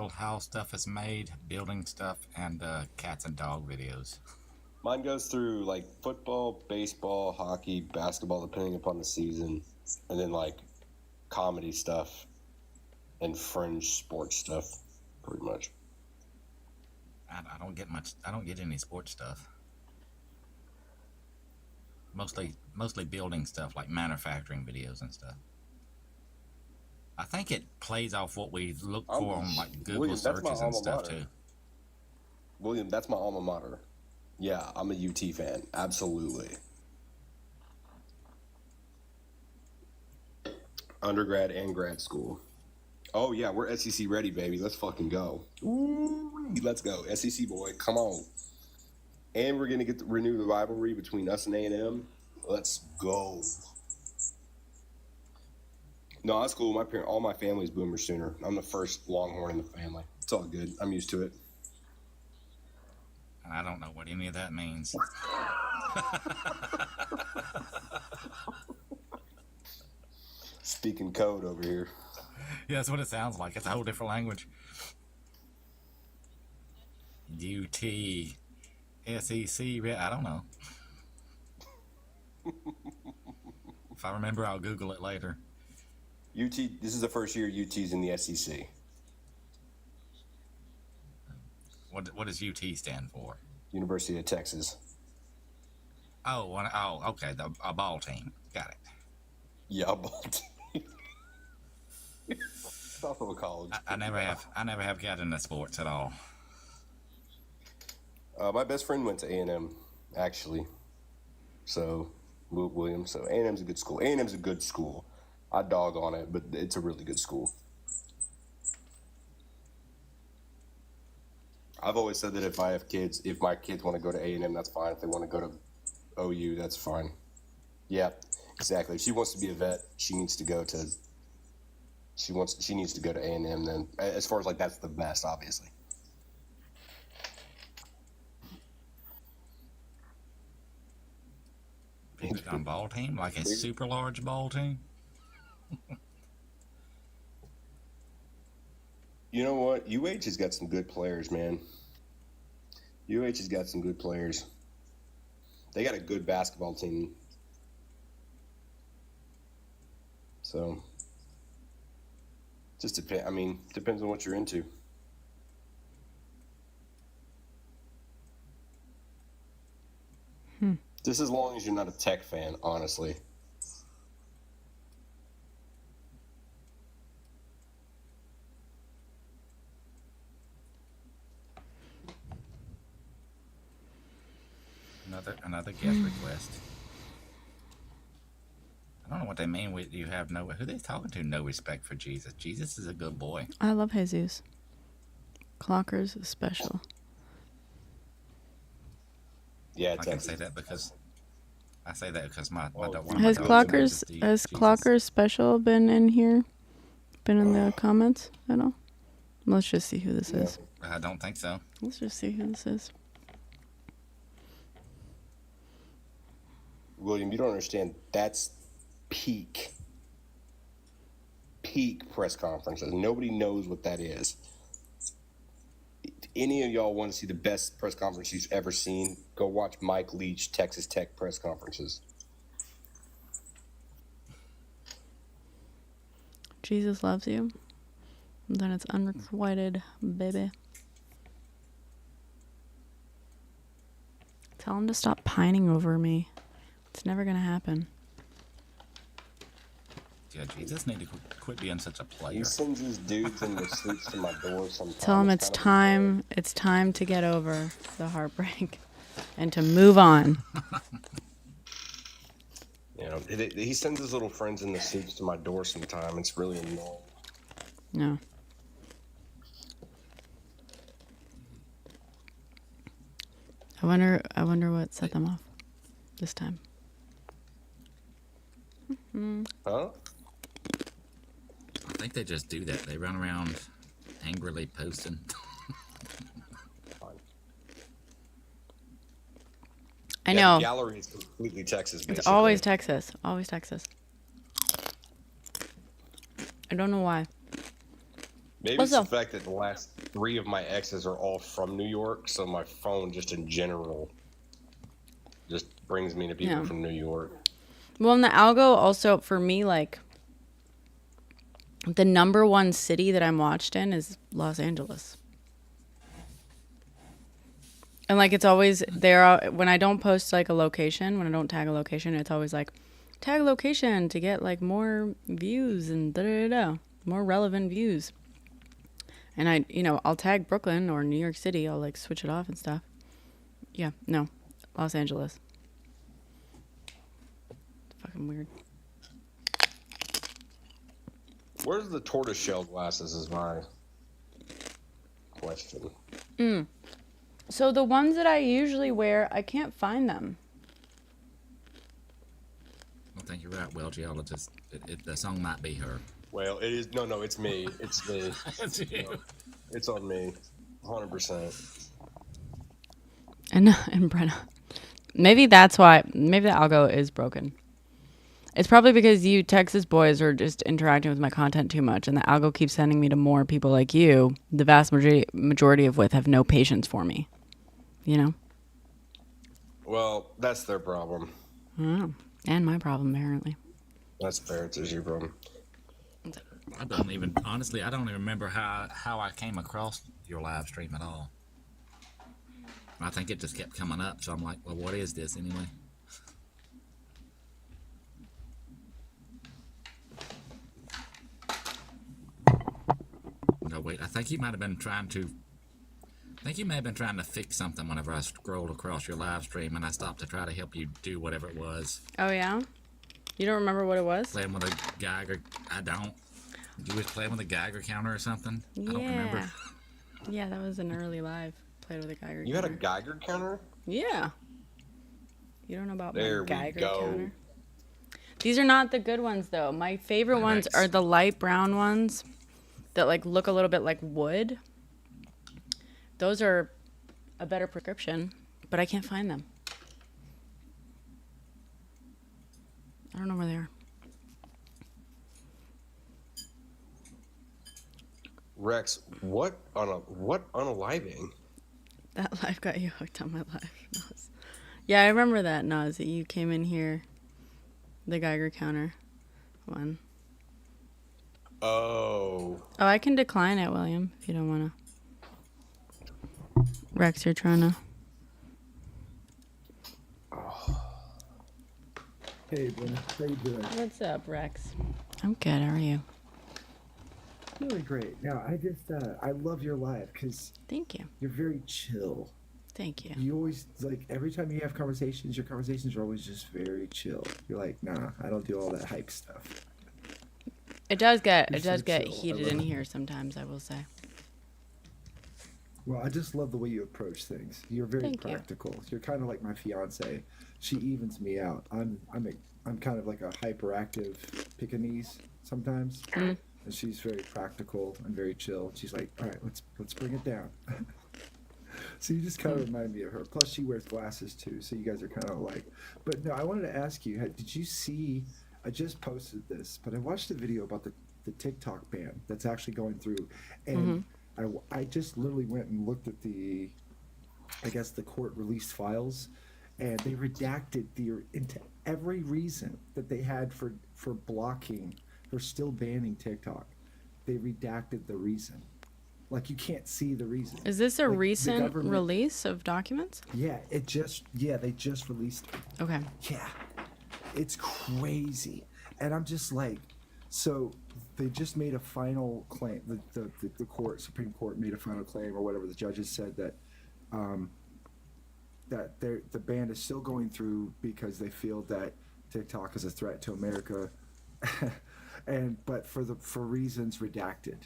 [SPEAKER 4] how stuff is made, building stuff, and cats and dog videos.
[SPEAKER 5] Mine goes through like football, baseball, hockey, basketball, depending upon the season, and then like comedy stuff and fringe sports stuff, pretty much.
[SPEAKER 4] I don't get much. I don't get any sports stuff. Mostly building stuff like manufacturing videos and stuff. I think it plays off what we look for on like Google
[SPEAKER 5] William, that's my
[SPEAKER 4] searches and
[SPEAKER 5] alma
[SPEAKER 4] stuff
[SPEAKER 5] mater.
[SPEAKER 4] too.
[SPEAKER 5] William, that's my alma mater. Yeah, I'm a UT fan. Absolutely. Undergrad and grad school. Oh, yeah, we're SEC ready, baby. Let's fucking go. Ooh, let's go. SEC boy, come on. And we're going to get to renew the rivalry between us and A&M. Let's go. No, that's cool. All my family's Boomer Sooner. I'm the first Longhorn in the family. It's all good. I'm used to it.
[SPEAKER 4] And I don't know what any of that means.
[SPEAKER 5] Speaking code over here.
[SPEAKER 4] Yeah, that's what it sounds like. It's a whole different language. UT, SEC, I don't know. If I remember, I'll Google it later.
[SPEAKER 5] UT. This is the first year UT's in the SEC.
[SPEAKER 4] What does UT stand for?
[SPEAKER 5] University of Texas.
[SPEAKER 4] Oh, okay, a ball team. Got it.
[SPEAKER 5] Yeah, but it's also a college.
[SPEAKER 4] I never have got into sports at all.
[SPEAKER 5] My best friend went to A&M, actually. So, William. So A&M's a good school. A&M's a good school. I dog on it, but it's a really good school. I've always said that if I have kids, if my kids want to go to A&M, that's fine. If they want to go to OU, that's fine. Yeah, exactly. If she wants to be a vet, she needs to go to. She needs to go to A&M. Then, as far as like that's the best, obviously.
[SPEAKER 4] On ball team, like a super large ball team.
[SPEAKER 5] You know what? UH has got some good players, man. UH has got some good players. They got a good basketball team. So, just depends on what you're into. Just as long as you're not a tech fan, honestly.
[SPEAKER 4] Another guest request. I don't know what they mean with you have no. Who they talking to? No respect for Jesus. Jesus is a good boy.
[SPEAKER 1] I love Jesus. Clockers is special.
[SPEAKER 5] Yeah,
[SPEAKER 4] I can say that because my
[SPEAKER 1] Has Clockers special been in here? Been in the comments at all? Let's just see who this is.
[SPEAKER 4] I don't think so.
[SPEAKER 1] Let's just see who this is.
[SPEAKER 5] William, you don't understand. That's peak press conferences. Nobody knows what that is. If any of y'all want to see the best press conference you've ever seen, go watch Mike Leach Texas Tech press conferences.
[SPEAKER 1] Jesus loves you. And then it's unrequited, baby. Tell him to stop pining over me. It's never gonna happen.
[SPEAKER 4] Yeah, Jesus need to quit being such a player.
[SPEAKER 5] He sends his dudes in the suits to my door sometimes.
[SPEAKER 1] Tell him it's time. It's time to get over the heartbreak and to move on.
[SPEAKER 5] You know, he sends his little friends in the suits to my door sometime. It's really annoying.
[SPEAKER 1] No. I wonder what set them off this time.
[SPEAKER 5] Huh?
[SPEAKER 4] I think they just do that. They run around angrily posting.
[SPEAKER 1] I know.
[SPEAKER 5] The gallery is completely Texas, basically.
[SPEAKER 1] It's always Texas. Always Texas. I don't know why.
[SPEAKER 5] Maybe it's the fact that the last 3 of my exes are all from New York, so my phone just in general just brings me to people from New York.
[SPEAKER 1] Well, in the algo also, for me, like, the number one city that I'm watched in is Los Angeles. And, like, it's always there. When I don't post, like, a location, when I don't tag a location, it's always like, tag location to get, like, more views and da-da-da-da, more relevant views. And I'll tag Brooklyn or New York City. I'll, like, switch it off and stuff. Yeah, no, Los Angeles. It's fucking weird.
[SPEAKER 5] Where's the tortoiseshell glasses is my question.
[SPEAKER 1] So the ones that I usually wear, I can't find them.
[SPEAKER 4] I think you're right, well, geologist. The song might be her.
[SPEAKER 5] Well, it is. No, it's me. It's me.
[SPEAKER 4] It's you.
[SPEAKER 5] No, it's on me. 100%.
[SPEAKER 1] And Brenna. Maybe that's why. Maybe the algo is broken. It's probably because you Texas boys are just interacting with my content too much, and the algo keeps sending me to more people like you, the vast majority of which have no patience for me. You know?
[SPEAKER 5] Well, that's their problem.
[SPEAKER 1] Oh, and my problem, apparently.
[SPEAKER 5] That's fair. It's your problem.
[SPEAKER 4] I don't even remember how I came across your live stream at all. I think it just kept coming up, so I'm like, well, what is this anyway? No, wait, I think you may have been trying to fix something whenever I scrolled across your live stream, and I stopped to try to help you do whatever it was.
[SPEAKER 1] Oh, yeah? You don't remember what it was?
[SPEAKER 4] Playing with a Geiger. I don't. You was playing with a Geiger counter or something?
[SPEAKER 1] Yeah.
[SPEAKER 4] I don't remember.
[SPEAKER 1] Yeah, that was an early live. played with a Geiger
[SPEAKER 5] You had a
[SPEAKER 1] counter.
[SPEAKER 5] Geiger counter?
[SPEAKER 1] Yeah. You don't know about
[SPEAKER 5] There
[SPEAKER 1] my
[SPEAKER 5] we
[SPEAKER 1] Geiger
[SPEAKER 5] go.
[SPEAKER 1] counter? These are not the good ones, though. My favorite ones are the light brown ones that like look a little bit like wood. Those are a better prescription, but I can't find them. I don't know where they are.
[SPEAKER 5] Rex, what unaliving?
[SPEAKER 1] That life got you hooked on my life. Naz. Yeah, I remember that, Naz, that you came in here. The Geiger counter one.
[SPEAKER 5] Oh.
[SPEAKER 1] Oh, I can decline it, William, if you don't want to. Rex, you're trying to.
[SPEAKER 6] Hey, Brenda. How you doing?
[SPEAKER 1] What's up, Rex? I'm good. How are you?
[SPEAKER 6] Doing great. Now, I love your live because
[SPEAKER 1] Thank you.
[SPEAKER 6] you're very chill.
[SPEAKER 1] Thank you.
[SPEAKER 6] You always, like, every time you have conversations, your conversations are always just very chill. You're like, nah, I don't do all that hype stuff.
[SPEAKER 1] It does get
[SPEAKER 6] You're so chill. I
[SPEAKER 1] heated
[SPEAKER 6] love
[SPEAKER 1] in
[SPEAKER 6] it.
[SPEAKER 1] here sometimes, I will say.
[SPEAKER 6] Well, I just love the way you approach things. You're very
[SPEAKER 1] Thank you.
[SPEAKER 6] practical. You're kind of like my fiance. She evens me out. I'm kind of like a hyperactive Pekingese sometimes, and she's very practical and very chill. She's like, all right, let's bring it down. So you just kind of remind me of her. Plus, she wears glasses too, so you guys are kind of alike. But no, I wanted to ask you, did you see? I just posted this, but I watched a video about the TikTok ban that's actually going through, and I just literally went and looked at the court released files, and they redacted into every reason that they had for still banning TikTok. They redacted the reason. Like, you can't see the reason.
[SPEAKER 1] Is this a
[SPEAKER 6] Like, the
[SPEAKER 1] recent
[SPEAKER 6] government-
[SPEAKER 1] release of documents?
[SPEAKER 6] Yeah, they just released it.
[SPEAKER 1] Okay.
[SPEAKER 6] Yeah, it's crazy. And I'm just like, so they just made a final claim. The Supreme Court made a final claim, or whatever the judges said, that the ban is still going through because they feel that TikTok is a threat to America, but for reasons redacted.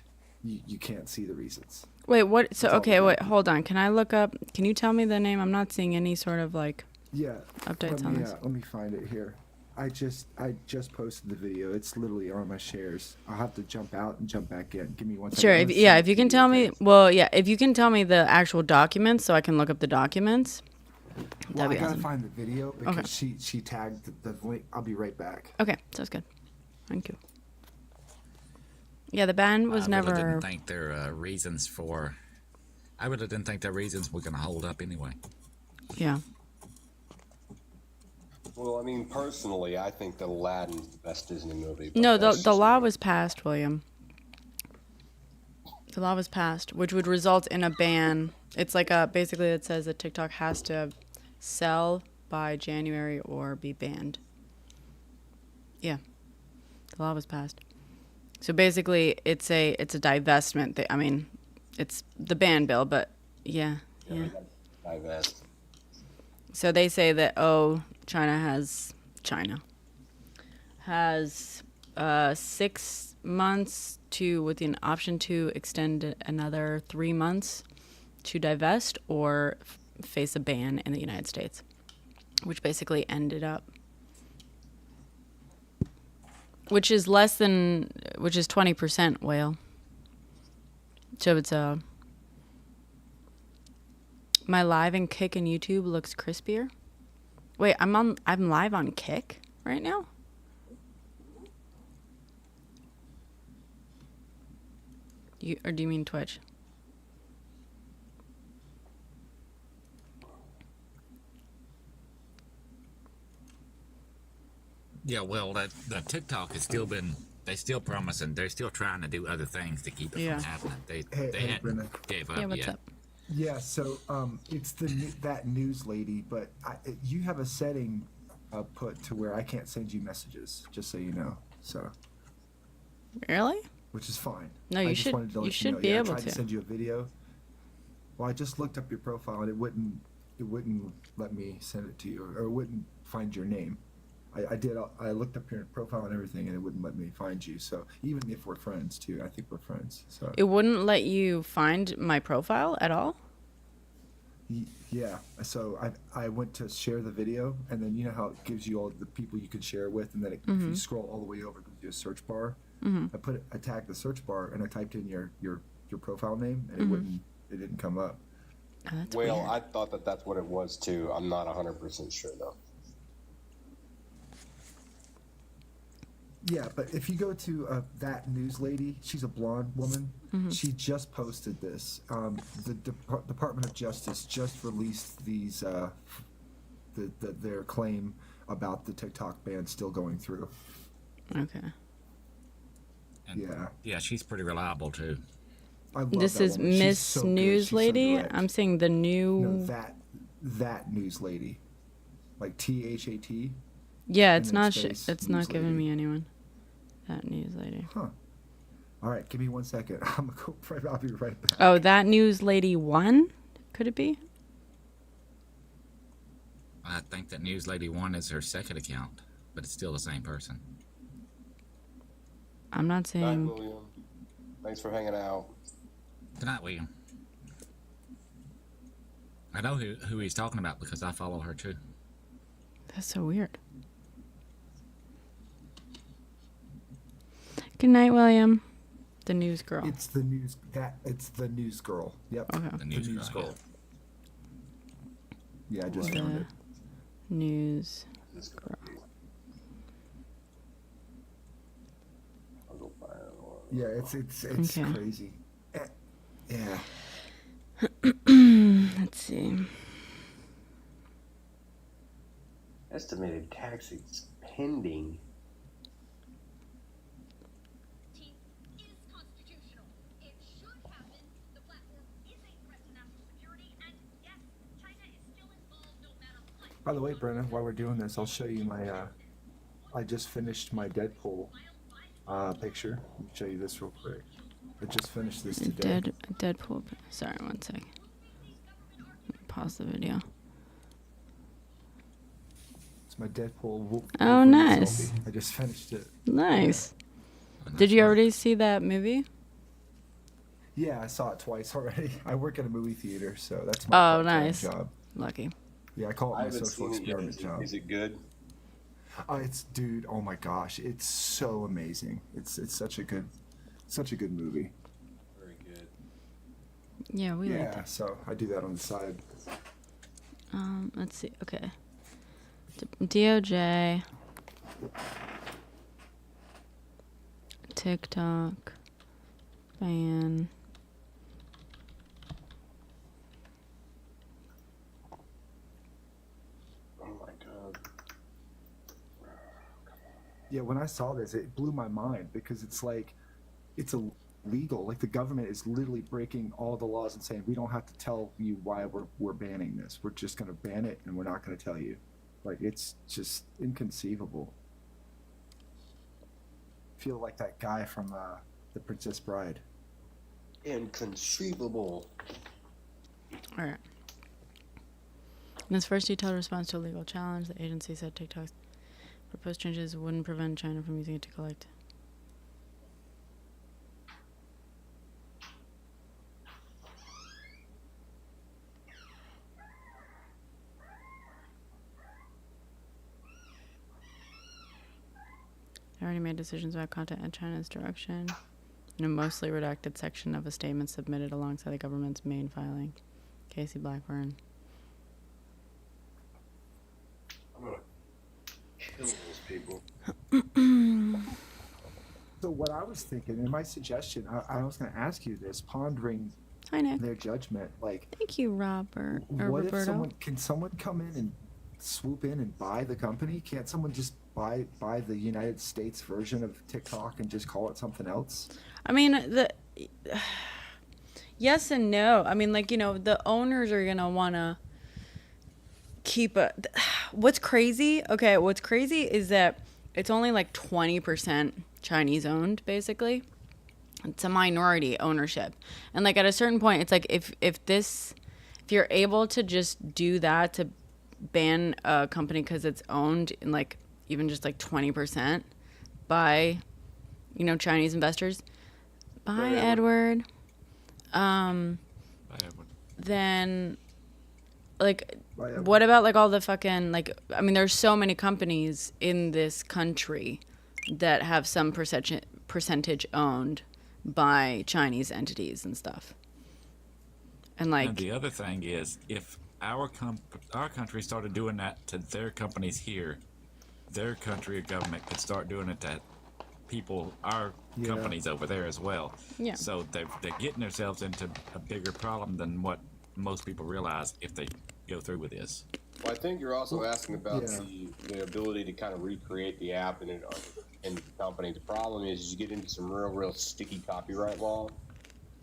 [SPEAKER 6] You can't see the reasons.
[SPEAKER 1] Wait, what? So,
[SPEAKER 6] That's all
[SPEAKER 1] okay,
[SPEAKER 6] we
[SPEAKER 1] wait,
[SPEAKER 6] got.
[SPEAKER 1] hold on. Can I look up? Can you tell me the name? I'm not seeing any sort of like
[SPEAKER 6] Yeah.
[SPEAKER 1] updates on this.
[SPEAKER 6] Let me find it here. I just posted the video. It's literally on my shares. I'll have to jump out and jump back in. Give me one second.
[SPEAKER 1] Sure.
[SPEAKER 6] I'm
[SPEAKER 1] If,
[SPEAKER 6] gonna
[SPEAKER 1] yeah,
[SPEAKER 6] send
[SPEAKER 1] if
[SPEAKER 6] it
[SPEAKER 1] you
[SPEAKER 6] to
[SPEAKER 1] can tell me,
[SPEAKER 6] okay?
[SPEAKER 1] well, yeah, if you can tell me the actual documents so I can look up the documents.
[SPEAKER 6] Well,
[SPEAKER 1] That'd be
[SPEAKER 6] I gotta
[SPEAKER 1] awesome.
[SPEAKER 6] find the video because
[SPEAKER 1] Okay.
[SPEAKER 6] she tagged the link. I'll be right back.
[SPEAKER 1] Okay, sounds good. Thank you. Yeah, the ban was
[SPEAKER 4] I really
[SPEAKER 1] never.
[SPEAKER 4] didn't think their reasons for. I really didn't think their reasons were going to hold up anyway.
[SPEAKER 1] Yeah.
[SPEAKER 5] Well, I mean, personally, I think that Aladdin's the best Disney movie. but
[SPEAKER 1] No,
[SPEAKER 5] that's
[SPEAKER 1] the
[SPEAKER 5] just
[SPEAKER 1] law
[SPEAKER 5] me.
[SPEAKER 1] was passed, William. The law was passed, which would result in a ban. It's like basically it says that TikTok has to sell by January or be banned. Yeah. The law was passed. So basically it's a divestment. I mean, it's the ban bill, but yeah.
[SPEAKER 5] Divest.
[SPEAKER 1] So they say that China has 6 months with an option to extend another 3 months to divest or face a ban in the United States, which basically ended up, which is 20% whale. So it's my live and Kick and YouTube looks crispier. Wait, I'm live on Kick right now? Or do you mean Twitch?
[SPEAKER 4] Yeah, well, the TikTok has still been. They still promising. They're still trying to do other things to keep it
[SPEAKER 1] Yeah.
[SPEAKER 4] from happening. They
[SPEAKER 6] Hey,
[SPEAKER 4] hadn't
[SPEAKER 6] Brenna.
[SPEAKER 4] gave up
[SPEAKER 1] Yeah, what's
[SPEAKER 4] yet.
[SPEAKER 1] up?
[SPEAKER 6] Yeah. So it's that news lady, but you have a setting put to where I can't send you messages. Just so you know. So.
[SPEAKER 1] Really?
[SPEAKER 6] Which is fine.
[SPEAKER 1] No,
[SPEAKER 6] I
[SPEAKER 1] you
[SPEAKER 6] just
[SPEAKER 1] should-
[SPEAKER 6] wanted to
[SPEAKER 1] you
[SPEAKER 6] let
[SPEAKER 1] should
[SPEAKER 6] know.
[SPEAKER 1] be
[SPEAKER 6] Yeah,
[SPEAKER 1] able
[SPEAKER 6] I tried
[SPEAKER 1] to.
[SPEAKER 6] send you a video. Well, I just looked up your profile and it wouldn't let me send it to you, or it wouldn't find your name. I looked up your profile and everything, and it wouldn't let me find you. So even if we're friends too, I think we're friends. So
[SPEAKER 1] It wouldn't let you find my profile at all?
[SPEAKER 6] Yeah. So I went to share the video, and then you know how it gives you all the people you can share with, and then if you scroll all the way over, it gives you a search bar. I tagged the search bar, and I typed in your profile name, and it didn't come up.
[SPEAKER 1] Oh, that's
[SPEAKER 5] Well,
[SPEAKER 1] weird.
[SPEAKER 5] I thought that that's what it was too. I'm not 100% sure though.
[SPEAKER 6] Yeah, but if you go to that news lady, she's a blonde woman. She just posted this. The Department of Justice just released these their claim about the TikTok ban still going through.
[SPEAKER 1] Okay.
[SPEAKER 4] And yeah, she's pretty reliable too.
[SPEAKER 6] I love
[SPEAKER 1] This
[SPEAKER 6] that
[SPEAKER 1] is
[SPEAKER 6] woman. She's
[SPEAKER 1] Miss
[SPEAKER 6] so good.
[SPEAKER 1] News
[SPEAKER 6] She's so
[SPEAKER 1] Lady.
[SPEAKER 6] direct.
[SPEAKER 1] I'm saying the new.
[SPEAKER 6] No, that news lady, like THAT.
[SPEAKER 1] Yeah, it's
[SPEAKER 6] and then
[SPEAKER 1] not.
[SPEAKER 6] space
[SPEAKER 1] It's
[SPEAKER 6] news
[SPEAKER 1] not giving
[SPEAKER 6] lady.
[SPEAKER 1] me anyone. That news lady.
[SPEAKER 6] Huh. All right, give me 1 second. I'm gonna go. I'll be right back.
[SPEAKER 1] Oh, that news lady one. Could it be?
[SPEAKER 4] I think that News Lady 1 is her second account, but it's still the same person.
[SPEAKER 1] I'm not
[SPEAKER 5] Night,
[SPEAKER 1] saying.
[SPEAKER 5] William. Thanks for hanging out.
[SPEAKER 4] Good night, William. I know who he's talking about because I follow her too.
[SPEAKER 1] That's so weird. Good night, William. The news girl.
[SPEAKER 6] It's the news. It's the news girl. Yep.
[SPEAKER 1] Okay.
[SPEAKER 4] The news girl.
[SPEAKER 6] Yeah, I just
[SPEAKER 1] The
[SPEAKER 6] found it.
[SPEAKER 1] news girl.
[SPEAKER 5] I'll go find another one.
[SPEAKER 6] Yeah, it's
[SPEAKER 1] Okay.
[SPEAKER 6] crazy. Yeah.
[SPEAKER 1] Let's see.
[SPEAKER 5] Estimated taxes pending.
[SPEAKER 7] Is constitutional. It should happen. The platform is a threat to national security, and yes, China is still involved no matter what.
[SPEAKER 6] By the way, Brenna, while we're doing this, I'll show you my. I just finished my Deadpool picture. Let me show you this real quick. I just finished this today.
[SPEAKER 1] Deadpool. Sorry, 1 sec. Pause the video.
[SPEAKER 6] It's my Deadpool.
[SPEAKER 1] Oh,
[SPEAKER 6] Wolverine
[SPEAKER 1] nice.
[SPEAKER 6] selfie. I just finished it.
[SPEAKER 1] Nice. Did you already see that movie?
[SPEAKER 6] Yeah, I saw it twice already. I work at a movie theater, so that's my
[SPEAKER 1] Oh,
[SPEAKER 6] part-time
[SPEAKER 1] nice.
[SPEAKER 6] job.
[SPEAKER 1] Lucky.
[SPEAKER 6] Yeah, I call it
[SPEAKER 5] I
[SPEAKER 6] my
[SPEAKER 5] haven't
[SPEAKER 6] social
[SPEAKER 5] seen it yet.
[SPEAKER 6] experiment job.
[SPEAKER 5] Is it good?
[SPEAKER 6] It's dude. Oh my gosh, it's so amazing. It's such a good movie.
[SPEAKER 5] Very good.
[SPEAKER 1] Yeah, we like
[SPEAKER 6] Yeah,
[SPEAKER 1] that.
[SPEAKER 6] so I do that on the side.
[SPEAKER 1] Let's see. Okay. DOJ. TikTok. Ban.
[SPEAKER 5] Oh my god.
[SPEAKER 6] Yeah, when I saw this, it blew my mind because it's like, it's illegal. Like the government is literally breaking all the laws and saying we don't have to tell you why we're banning this. We're just gonna ban it and we're not gonna tell you. Like it's just inconceivable. Feel like that guy from The Princess Bride.
[SPEAKER 5] Inconceivable.
[SPEAKER 1] All right. In its first detailed response to a legal challenge, the agency said TikTok's proposed changes wouldn't prevent China from using it to collect. I already made decisions about content in China's direction in a mostly redacted section of a statement submitted alongside the government's main filing. Casey Blackburn.
[SPEAKER 5] I'm gonna kill those people.
[SPEAKER 6] So what I was thinking, and my suggestion, I was gonna ask you this, pondering
[SPEAKER 1] Hi, Nick.
[SPEAKER 6] their judgment, like
[SPEAKER 1] Thank you, Robert. Or
[SPEAKER 6] what if
[SPEAKER 1] Roberto.
[SPEAKER 6] can someone come in and swoop in and buy the company? Can't someone just buy the United States version of TikTok and just call it something else?
[SPEAKER 1] I mean, yes and no. I mean, like, the owners are going to want to keep what's crazy is that it's only like 20% Chinese owned, basically. It's a minority ownership. And like at a certain point, it's like if you're able to just do that, to ban a company because it's owned in like even just like 20% by Chinese investors. Bye, Edward.
[SPEAKER 4] Bye, everyone.
[SPEAKER 1] Then like,
[SPEAKER 6] Whatever.
[SPEAKER 1] what about like all the fucking like? I mean, there's so many companies in this country that have some percentage owned by Chinese entities and stuff. And
[SPEAKER 4] And
[SPEAKER 1] like,
[SPEAKER 4] the other thing is, if our country started doing that to their companies here, their country or government could start doing it to people, our
[SPEAKER 6] Yeah.
[SPEAKER 4] companies over there as well.
[SPEAKER 1] Yeah.
[SPEAKER 4] So they're getting themselves into a bigger problem than what most people realize if they go through with this.
[SPEAKER 5] Well, I think you're also asking about
[SPEAKER 6] yeah.
[SPEAKER 5] the ability to kind of recreate the app in the company. The problem is you get into some real sticky copyright law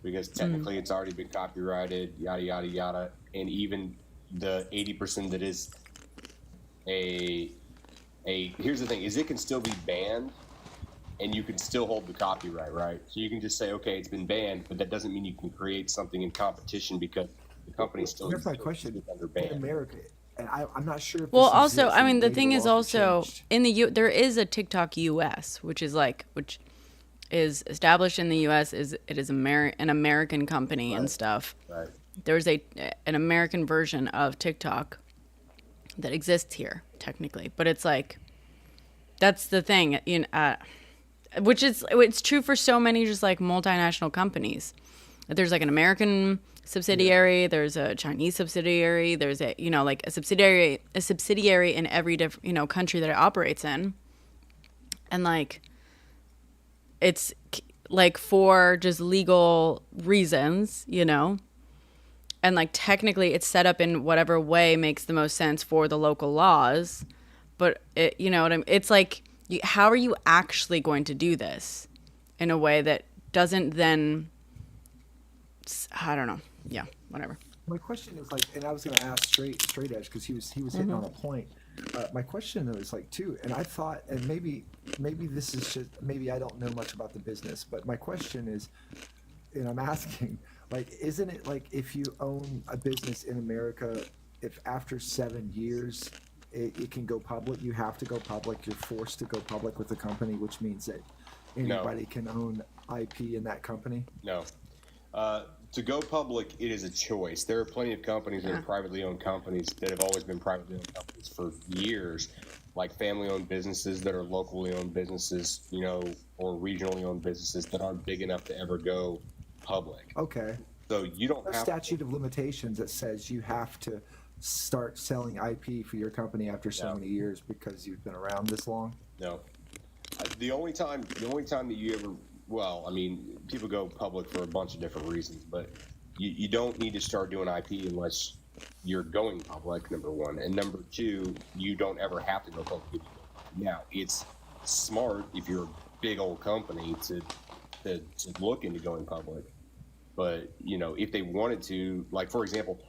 [SPEAKER 5] because technically it's already been copyrighted, yada yada yada, and even the 80% that is a here's the thing is it can still be banned and you can still hold the copyright, right? So you can just say, okay, it's been banned, but that doesn't mean you can create something in competition because the company still
[SPEAKER 6] Here's my
[SPEAKER 5] is
[SPEAKER 6] question.
[SPEAKER 5] under
[SPEAKER 6] In
[SPEAKER 5] ban.
[SPEAKER 6] America, and I'm not sure if
[SPEAKER 1] well,
[SPEAKER 6] this
[SPEAKER 1] also,
[SPEAKER 6] exists
[SPEAKER 1] I
[SPEAKER 6] and
[SPEAKER 1] mean, the
[SPEAKER 6] maybe
[SPEAKER 1] thing is
[SPEAKER 6] laws have
[SPEAKER 1] also
[SPEAKER 6] changed.
[SPEAKER 1] in the there is a TikTok US, which is established in the US. It is an American company and stuff.
[SPEAKER 5] Right.
[SPEAKER 1] There's an American version of TikTok that exists here technically, but it's like that's the thing, which is it's true for so many just like multinational companies. There's like an American subsidiary, there's a Chinese subsidiary, there's a like a subsidiary in every different country that it operates in, and like it's like for just legal reasons, and like technically it's set up in whatever way makes the most sense for the local laws, but you know what I mean? It's like, how are you actually going to do this in a way that doesn't then, I don't know. Yeah, whatever.
[SPEAKER 6] My question is like, and I was going to ask straight edge because he was hitting on a point. My question though is like too, and I thought, and maybe this is just maybe I don't know much about the business, but my question is, and I'm asking, like, isn't it like if you own a business in America, if after 7 years it can go public, you have to go public, you're forced to go public with the company, which means that anybody can own IP in that company?
[SPEAKER 5] No. To go public, it is a choice. There are plenty of companies that are privately owned companies that have always been privately owned companies for years, like family-owned businesses that are locally owned businesses, or regionally owned businesses that aren't big enough to ever go public.
[SPEAKER 6] Okay.
[SPEAKER 5] So you don't
[SPEAKER 6] A
[SPEAKER 5] have
[SPEAKER 6] statute of limitations that says you have to start selling IP for your company after so many years because you've been around this long?
[SPEAKER 5] No. The only time that you ever, well, I mean, people go public for a bunch of different reasons, but you don't need to start doing IP unless you're going public, number one. And number two, you don't ever have to go public. Now, it's smart if you're a big old company to look into going public. But, if they wanted to, like, for example,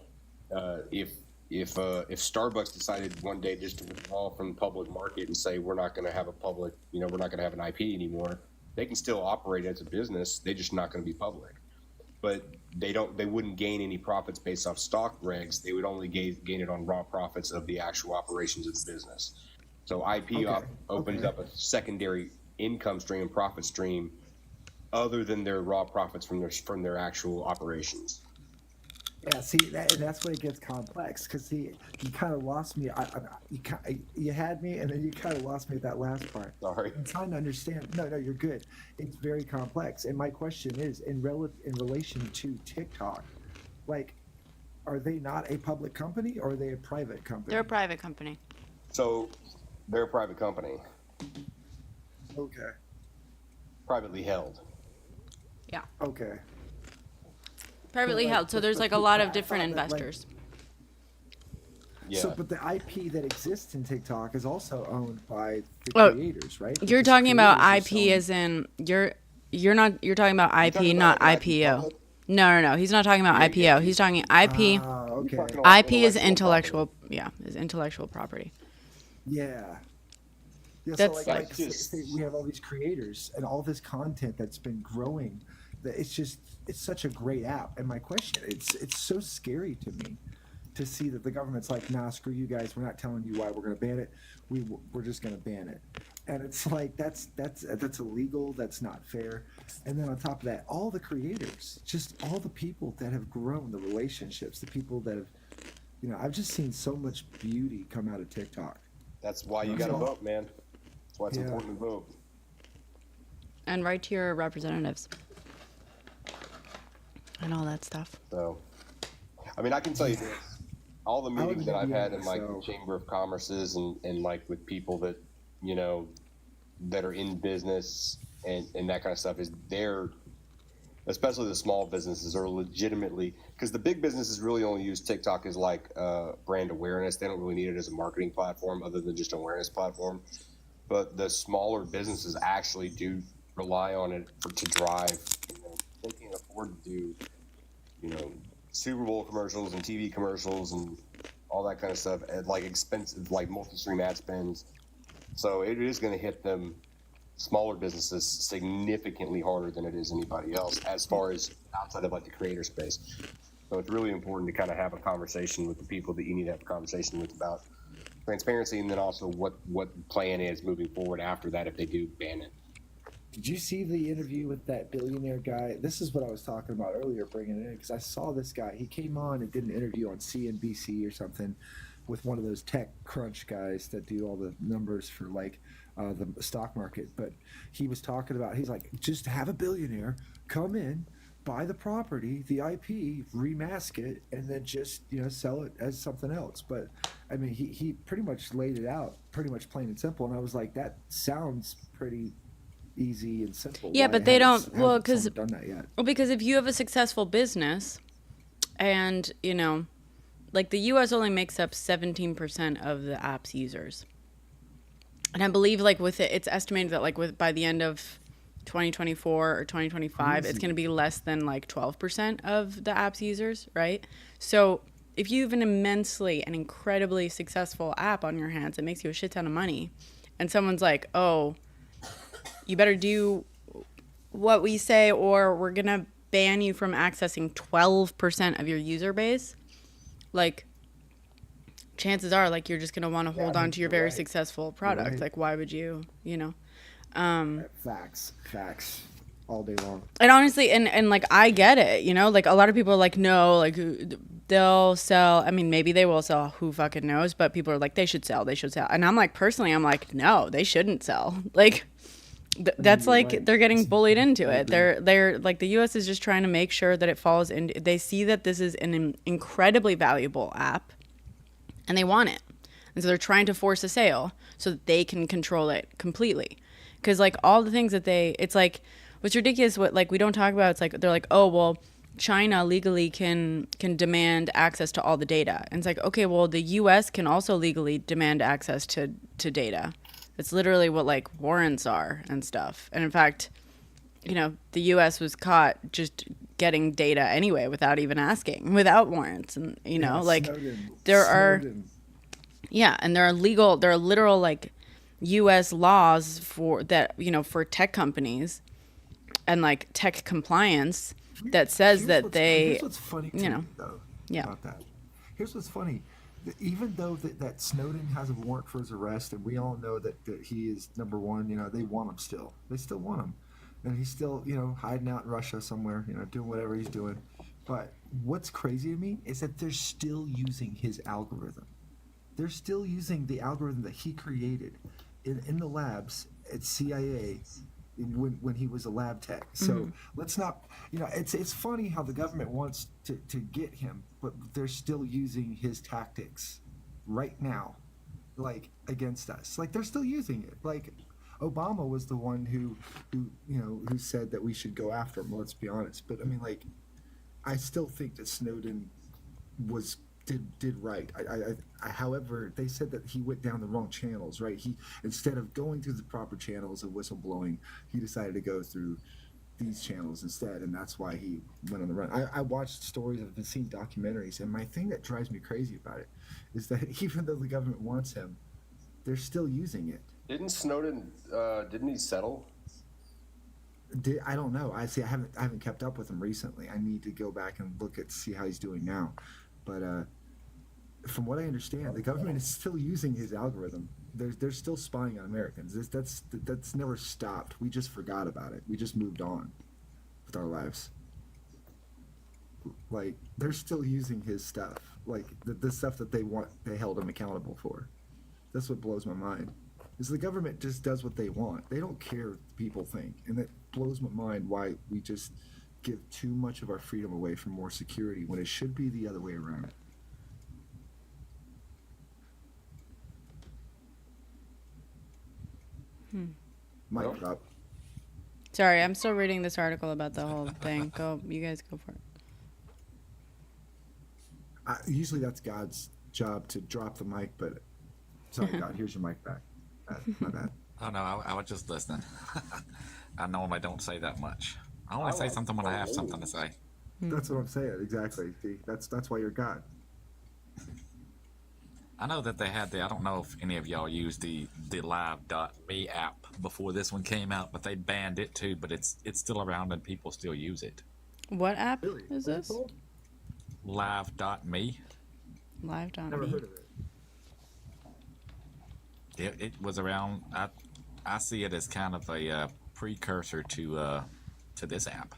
[SPEAKER 5] if Starbucks decided one day just to withdraw from the public market and say we're not going to have a public, we're not going to have an IP anymore, they can still operate as a business. They're just not going to be public. But they wouldn't gain any profits based off stock regs. They would only gain it on raw profits of the actual operations of the business. So IP opens up a secondary income stream, profit stream, other than their raw profits from their actual operations.
[SPEAKER 6] Yeah, see, that's where it gets complex because you kind of lost me. You had me, and then you kind of lost me at that last part.
[SPEAKER 5] Sorry.
[SPEAKER 6] I'm trying to understand. No, you're good. It's very complex. And my question is, in relation to TikTok, like, are they not a public company or are they a private company?
[SPEAKER 1] They're a private company.
[SPEAKER 5] So they're a private company,
[SPEAKER 6] Okay.
[SPEAKER 5] privately held.
[SPEAKER 1] Yeah.
[SPEAKER 6] Okay.
[SPEAKER 1] Privately
[SPEAKER 6] like,
[SPEAKER 1] held. So
[SPEAKER 6] but-
[SPEAKER 1] there's
[SPEAKER 6] but
[SPEAKER 1] like a
[SPEAKER 6] people-
[SPEAKER 1] lot
[SPEAKER 6] I
[SPEAKER 1] of different
[SPEAKER 6] thought that, like-
[SPEAKER 1] investors.
[SPEAKER 5] Yeah.
[SPEAKER 6] So, but the IP that exists in TikTok is also owned by the
[SPEAKER 1] Oh,
[SPEAKER 6] creators, right?
[SPEAKER 1] You're
[SPEAKER 6] Because
[SPEAKER 1] talking about
[SPEAKER 6] creators are
[SPEAKER 1] IP
[SPEAKER 6] selling-
[SPEAKER 1] as in you're talking about IP,
[SPEAKER 5] talking
[SPEAKER 1] not
[SPEAKER 5] about like
[SPEAKER 1] IPO.
[SPEAKER 5] public?
[SPEAKER 1] No. He's not talking about IPO. He's talking IP.
[SPEAKER 6] Ah, okay.
[SPEAKER 5] You're talking about
[SPEAKER 1] IP is
[SPEAKER 5] intellectual
[SPEAKER 1] intellectual. Yeah, is intellectual property.
[SPEAKER 6] Yeah. Yeah,
[SPEAKER 1] That's-
[SPEAKER 6] so like
[SPEAKER 5] Just-
[SPEAKER 6] say we have all these creators and all this content that's been growing. That it's such a great app. And my question, it's so scary to me to see that the government's like, nah, screw you guys. We're not telling you why we're going to ban it. We're just going to ban it. And it's like that's illegal. That's not fair. And then on top of that, all the creators, just all the people that have grown, the relationships, the people that have You know, I've just seen so much beauty come out of TikTok.
[SPEAKER 5] That's why you
[SPEAKER 6] That's
[SPEAKER 5] got to
[SPEAKER 6] all.
[SPEAKER 5] vote, man. That's why it's
[SPEAKER 6] Yeah.
[SPEAKER 5] important to vote.
[SPEAKER 1] And write to your representatives and all that stuff.
[SPEAKER 5] So, I mean, I can tell you this. All the
[SPEAKER 6] I live
[SPEAKER 5] meetings
[SPEAKER 6] in
[SPEAKER 5] that I've had in
[SPEAKER 6] Indiana,
[SPEAKER 5] like
[SPEAKER 6] so
[SPEAKER 5] the Chamber of Commerces and like with people that, you know, that are in business and that kind of stuff is they're, especially the small businesses are legitimately, because the big businesses really only use TikTok as like brand awareness. They don't really need it as a marketing platform other than just an awareness platform. But the smaller businesses actually do rely on it to drive. You know, they can't afford to do, you know, Super Bowl commercials and TV commercials and all that kind of stuff at like expensive, like multi-stream ad spends. So it is going to hit them, smaller businesses, significantly harder than it is anybody else as far as outside of like the creator space. So it's really important to kind of have a conversation with the people that you need to have a conversation with about transparency, and then also what the plan is moving forward after that if they do ban it.
[SPEAKER 6] Did you see the interview with that billionaire guy? This is what I was talking about earlier, bringing it in, because I saw this guy. He came on and did an interview on CNBC or something with one of those tech crunch guys that do all the numbers for like the stock market. But he was talking about, he's like, just have a billionaire come in, buy the property, the IP, remask it, and then just, you know, sell it as something else. But I mean, he pretty much laid it out, pretty much plain and simple. And I was like, that sounds pretty easy and simple.
[SPEAKER 1] Yeah,
[SPEAKER 6] Why
[SPEAKER 1] but they
[SPEAKER 6] hasn't-
[SPEAKER 1] don't. Well,
[SPEAKER 6] hasn't
[SPEAKER 1] because
[SPEAKER 6] someone done that yet.
[SPEAKER 1] if you have a successful business, and you know, like the U.S. only makes up 17% of the app's users, and I believe like with it, it's estimated that like by the end of 2024 or 2025, it's going to be less than like 12% of the app's users, right? So if you have an immensely and incredibly successful app on your hands, it makes you a shit ton of money, and someone's like, oh, you better do what we say or we're going to ban you from accessing 12% of your user base. Like, chances are, like, you're just going to want to hold on to your very successful product.
[SPEAKER 6] right.
[SPEAKER 1] Like, why would you, you know?
[SPEAKER 6] Facts all day long.
[SPEAKER 1] And honestly, and like, I get it, you know? Like, a lot of people are like, no, like, they'll sell. I mean, maybe they will sell. Who fucking knows? But people are like, they should sell. And I'm like, personally, I'm like, no, they shouldn't sell. Like, that's
[SPEAKER 6] you're
[SPEAKER 1] like
[SPEAKER 6] right.
[SPEAKER 1] they're getting bullied into it. They're like, the U.S. is just trying to make sure that it falls in. They see that this is an incredibly valuable app, and they want it, and so they're trying to force a sale so that they can control it completely. Because like all the things that it's like what's ridiculous. What like we don't talk about. It's like they're like, oh well, China legally can demand access to all the data, and it's like, okay, well the U.S. can also legally demand access to data. It's literally what like warrants are and stuff. And in fact, you know, the U.S. was caught just getting data anyway without even asking, without warrants. And, you know, like
[SPEAKER 6] Snowden.
[SPEAKER 1] and there are literal like U.S. laws for that, you know, for tech companies and like tech compliance that says that
[SPEAKER 6] Here's what's funny to
[SPEAKER 1] you know,
[SPEAKER 6] me, though,
[SPEAKER 1] yeah.
[SPEAKER 6] about that. Here's what's funny. Even though that Snowden has a warrant for his arrest, and we all know that he is number one, you know, they want him still. They still want him. And he's still, you know, hiding out in Russia somewhere, you know, doing whatever he's doing. But what's crazy to me is that they're still using his algorithm. They're still using the algorithm that he created in the labs at CIA when he was a lab tech. So let's not, you know, it's funny how the government wants to get him, but they're still using his tactics right now, like against us. Like they're still using it. Like Obama was the one who said that we should go after him. Let's be honest. But I mean, like, I still think that Snowden did right. However, they said that he went down the wrong channels, right? He, instead of going through the proper channels of whistleblowing, he decided to go through these channels instead, and that's why he went on the run. I watched stories, I've seen documentaries, and my thing that drives me crazy about it is that even though the government wants him, they're still using it.
[SPEAKER 5] Didn't Snowden? Didn't he settle?
[SPEAKER 6] I don't know. I haven't kept up with him recently. I need to go back and see how he's doing now. But from what I understand, the government is still using his algorithm. They're still spying on Americans. That's never stopped. We just forgot about it. We just moved on with our lives. Like they're still using his stuff. like the stuff that they held him accountable for. That's what blows my mind. Is the government just does what they want. They don't care what people think, and that blows my mind. Why we just give too much of our freedom away for more security when it should be the other way around. Mic drop.
[SPEAKER 1] Sorry, I'm still reading this article about the whole thing. You guys go for it.
[SPEAKER 6] Usually that's God's job to drop the mic, but sorry, God, here's your mic back. My bad.
[SPEAKER 4] Oh no, I was just listening. I normally don't say that much. I only say something when I have something to say.
[SPEAKER 6] That's what I'm saying. Exactly. See, that's why you're God.
[SPEAKER 4] I know that they had I don't know if any of y'all used the live.me app before this one came out, but they banned it too, but it's still around and people still use it.
[SPEAKER 1] What app
[SPEAKER 6] Really?
[SPEAKER 1] is this?
[SPEAKER 4] Live.me.
[SPEAKER 1] Live.me.
[SPEAKER 6] Never heard of it.
[SPEAKER 4] It was around. I see it as kind of a precursor to this app.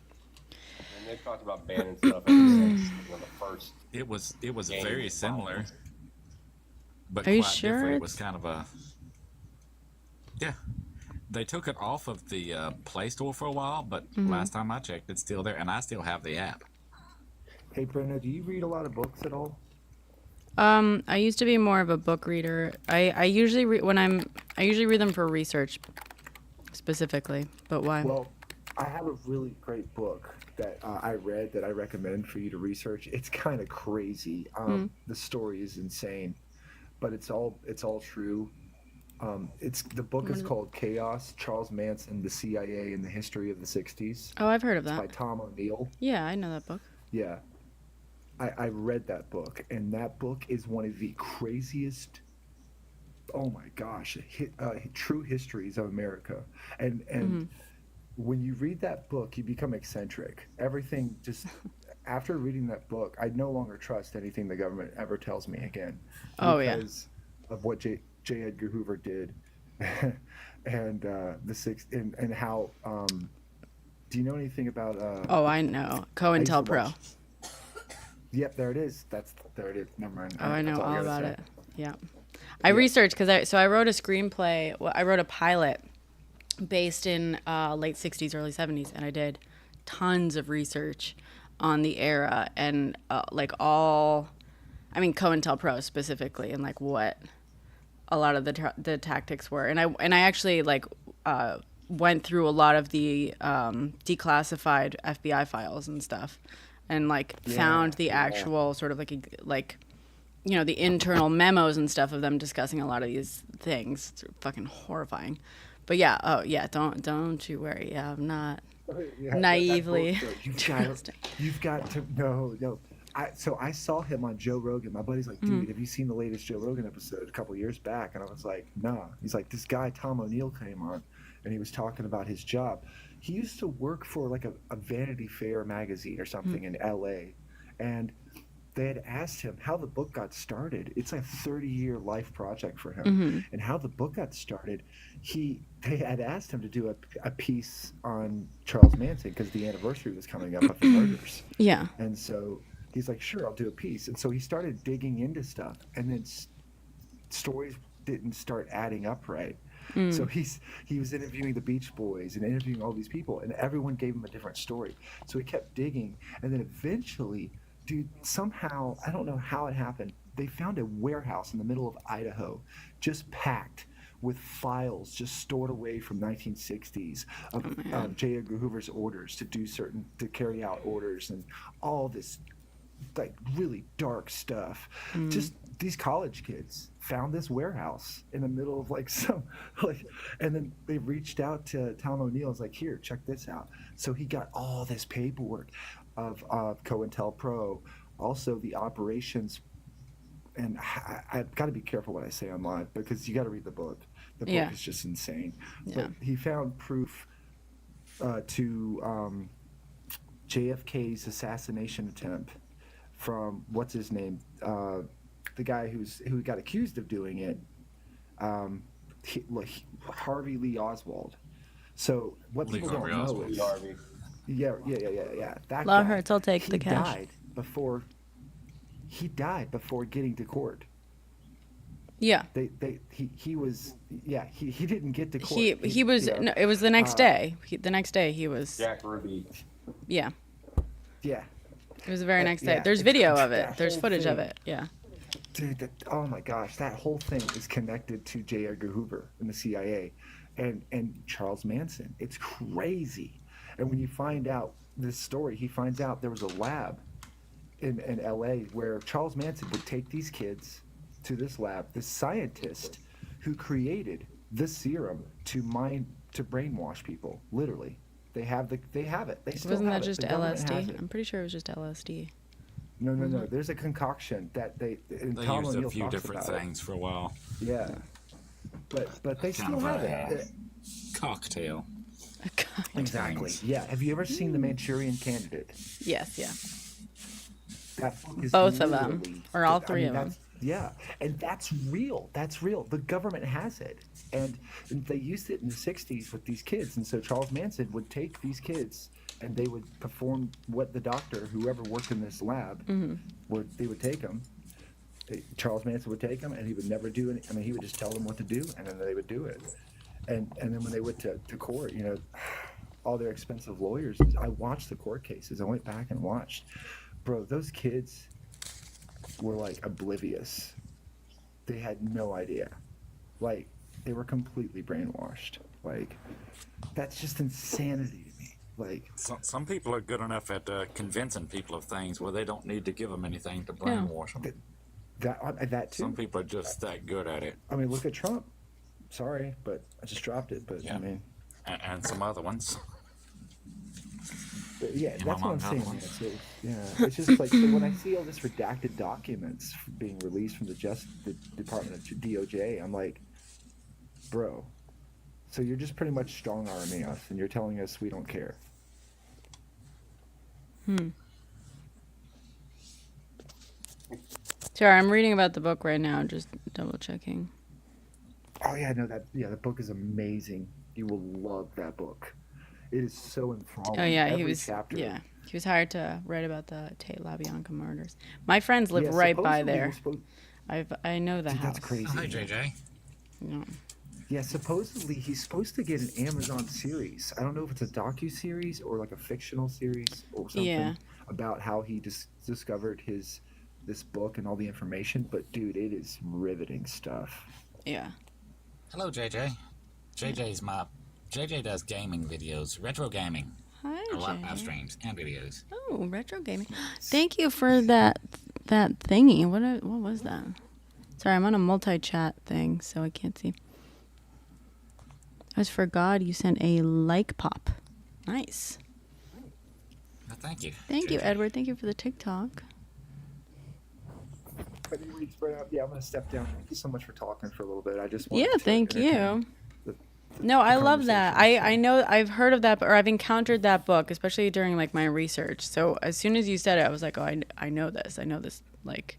[SPEAKER 5] And they talked about banning stuff since one of the first.
[SPEAKER 4] It was very similar, but
[SPEAKER 1] Are you
[SPEAKER 4] quite
[SPEAKER 1] sure
[SPEAKER 4] different. It was
[SPEAKER 1] it's-
[SPEAKER 4] kind of yeah. They took it off of the Play Store for a while, but last time I checked, it's still there, and I still have the app.
[SPEAKER 6] Hey, Brenda, do you read a lot of books at all?
[SPEAKER 1] I used to be more of a book reader. I usually I usually read them for research specifically. But why?
[SPEAKER 6] Well, I have a really great book that I read that I recommend for you to research. It's kind of crazy. The story is insane, but it's all true. The book is called Chaos: Charles Manson, the CIA, and the History of the '60s.
[SPEAKER 1] Oh, I've heard of
[SPEAKER 6] It's by
[SPEAKER 1] that.
[SPEAKER 6] Tom O'Neill.
[SPEAKER 1] Yeah, I know that book.
[SPEAKER 6] Yeah. I read that book, and that book is one of the craziest, oh my gosh, true histories of America. And when you read that book, you become eccentric. Everything just, after reading that book, I no longer trust anything the government ever tells me again.
[SPEAKER 1] Oh, yeah.
[SPEAKER 6] Because of what J. Edgar Hoover did and and how, do you know anything about...
[SPEAKER 1] Oh, I know.
[SPEAKER 6] I used to
[SPEAKER 1] COINTELPRO.
[SPEAKER 6] watch- Yep, there it is. There it is. Never mind.
[SPEAKER 1] Oh, I know
[SPEAKER 6] That's
[SPEAKER 1] all
[SPEAKER 6] gotta
[SPEAKER 1] about
[SPEAKER 6] say.
[SPEAKER 1] it. Yeah. I researched because I wrote a screenplay. Well, I wrote a pilot based in late 60s, early 70s, and I did tons of research on the era and COINTELPRO specifically, and like what a lot of the tactics were. And I actually went through a lot of the declassified FBI files and stuff, and found the actual sort of the internal memos and stuff of them discussing a lot of these things. It's fucking horrifying. But yeah, don't you worry. Yeah, I'm not
[SPEAKER 6] Yeah,
[SPEAKER 1] naively
[SPEAKER 6] that book,
[SPEAKER 1] trusting.
[SPEAKER 6] you've got to no. I saw him on Joe Rogan. My buddy's like, dude, have you seen the latest Joe Rogan episode a couple years back? And I was like, nah. He's like, this guy Tom O'Neill came on, and he was talking about his job. He used to work for like a Vanity Fair magazine or something in LA, and they had asked him how the book got started. It's a 30-year life project for him. And how the book got started, they had asked him to do a piece on Charles Manson because the anniversary was coming up of the murders.
[SPEAKER 1] Yeah.
[SPEAKER 6] And so he's like, sure, I'll do a piece. And so he started digging into stuff, and then stories didn't start adding up right. So he was interviewing the Beach Boys and interviewing all these people, and everyone gave him a different story. So he kept digging, and then eventually, dude, somehow, I don't know how it happened, they found a warehouse in the middle of Idaho just packed with files just stored away from 1960s of J. Edgar Hoover's orders to carry out orders and all this like really dark stuff. Just these college kids found this warehouse in the middle of and then they reached out to Tom O'Neill. Was like, here, check this out. So he got all this paperwork of COINTELPRO, also the operations. And I've got to be careful what I say online because you got to read the book. The book is just insane.
[SPEAKER 1] Yeah.
[SPEAKER 6] But he found proof to JFK's assassination attempt from what's his name, the guy who got accused of doing it, Harvey Lee Oswald. So what
[SPEAKER 4] Lee
[SPEAKER 6] people
[SPEAKER 4] Harvey
[SPEAKER 6] don't know
[SPEAKER 4] Oswald.
[SPEAKER 6] is
[SPEAKER 5] Harvey.
[SPEAKER 6] yeah. That
[SPEAKER 1] Love
[SPEAKER 6] guy,
[SPEAKER 1] hurts, I'll take
[SPEAKER 6] he
[SPEAKER 1] the cash.
[SPEAKER 6] died before. he died before getting to court.
[SPEAKER 1] Yeah.
[SPEAKER 6] He was, yeah, he didn't get to court.
[SPEAKER 1] He was,
[SPEAKER 6] yeah.
[SPEAKER 1] no, it was the next day. The next day he was,
[SPEAKER 5] Jack Ruby.
[SPEAKER 1] yeah.
[SPEAKER 6] Yeah.
[SPEAKER 1] It was the very next day.
[SPEAKER 6] yeah,
[SPEAKER 1] There's
[SPEAKER 6] it's-
[SPEAKER 1] video
[SPEAKER 6] it's
[SPEAKER 1] of it.
[SPEAKER 6] that
[SPEAKER 1] There's
[SPEAKER 6] whole
[SPEAKER 1] footage of
[SPEAKER 6] thing.
[SPEAKER 1] it. Yeah.
[SPEAKER 6] Dude, oh my gosh, that whole thing is connected to J. Edgar Hoover and the CIA and Charles Manson. It's crazy. And when you find out this story, he finds out there was a lab in LA where Charles Manson would take these kids to this lab, this scientist who created the serum to brainwash people, literally. They have it. They still
[SPEAKER 1] Wasn't
[SPEAKER 6] have
[SPEAKER 1] that
[SPEAKER 6] it.
[SPEAKER 1] just
[SPEAKER 6] The government has
[SPEAKER 1] LSD?
[SPEAKER 6] it.
[SPEAKER 1] I'm pretty sure it was just LSD.
[SPEAKER 6] No. There's a concoction that and
[SPEAKER 4] They
[SPEAKER 6] Tom
[SPEAKER 4] used
[SPEAKER 6] O'Neill
[SPEAKER 4] a few
[SPEAKER 6] talks
[SPEAKER 4] different
[SPEAKER 6] about it.
[SPEAKER 4] things for a while.
[SPEAKER 6] Yeah, but they still
[SPEAKER 4] of
[SPEAKER 6] have
[SPEAKER 4] a-
[SPEAKER 6] it.
[SPEAKER 4] Cocktail.
[SPEAKER 6] Exactly. Yeah. Have you ever seen The Manchurian Candidate?
[SPEAKER 1] Yes, yeah.
[SPEAKER 6] That book is
[SPEAKER 1] Both of them,
[SPEAKER 6] literally-
[SPEAKER 1] or all
[SPEAKER 6] I
[SPEAKER 1] three
[SPEAKER 6] mean,
[SPEAKER 1] of them.
[SPEAKER 6] that's- Yeah, and that's real. That's real. The government has it, and they used it in the '60s with these kids. And so Charles Manson would take these kids, and they would perform what the doctor, whoever worked in this lab, they would take them. Charles Manson would take them, and he would never do any. I mean, he would just tell them what to do, and then they would do it. And then when they went to court, you know, all their expensive lawyers. I watched the court cases. I went back and watched. Bro, those kids were like oblivious. They had no idea. Like, they were completely brainwashed. Like, that's just insanity to me. Like,
[SPEAKER 4] Some people are good enough at convincing people of things where they don't need to give them anything to brainwash them.
[SPEAKER 6] that too.
[SPEAKER 4] Some people are just that good at it.
[SPEAKER 6] I mean, look at Trump. Sorry, but I just dropped it. But
[SPEAKER 4] Yeah.
[SPEAKER 6] I mean,
[SPEAKER 4] And some other ones.
[SPEAKER 6] but yeah,
[SPEAKER 4] You
[SPEAKER 6] that's
[SPEAKER 4] know,
[SPEAKER 6] what I'm
[SPEAKER 4] among
[SPEAKER 6] saying.
[SPEAKER 4] other
[SPEAKER 6] Man. So, yeah, it's just like so when I see all this redacted documents being released from the Department of DOJ, I'm like, bro. So you're just pretty much strong arming us, and you're telling us we don't care.
[SPEAKER 1] Sorry, I'm reading about the book right now, just double checking.
[SPEAKER 6] Oh yeah, no, the book is amazing. You will love that book. It is so enthralling.
[SPEAKER 1] Oh yeah, he
[SPEAKER 6] Every
[SPEAKER 1] was.
[SPEAKER 6] chapter.
[SPEAKER 1] Yeah, he was hired to write about the Tate LaBianca murders. My friends live
[SPEAKER 6] Yeah,
[SPEAKER 1] right by
[SPEAKER 6] supposedly
[SPEAKER 1] there.
[SPEAKER 6] we're supposed-
[SPEAKER 1] I know the
[SPEAKER 6] Dude,
[SPEAKER 1] house.
[SPEAKER 6] that's crazy.
[SPEAKER 4] Oh, hi, JJ.
[SPEAKER 1] Yeah.
[SPEAKER 6] Yeah, supposedly he's supposed to get an Amazon series. I don't know if it's a docu-series or like a fictional series or something
[SPEAKER 1] Yeah.
[SPEAKER 6] about how he discovered this book and all the information. But dude, it is riveting stuff.
[SPEAKER 1] Yeah.
[SPEAKER 4] Hello, JJ. JJ does gaming videos, retro gaming,
[SPEAKER 1] Hi,
[SPEAKER 4] a lot of
[SPEAKER 1] Jay.
[SPEAKER 4] streams and videos.
[SPEAKER 1] Oh, retro gaming. Thank you for that thingy. What was that? Sorry, I'm on a multi-chat thing, so I can't see. As for God, you sent a like pop. Nice.
[SPEAKER 4] Well, thank you.
[SPEAKER 1] Thank you,
[SPEAKER 4] JJ.
[SPEAKER 1] Edward. Thank you for the TikTok.
[SPEAKER 6] But anyways, yeah, I'm gonna step down. Thank you so much for talking for a little bit. I just wanted
[SPEAKER 1] Yeah,
[SPEAKER 6] to
[SPEAKER 1] thank
[SPEAKER 6] entertain
[SPEAKER 1] you.
[SPEAKER 6] the
[SPEAKER 1] No, I love that.
[SPEAKER 6] conversation.
[SPEAKER 1] I know I've heard of that, or I've encountered that book, especially during like my research. So as soon as you said it, I was like, oh, I know this. I know this. Like,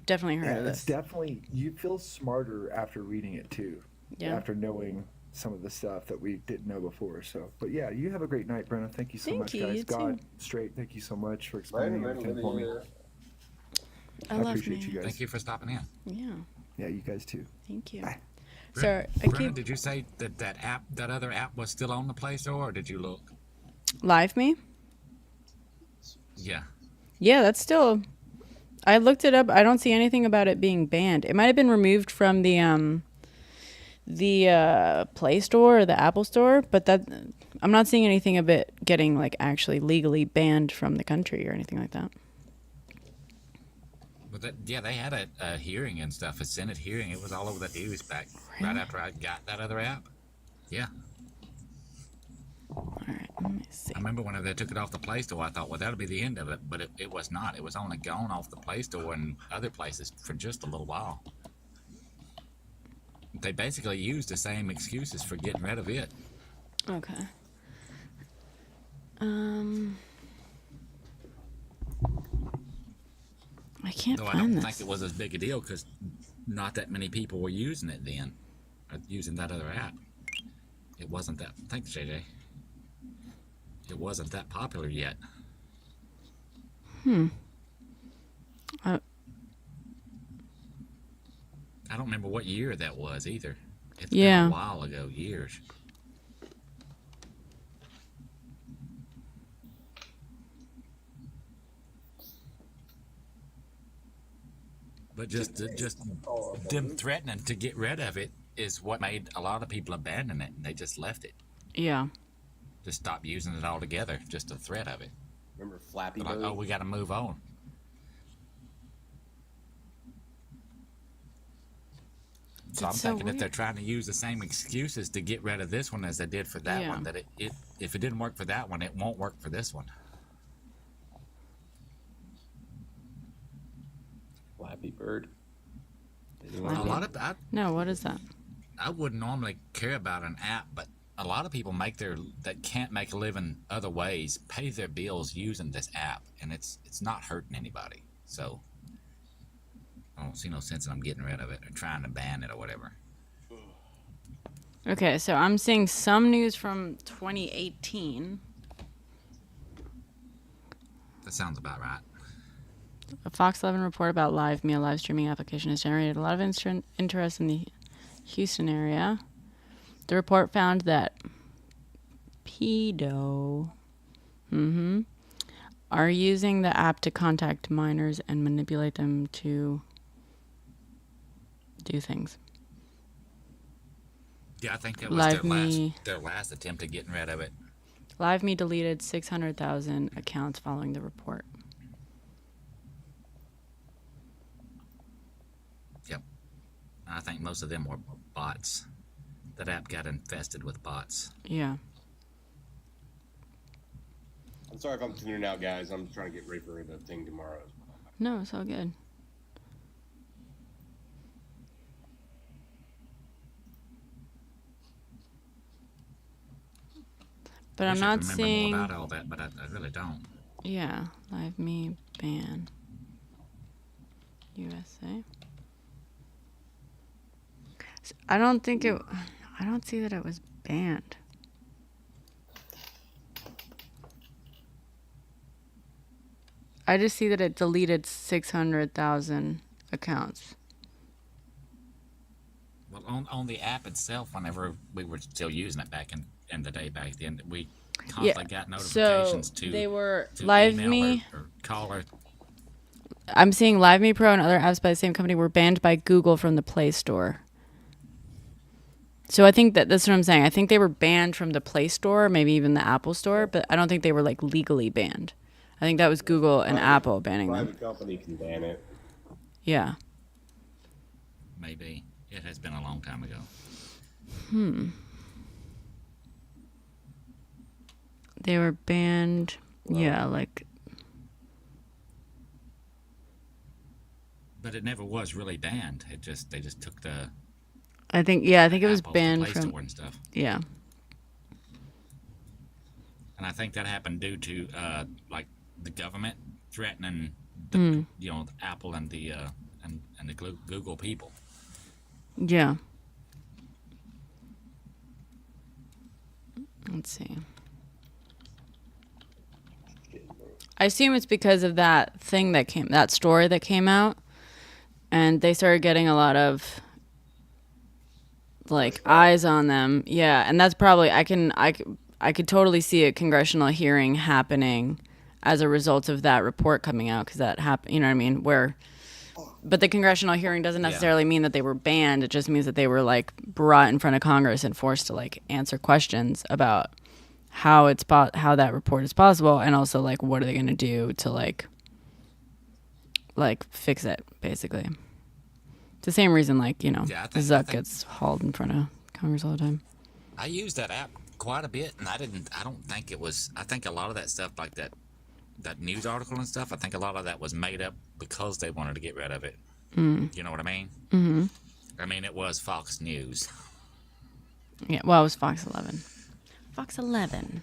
[SPEAKER 1] definitely heard
[SPEAKER 6] Yeah,
[SPEAKER 1] of
[SPEAKER 6] it's
[SPEAKER 1] this.
[SPEAKER 6] definitely you feel smarter after reading it too.
[SPEAKER 1] Yeah.
[SPEAKER 6] After knowing some of the stuff that we didn't know before. So, but yeah, you have a great night, Brenna. Thank you so
[SPEAKER 1] Thank
[SPEAKER 6] much,
[SPEAKER 1] you,
[SPEAKER 6] guys.
[SPEAKER 1] you
[SPEAKER 6] God
[SPEAKER 1] too.
[SPEAKER 6] straight. Thank you so much for explaining everything for me.
[SPEAKER 1] I
[SPEAKER 6] I
[SPEAKER 1] love
[SPEAKER 6] appreciate
[SPEAKER 1] me.
[SPEAKER 6] you guys.
[SPEAKER 4] Thank you for stopping in.
[SPEAKER 1] Yeah.
[SPEAKER 6] Yeah, you guys too.
[SPEAKER 1] Thank you.
[SPEAKER 6] Bye.
[SPEAKER 1] So I
[SPEAKER 4] Brennan,
[SPEAKER 1] keep
[SPEAKER 4] did you say that other app was still on the Play Store, or did you look?
[SPEAKER 1] Live Me.
[SPEAKER 4] Yeah.
[SPEAKER 1] Yeah, that's still. I looked it up. I don't see anything about it being banned. It might have been removed from the Play Store or the Apple Store, but that I'm not seeing anything of it getting like actually legally banned from the country or anything like that.
[SPEAKER 4] But they had a hearing and stuff, a Senate hearing. It was all over the news right after I got that other app. Yeah.
[SPEAKER 1] All right, let me see.
[SPEAKER 4] I remember when they took it off the Play Store, I thought, well, that'll be the end of it. But it was not. It was only gone off the Play Store and other places for just a little while. They basically used the same excuses for getting rid of it.
[SPEAKER 1] Okay. I can't
[SPEAKER 4] Though I
[SPEAKER 1] find
[SPEAKER 4] don't think
[SPEAKER 1] this.
[SPEAKER 4] it was as big a deal because not that many people were using it then, or using that other app. It wasn't that. Thanks, JJ. It wasn't that popular yet. I don't remember what year that was either. It's
[SPEAKER 1] Yeah.
[SPEAKER 4] been a while ago, years. But just them threatening to get rid of it is what made a lot of people abandon it. And they just left it.
[SPEAKER 1] Yeah.
[SPEAKER 4] Just stopped using it altogether. Just the threat of it.
[SPEAKER 5] Remember Flappy
[SPEAKER 4] They're like,
[SPEAKER 5] Bird?
[SPEAKER 4] oh, we got to move on. So I'm
[SPEAKER 1] That's so
[SPEAKER 4] thinking if they're
[SPEAKER 1] weird.
[SPEAKER 4] trying to use the same excuses to get rid of this one as they did for that
[SPEAKER 1] Yeah.
[SPEAKER 4] one, that if it didn't work for that one, it won't work for this one.
[SPEAKER 5] Flappy Bird.
[SPEAKER 4] A lot of
[SPEAKER 1] No, what is that?
[SPEAKER 4] I wouldn't normally care about an app, but a lot of people that can't make a living other ways pay their bills using this app, and it's not hurting anybody. So I don't see no sense in them getting rid of it or trying to ban it or whatever.
[SPEAKER 1] Okay, so I'm seeing some news from 2018.
[SPEAKER 4] That sounds about right.
[SPEAKER 1] A Fox 11 report about LiveMe, a live streaming application, has generated a lot of interest in the Houston area. The report found that pedo are using the app to contact minors and manipulate them to do things.
[SPEAKER 4] Yeah, I think that was
[SPEAKER 1] LiveMe.
[SPEAKER 4] their last attempt at getting rid of it.
[SPEAKER 1] LiveMe deleted 600,000 accounts following the report.
[SPEAKER 4] Yep. I think most of them were bots. That app got infested with bots.
[SPEAKER 1] Yeah.
[SPEAKER 5] I'm sorry if I'm tuning out, guys. I'm trying to get ready for the thing tomorrow.
[SPEAKER 1] No, it's all good. But I'm
[SPEAKER 4] Wish I
[SPEAKER 1] not
[SPEAKER 4] could remember
[SPEAKER 1] seeing.
[SPEAKER 4] more about all that, but I really don't.
[SPEAKER 1] Yeah, LiveMe ban. USA. I don't think it. I don't see that it was banned. I just see that it deleted 600,000 accounts.
[SPEAKER 4] Well, on the app itself, whenever we were still using it back in the day back then, we constantly got notifications
[SPEAKER 1] So
[SPEAKER 4] to
[SPEAKER 1] they were
[SPEAKER 4] to
[SPEAKER 1] LiveMe.
[SPEAKER 4] email or call or
[SPEAKER 1] I'm seeing LiveMe Pro and other apps by the same company were banned by Google from the Play Store. So I think that's what I'm saying. I think they were banned from the Play Store, maybe even the Apple Store, but I don't think they were like legally banned. I think that was Google and Apple banning them.
[SPEAKER 5] Private company can ban it.
[SPEAKER 1] Yeah.
[SPEAKER 4] maybe. It has been a long time ago.
[SPEAKER 1] They were banned. Yeah, like
[SPEAKER 4] But it never was really banned. They just took the
[SPEAKER 1] I think it was
[SPEAKER 4] app off the
[SPEAKER 1] banned
[SPEAKER 4] Play
[SPEAKER 1] from
[SPEAKER 4] Store and stuff.
[SPEAKER 1] yeah.
[SPEAKER 4] And I think that happened due to like the government threatening the the Apple and the Google people.
[SPEAKER 1] Yeah. Let's see. I assume it's because of that story that came out, and they started getting a lot of like eyes on them. Yeah, and that's probably I could totally see a congressional hearing happening as a result of that report coming out, because that happened. You know what I mean? But the congressional hearing doesn't necessarily mean that they were banned. It just means that they were like brought in front of Congress and forced to like answer questions about how that report is possible, and also like what are they going to do to like fix it, basically. It's the same reason like Zuck gets hauled in front of Congress all the time.
[SPEAKER 4] I used that app quite a bit, and I don't think it was. I think a lot of that stuff, like that news article and stuff, I think a lot of that was made up because they wanted to get rid of it. You know what I mean? Mm-hmm. I mean, it was Fox News.
[SPEAKER 1] Yeah, well, it was Fox 11. Fox 11,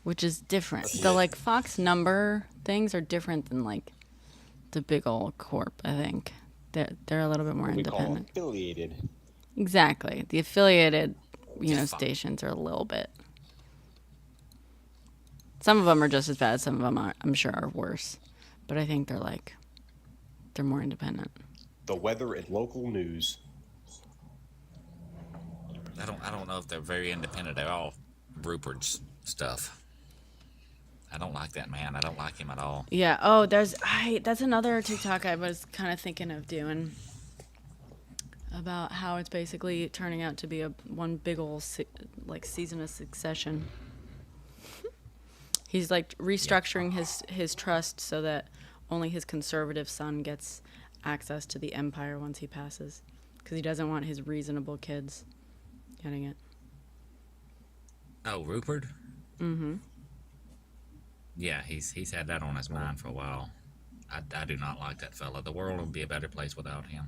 [SPEAKER 1] which is different. The like Fox number things are different than like the big old corp. I think they're a little bit more
[SPEAKER 5] We call them
[SPEAKER 1] independent.
[SPEAKER 5] affiliated.
[SPEAKER 1] Exactly, the affiliated
[SPEAKER 4] Just
[SPEAKER 1] stations are a little bit. Some of them are just as bad. Some of them I'm sure are worse, but I think they're more independent.
[SPEAKER 5] the weather and local news.
[SPEAKER 4] I don't know if they're very independent. They're all Rupert's stuff. I don't like that man. I don't like him at all.
[SPEAKER 1] Yeah. Oh, that's another TikTok I was kind of thinking of doing about how it's basically turning out to be one big old like season of Succession. He's like restructuring his trust so that only his conservative son gets access to the empire once he passes, because he doesn't want his reasonable kids getting it.
[SPEAKER 4] Oh, Rupert?
[SPEAKER 1] Mm-hmm.
[SPEAKER 4] Yeah, he's had that on his mind for a while. I do not like that fella. The world would be a better place without him.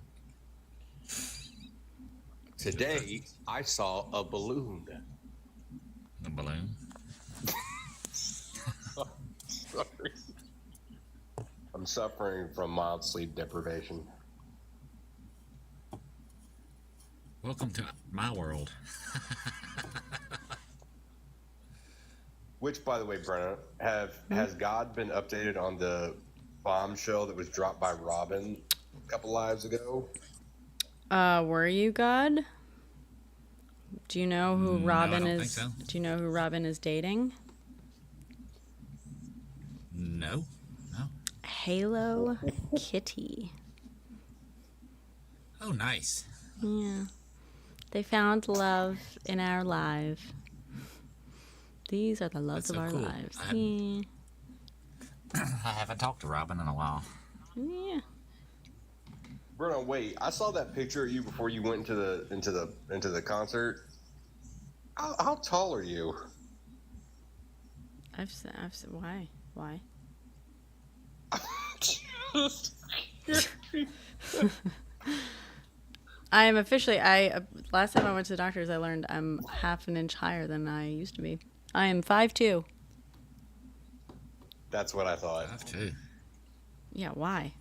[SPEAKER 5] Today, I saw a balloon.
[SPEAKER 4] The balloon?
[SPEAKER 5] Sorry. I'm suffering from mild sleep deprivation.
[SPEAKER 4] Welcome to my world.
[SPEAKER 5] Which, by the way, Brenna, has God been updated on the bombshell that was dropped by Robin a couple lives ago?
[SPEAKER 1] Were you God? Do you know who Robin
[SPEAKER 4] I don't
[SPEAKER 1] is?
[SPEAKER 4] think so.
[SPEAKER 1] Do you know who Robin is dating?
[SPEAKER 4] No.
[SPEAKER 1] Halo Kitty.
[SPEAKER 4] Oh, nice.
[SPEAKER 1] Yeah. They found love in our life. These are the loves
[SPEAKER 4] That's
[SPEAKER 1] of
[SPEAKER 4] so
[SPEAKER 1] our
[SPEAKER 4] cool.
[SPEAKER 1] lives.
[SPEAKER 4] I-
[SPEAKER 1] Yeah.
[SPEAKER 4] I haven't talked to Robin in a while.
[SPEAKER 1] Yeah.
[SPEAKER 5] Brenna, wait! I saw that picture of you before you went into the concert. How tall are you?
[SPEAKER 1] I've said why? I am officially. Last time I went to the doctor's, I learned I'm half an inch higher than I used to be. I am 5'2".
[SPEAKER 5] That's what I thought.
[SPEAKER 4] I have too.
[SPEAKER 1] Yeah, why?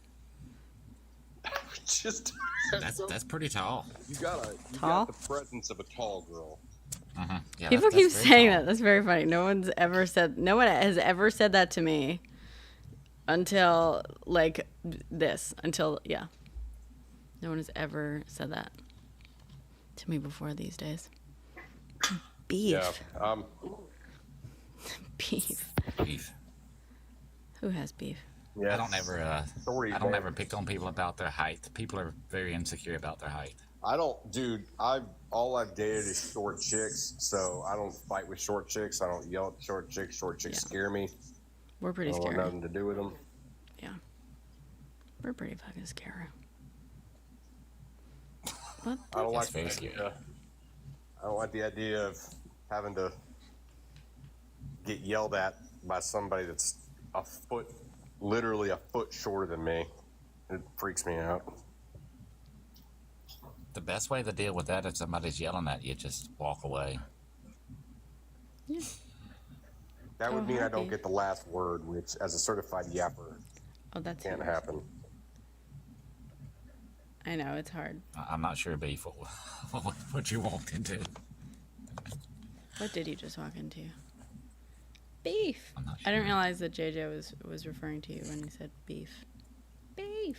[SPEAKER 5] Just
[SPEAKER 4] That's pretty tall.
[SPEAKER 5] you got
[SPEAKER 1] Tall?
[SPEAKER 5] the presence of a tall girl.
[SPEAKER 4] Yeah,
[SPEAKER 1] People
[SPEAKER 4] that's
[SPEAKER 1] keep
[SPEAKER 4] very
[SPEAKER 1] saying
[SPEAKER 4] tall.
[SPEAKER 1] that. That's very funny. No one has ever said that to me until like this. Yeah. No one has ever said that to me before these days. Beef.
[SPEAKER 5] Yeah.
[SPEAKER 1] Beef.
[SPEAKER 4] Beef.
[SPEAKER 1] Who has beef?
[SPEAKER 5] Yeah.
[SPEAKER 4] I don't ever.
[SPEAKER 5] Sorry,
[SPEAKER 4] I don't
[SPEAKER 5] man.
[SPEAKER 4] ever pick on people about their height. People are very insecure about their height.
[SPEAKER 5] I don't, dude. All I've dated is short chicks, so I don't fight with short chicks. I don't yell at short chicks. Short chicks
[SPEAKER 1] Yeah.
[SPEAKER 5] scare me.
[SPEAKER 1] We're pretty
[SPEAKER 5] I don't want
[SPEAKER 1] scary.
[SPEAKER 5] nothing to do with them.
[SPEAKER 1] Yeah. We're pretty fucking scary. What?
[SPEAKER 5] I don't
[SPEAKER 4] That's
[SPEAKER 5] like
[SPEAKER 4] very
[SPEAKER 5] the
[SPEAKER 4] scary.
[SPEAKER 5] idea. I don't like the idea of having to get yelled at by somebody that's literally a foot shorter than me. It freaks me out.
[SPEAKER 4] The best way to deal with that if somebody's yelling at you, just walk away.
[SPEAKER 1] Yeah.
[SPEAKER 5] That would
[SPEAKER 1] Oh,
[SPEAKER 5] mean I
[SPEAKER 1] happy.
[SPEAKER 5] don't get the last word, which, as a certified yapper,
[SPEAKER 1] Oh, that's
[SPEAKER 5] can't
[SPEAKER 1] yours.
[SPEAKER 5] happen.
[SPEAKER 1] I know it's hard.
[SPEAKER 4] I'm not sure, Beef, what you walked into.
[SPEAKER 1] What did you just walk into? Beef.
[SPEAKER 4] I'm not
[SPEAKER 1] I didn't
[SPEAKER 4] sure.
[SPEAKER 1] realize that JJ was referring to you when he said beef. Beef.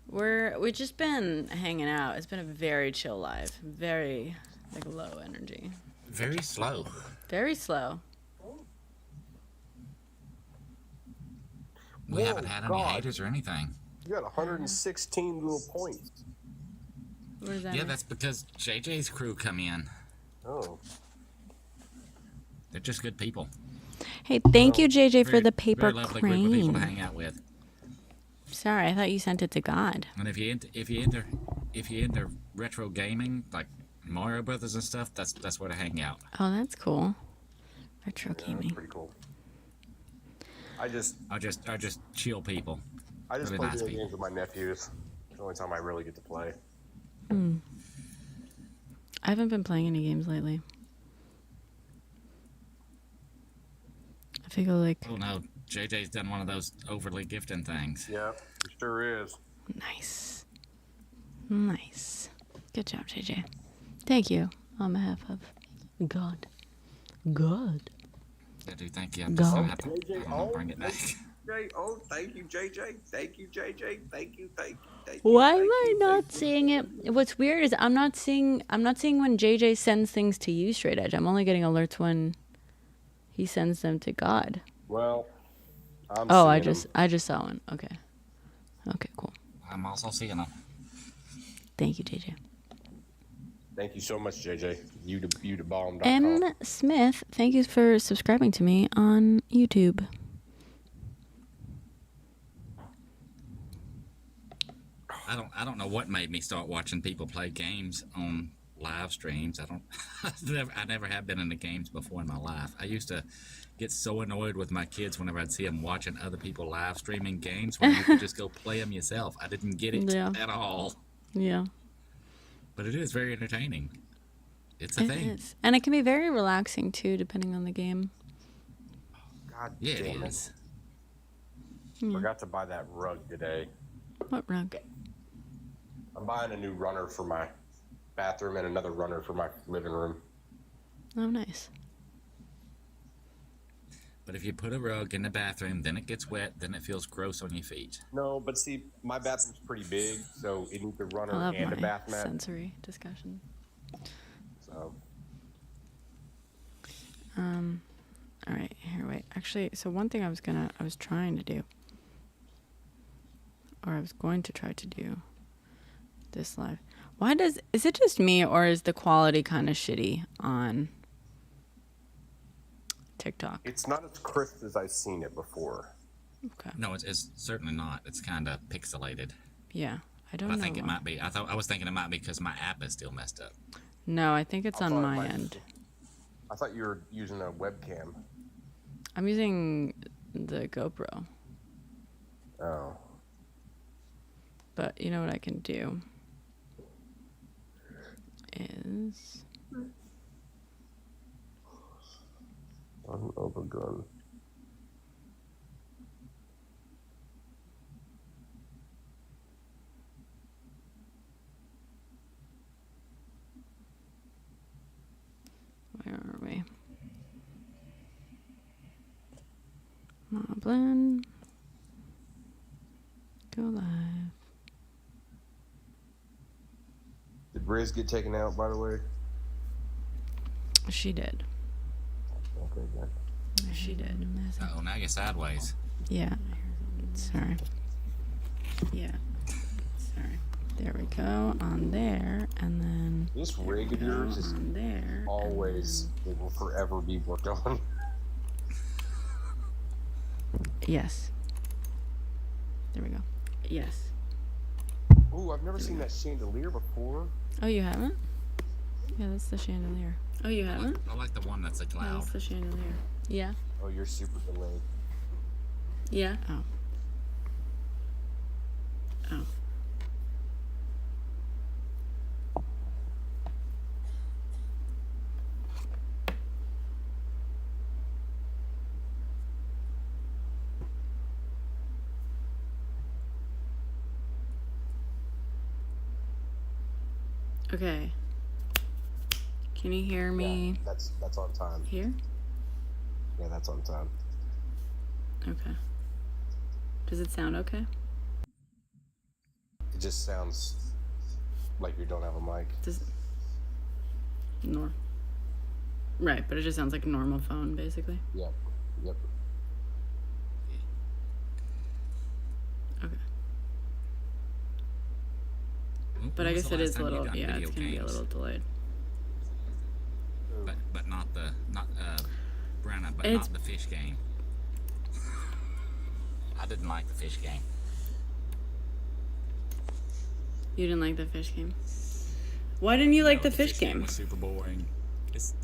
[SPEAKER 1] We've just been hanging out. It's been a very chill life. Very like low energy.
[SPEAKER 4] Very slow.
[SPEAKER 1] Very slow.
[SPEAKER 4] We
[SPEAKER 5] Whoa,
[SPEAKER 4] haven't had any
[SPEAKER 5] God.
[SPEAKER 4] haters or anything.
[SPEAKER 5] You got 116 little points.
[SPEAKER 1] What does that
[SPEAKER 4] Yeah,
[SPEAKER 1] mean?
[SPEAKER 4] that's because JJ's crew come in.
[SPEAKER 5] Oh.
[SPEAKER 4] They're just good people.
[SPEAKER 1] Hey, thank you, JJ, for
[SPEAKER 4] Very-
[SPEAKER 1] the paper
[SPEAKER 4] very lovely group of people to
[SPEAKER 1] crane.
[SPEAKER 4] hang out with.
[SPEAKER 1] Sorry, I thought you sent it to God.
[SPEAKER 4] And if you into retro gaming like Mario Brothers and stuff, that's where to hang out.
[SPEAKER 1] Oh, that's cool. Retro
[SPEAKER 5] Yeah, that's
[SPEAKER 1] gaming.
[SPEAKER 5] pretty cool. I just
[SPEAKER 4] Are just chill people. really
[SPEAKER 5] play
[SPEAKER 4] nice
[SPEAKER 5] video
[SPEAKER 4] people.
[SPEAKER 5] games with my nephews. It's the only time I really get to play.
[SPEAKER 1] I haven't been playing any games lately. I feel like
[SPEAKER 4] Oh no, JJ's done one of those overly gifting things.
[SPEAKER 5] Yeah, it sure is.
[SPEAKER 1] nice. Nice. Good job, JJ. Thank you on behalf of God. God.
[SPEAKER 4] I do thank you. I'm
[SPEAKER 1] Go.
[SPEAKER 4] just gonna have to I don't know, bring it back.
[SPEAKER 5] JJ. Oh, thank you, JJ. Thank you, JJ. Thank you, thank you, thank you.
[SPEAKER 1] Why am
[SPEAKER 5] thank
[SPEAKER 1] I
[SPEAKER 5] you,
[SPEAKER 1] not
[SPEAKER 5] thank you.
[SPEAKER 1] seeing it? What's weird is I'm not seeing when JJ sends things to you, Straight Edge. I'm only getting alerts when he sends them to God.
[SPEAKER 5] Well, I'm
[SPEAKER 1] Oh,
[SPEAKER 5] seeing
[SPEAKER 1] I just saw one. Okay. Okay, cool.
[SPEAKER 4] I'm also seeing them.
[SPEAKER 1] Thank you, JJ.
[SPEAKER 5] Thank you so much, JJ. You to bomb.com.
[SPEAKER 1] M. Smith, thank you for subscribing to me on YouTube.
[SPEAKER 4] I don't know what made me start watching people play games on live streams. I never have been into games before in my life. I used to get so annoyed with my kids whenever I'd see them watching other people live streaming games when you could just go play them yourself. I didn't get it at all.
[SPEAKER 1] Yeah.
[SPEAKER 4] But it is very entertaining. It's a thing.
[SPEAKER 1] Is. And it can be very relaxing too, depending on the game.
[SPEAKER 5] God
[SPEAKER 4] Yeah, it
[SPEAKER 5] damn
[SPEAKER 4] is.
[SPEAKER 5] Forgot to buy that rug today.
[SPEAKER 1] What rug?
[SPEAKER 5] I'm buying a new runner for my bathroom and another runner for my living room.
[SPEAKER 1] Oh, nice.
[SPEAKER 4] But if you put a rug in the bathroom, then it gets wet, then it feels gross on your feet.
[SPEAKER 5] No, but see, my bathroom's pretty big, so it needs a runner
[SPEAKER 1] I love
[SPEAKER 5] and a
[SPEAKER 1] my
[SPEAKER 5] bath mat.
[SPEAKER 1] sensory discussion.
[SPEAKER 5] So
[SPEAKER 1] All right, here, wait. Actually, so one thing I was trying to do, or I was going to try to do this live. Is it just me, or is the quality kind of shitty on TikTok?
[SPEAKER 5] it's not as crisp as I've seen it before.
[SPEAKER 1] Okay.
[SPEAKER 4] No, it's certainly not. It's kind of pixelated.
[SPEAKER 1] Yeah, I don't
[SPEAKER 4] But I
[SPEAKER 1] know.
[SPEAKER 4] think it might be. I was thinking it might be because my app is still messed up.
[SPEAKER 1] No, I think it's
[SPEAKER 5] I
[SPEAKER 1] on
[SPEAKER 5] thought it
[SPEAKER 1] my
[SPEAKER 5] might-
[SPEAKER 1] end.
[SPEAKER 5] I thought you were using a webcam.
[SPEAKER 1] I'm using the GoPro,
[SPEAKER 5] Oh.
[SPEAKER 1] but you know what I can do is
[SPEAKER 5] An gun.
[SPEAKER 1] where are we? Moblin. Go live.
[SPEAKER 5] Did Riz get taken out, by the way?
[SPEAKER 1] She did.
[SPEAKER 5] Okay, good.
[SPEAKER 1] She did.
[SPEAKER 4] Oh, now you're sideways.
[SPEAKER 1] Yeah. Sorry. Yeah. Sorry. There we go. On there, and then
[SPEAKER 5] This rig of yours is
[SPEAKER 1] on there.
[SPEAKER 5] always, it will forever be worked on.
[SPEAKER 1] Yes. There we go. Yes.
[SPEAKER 5] Ooh, I've never seen that chandelier before.
[SPEAKER 1] Oh, you haven't? Yeah, that's the chandelier. Oh, you haven't?
[SPEAKER 4] I like the one that's a
[SPEAKER 1] Oh,
[SPEAKER 4] cloud.
[SPEAKER 1] that's the chandelier. Yeah.
[SPEAKER 5] Oh, you're super delayed.
[SPEAKER 1] Yeah. Oh. Oh. Okay. Can you hear me
[SPEAKER 5] Yeah, that's on time.
[SPEAKER 1] here?
[SPEAKER 5] Yeah, that's on time.
[SPEAKER 1] Okay. Does it sound okay?
[SPEAKER 5] It just sounds like you don't have a mic.
[SPEAKER 1] Does Right, but it just sounds like a normal phone, basically.
[SPEAKER 5] Yep. Yep.
[SPEAKER 1] Okay.
[SPEAKER 4] When
[SPEAKER 1] But I
[SPEAKER 4] was
[SPEAKER 1] guess
[SPEAKER 4] the
[SPEAKER 1] it
[SPEAKER 4] last
[SPEAKER 1] is a
[SPEAKER 4] time you
[SPEAKER 1] little,
[SPEAKER 4] done
[SPEAKER 1] yeah,
[SPEAKER 4] video
[SPEAKER 1] it's gonna be a
[SPEAKER 4] games?
[SPEAKER 1] little delayed.
[SPEAKER 4] But not Brenna, but
[SPEAKER 1] It's-
[SPEAKER 4] not the fish game. I didn't like the fish game.
[SPEAKER 1] You didn't like the fish game? Why didn't you like
[SPEAKER 4] No,
[SPEAKER 1] the fish game?
[SPEAKER 4] was super boring. It's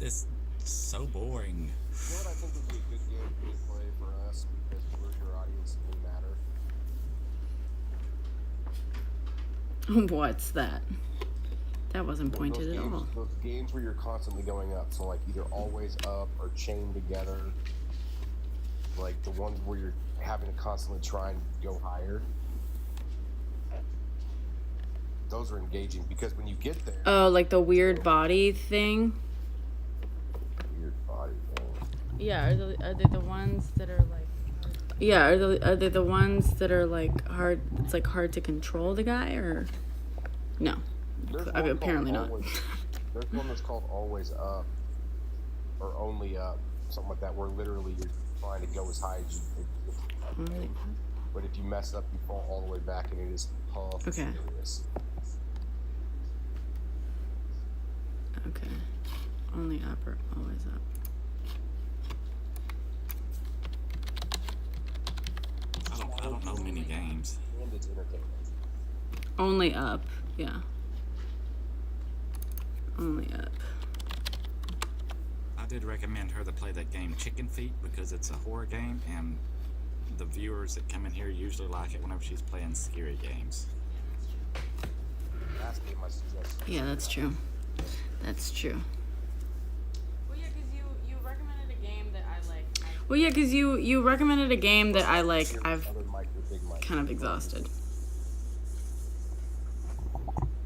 [SPEAKER 4] so boring.
[SPEAKER 5] You know what I think would be a good game to play for us because we're your audience and we matter.
[SPEAKER 1] What's that? That wasn't pointed at all.
[SPEAKER 5] Those games where you're constantly going up, so like either always up or chained together. Like the ones where you're having to constantly try and go higher. Those are engaging because when you get there,
[SPEAKER 1] Oh, like the weird body thing?
[SPEAKER 5] weird body thing.
[SPEAKER 1] Yeah, are they the ones that are like Yeah, are they the ones that are like hard? It's like hard to control the guy, or no?
[SPEAKER 5] There's
[SPEAKER 1] I mean,
[SPEAKER 5] one
[SPEAKER 1] apparently
[SPEAKER 5] called
[SPEAKER 1] not.
[SPEAKER 5] Always, there's one that's called Always Up or Only Up, something like that, where literally you're trying to go as high as you can. But if you mess up, you fall all the way back, and it is
[SPEAKER 1] Okay.
[SPEAKER 5] hilarious.
[SPEAKER 1] Okay. Only up or always up?
[SPEAKER 4] I don't know many games.
[SPEAKER 5] And it's entertaining.
[SPEAKER 1] Only up. Yeah. Only up.
[SPEAKER 4] I did recommend her to play that game Chicken Feet because it's a horror game, and the viewers that come in here usually like it whenever she's playing scary games.
[SPEAKER 5] That's been my suggestion.
[SPEAKER 1] Yeah, that's true. That's true. Well, yeah, because you recommended a game that I like. Well, yeah, because you recommended a game that I like. I've
[SPEAKER 5] Other mic with big mic.
[SPEAKER 1] kind of exhausted.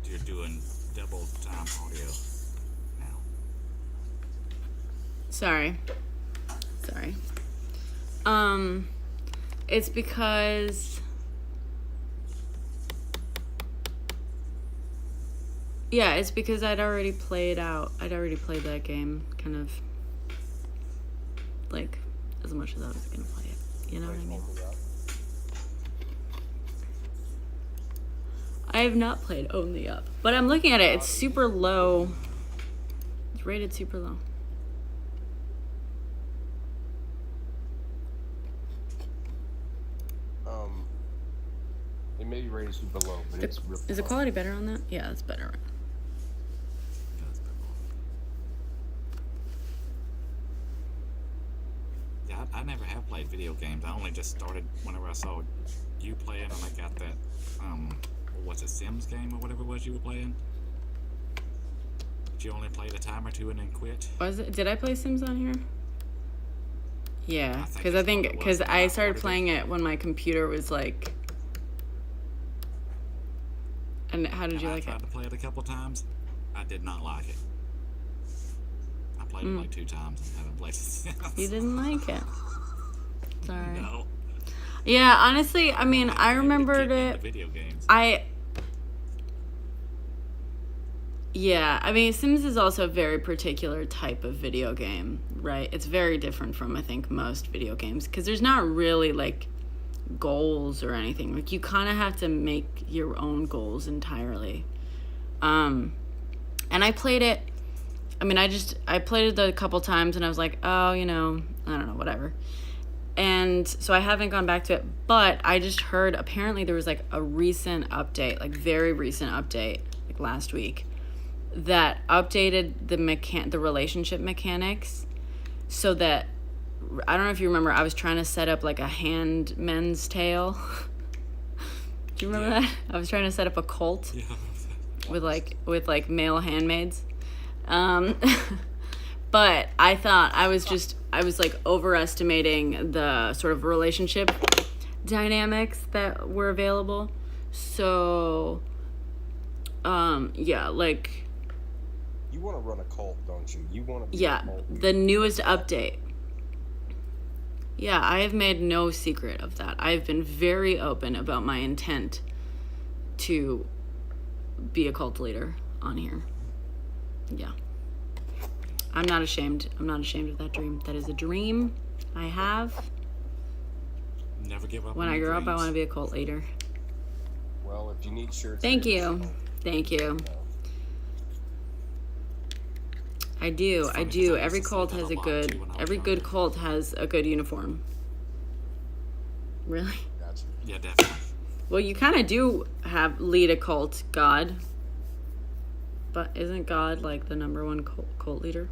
[SPEAKER 4] You're doing double time audio now.
[SPEAKER 1] Sorry. It's because. Yeah, it's because I'd already played that game, kind of, like, as much as I was gonna play it. You know what I mean?
[SPEAKER 5] Only Up.
[SPEAKER 1] I have not played Only Up, but I'm looking at it. It's super low. It's rated super low.
[SPEAKER 5] It may be rated super low, but it's really
[SPEAKER 1] Is the quality better on that? Yeah, it's better.
[SPEAKER 4] Yeah, I never have played video games. I only just started whenever I saw you playing, and I got that, what's it, Sims game or whatever it was you were playing? Did you only play a time or two and then quit?
[SPEAKER 1] Did I play Sims on here? Yeah, because
[SPEAKER 4] that's what it was.
[SPEAKER 1] I started playing it when my computer was like. And how did you
[SPEAKER 4] I
[SPEAKER 1] like
[SPEAKER 4] tried
[SPEAKER 1] it?
[SPEAKER 4] to play it a couple times. I did not like it. I played it like 2 times and haven't played it since.
[SPEAKER 1] You didn't like it. Sorry.
[SPEAKER 4] No.
[SPEAKER 1] Yeah, honestly, I mean, I
[SPEAKER 4] Never
[SPEAKER 1] remembered
[SPEAKER 4] get into
[SPEAKER 1] it.
[SPEAKER 4] Video games.
[SPEAKER 1] Yeah, I mean, Sims is also a very particular type of video game, right? It's very different from, I think, most video games, because there's not really, like, goals or anything. Like, you kind of have to make your own goals entirely. And I played it, I mean, I played it a couple times, and I was like, oh, you know, I don't know, whatever. And so I haven't gone back to it, but I just heard apparently there was, like, a recent update, like, very recent update, like, last week, that updated the relationship mechanics so that, I don't know if you remember, I was trying to set up like a Handmaid's Tale. Do you remember that? I was trying to set up a cult with like male handmaids. But I thought I was like overestimating the sort of relationship dynamics that were available. So yeah, like,
[SPEAKER 5] You want to run a cult, don't you? You want to be a
[SPEAKER 1] yeah,
[SPEAKER 5] cult.
[SPEAKER 1] the newest update. Yeah, I have made no secret of that. I've been very open about my intent to be a cult leader on here. Yeah. I'm not ashamed. I'm not ashamed of that dream. That is a dream I have.
[SPEAKER 4] Never give up
[SPEAKER 1] When
[SPEAKER 4] on
[SPEAKER 1] I
[SPEAKER 4] your
[SPEAKER 1] grow up, I
[SPEAKER 4] dreams.
[SPEAKER 1] want to be a cult leader.
[SPEAKER 5] Well, if you need shirts,
[SPEAKER 1] Thank
[SPEAKER 5] here's
[SPEAKER 1] you.
[SPEAKER 5] some.
[SPEAKER 1] Thank you. I do.
[SPEAKER 4] It's
[SPEAKER 1] I
[SPEAKER 4] funny 'cause
[SPEAKER 1] do.
[SPEAKER 4] I
[SPEAKER 1] Every
[SPEAKER 4] used to say
[SPEAKER 1] cult
[SPEAKER 4] that
[SPEAKER 1] has
[SPEAKER 4] a
[SPEAKER 1] a
[SPEAKER 4] lot,
[SPEAKER 1] good.
[SPEAKER 4] too, when I was
[SPEAKER 1] Every good
[SPEAKER 4] younger.
[SPEAKER 1] cult has a good uniform. Really?
[SPEAKER 5] Gotcha.
[SPEAKER 4] Yeah, definitely.
[SPEAKER 1] Well, you kind of do lead a cult, God. But isn't God like the number one cult leader?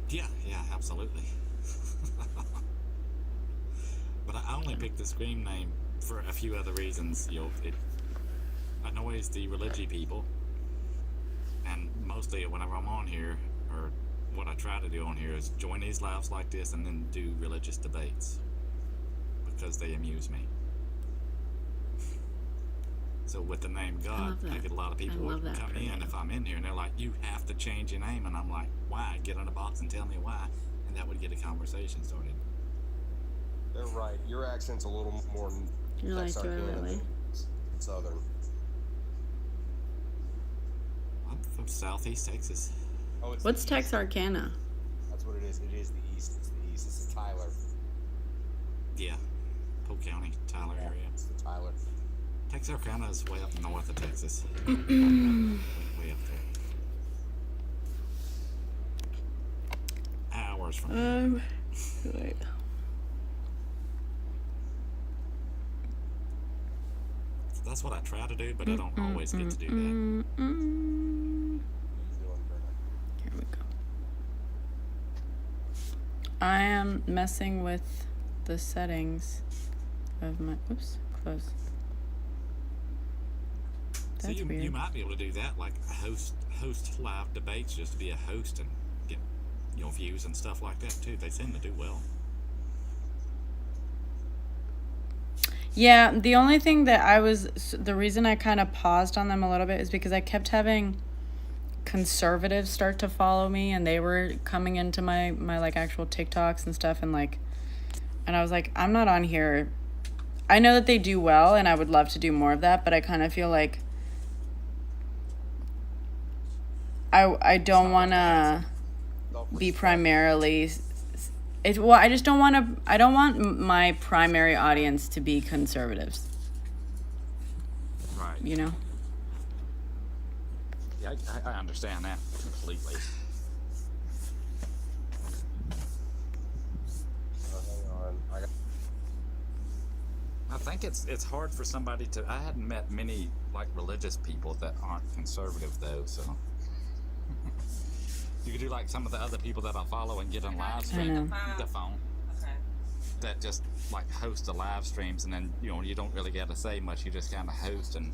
[SPEAKER 4] Yeah, absolutely. But I only picked the Scream name for a few other reasons. It annoys the religious people, and mostly whenever I'm on here, or what I try to do on here, is join these lives like this and then do religious debates because they amuse me. So with the name God,
[SPEAKER 1] love that.
[SPEAKER 4] I get a lot of people
[SPEAKER 1] love that
[SPEAKER 4] come
[SPEAKER 1] for you.
[SPEAKER 4] in if I'm in here, and they're like, "You have to change your name," and I'm like, "Why?" Get in a box and tell me why, and that would get a conversation started.
[SPEAKER 5] They're right. Your accent's a little more
[SPEAKER 1] You like to
[SPEAKER 5] Texarkana
[SPEAKER 1] really?
[SPEAKER 5] than Southern.
[SPEAKER 4] I'm from Southeast Texas.
[SPEAKER 5] Oh, it's
[SPEAKER 1] What's
[SPEAKER 5] the east.
[SPEAKER 1] Texarkana?
[SPEAKER 5] That's what it is. It is the east. It's the east. It's the Tyler.
[SPEAKER 4] Yeah, Polk County, Tyler area.
[SPEAKER 5] It's the Tyler.
[SPEAKER 4] Texarkana is way up north of Texas. way up there. Hours from here.
[SPEAKER 1] Wait.
[SPEAKER 4] So that's what I try to do, but I don't always get to do that.
[SPEAKER 1] Mm.
[SPEAKER 5] He's doing better.
[SPEAKER 1] Here we go. I am messing with the settings of my. Oops, close.
[SPEAKER 4] So
[SPEAKER 1] That's
[SPEAKER 4] you
[SPEAKER 1] weird.
[SPEAKER 4] might be able to do that, like host live debates, just to be a host and get views and stuff like that too. They seem to do well.
[SPEAKER 1] Yeah, the only thing that the reason I kind of paused on them a little bit is because I kept having conservatives start to follow me, and they were coming into my like actual TikToks and stuff, and I was like, I'm not on here. I know that they do well, and I would love to do more of that, but I kind of feel like I don't want to be primarily. I just don't want to. I don't want my primary audience to be conservatives.
[SPEAKER 4] Right.
[SPEAKER 1] You know.
[SPEAKER 4] Yeah, I understand that completely.
[SPEAKER 5] Hang on.
[SPEAKER 4] I think it's hard for somebody to. I hadn't met many like religious people that aren't conservative though, so. You could do like some of the other people that I follow and get on live stream the phone.
[SPEAKER 8] Okay.
[SPEAKER 4] That just like host the live streams, and then you don't really get to say much. You just kind of host and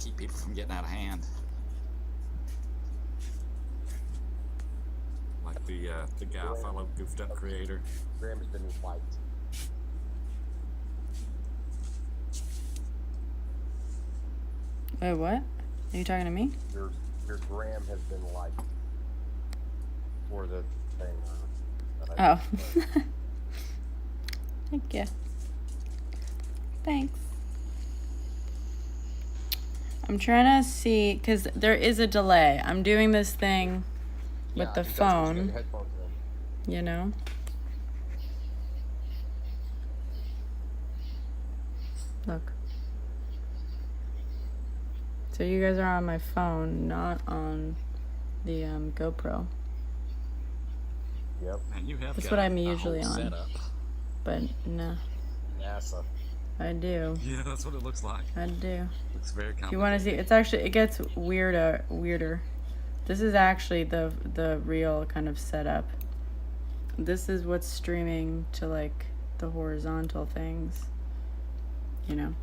[SPEAKER 4] keep people from getting out of hand. Like the guy I follow, Goofed Up Creator.
[SPEAKER 5] Graham has been wiped.
[SPEAKER 1] Wait, what? Are you talking to me?
[SPEAKER 5] Your Graham has been wiped for the thing. That I
[SPEAKER 1] Oh. Thank you. Thanks. I'm trying to see, because there is a delay. I'm doing this thing with
[SPEAKER 5] Yeah,
[SPEAKER 1] the
[SPEAKER 5] I think that's what you got your
[SPEAKER 1] phone,
[SPEAKER 5] headphones in.
[SPEAKER 1] you know? Look. So you guys are on my phone, not on the GoPro.
[SPEAKER 5] Yep.
[SPEAKER 4] Man, you have
[SPEAKER 1] That's
[SPEAKER 4] got
[SPEAKER 1] what I'm
[SPEAKER 4] a whole
[SPEAKER 1] usually on.
[SPEAKER 4] setup.
[SPEAKER 1] But no,
[SPEAKER 5] NASA.
[SPEAKER 1] I do.
[SPEAKER 4] Yeah, that's what it looks like.
[SPEAKER 1] I do.
[SPEAKER 4] Looks very complicated.
[SPEAKER 1] If you want to see, it gets weirder. This is actually the real kind of setup. This is what's streaming to like the horizontal things. You know,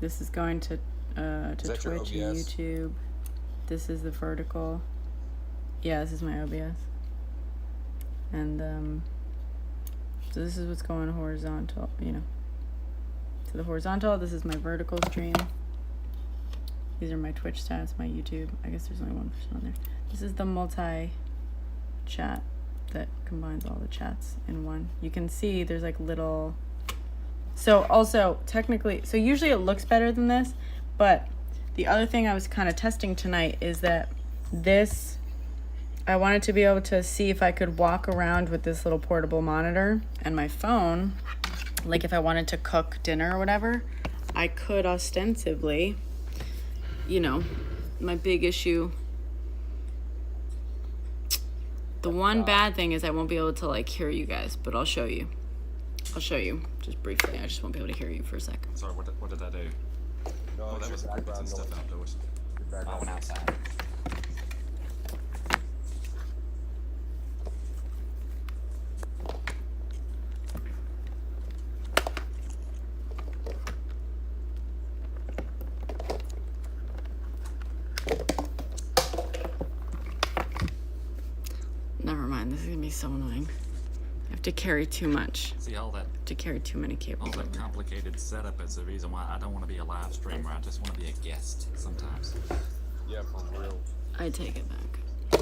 [SPEAKER 1] this is going to
[SPEAKER 5] that your
[SPEAKER 1] Twitch and
[SPEAKER 5] OBS?
[SPEAKER 1] YouTube. This is the vertical. Yeah, this is my OBS. And so this is what's going horizontal. You know. To the horizontal, this is my vertical stream. These are my Twitch stats, my YouTube. I guess there's only one person on there. This is the multi-chat that combines all the chats in one. You can see there's like little... So also, technically, so usually it looks better than this, but the other thing I was kind of testing tonight is that this... I wanted to be able to see if I could walk around with this little portable monitor and my phone. Like if I wanted to cook dinner or whatever, I could ostensibly, you know, my big issue. The one bad thing is I won't be able to like hear you guys, but I'll show you. I'll show you just briefly. I just won't be able to hear you for a second.
[SPEAKER 4] Sorry, what did I do?
[SPEAKER 5] No,
[SPEAKER 4] Oh,
[SPEAKER 5] it's
[SPEAKER 4] that was
[SPEAKER 5] your background
[SPEAKER 4] stuff
[SPEAKER 5] noise.
[SPEAKER 4] outdoors.
[SPEAKER 5] Your
[SPEAKER 4] I
[SPEAKER 5] background
[SPEAKER 4] went
[SPEAKER 5] noise.
[SPEAKER 4] outside.
[SPEAKER 1] Never mind. This is gonna be so annoying. I have to carry too much.
[SPEAKER 4] See all that
[SPEAKER 1] To carry too many cables.
[SPEAKER 4] all that complicated setup is the reason why I don't want to be a live streamer. I just want to be a guest sometimes.
[SPEAKER 5] Yeah, for real.
[SPEAKER 1] I take it back.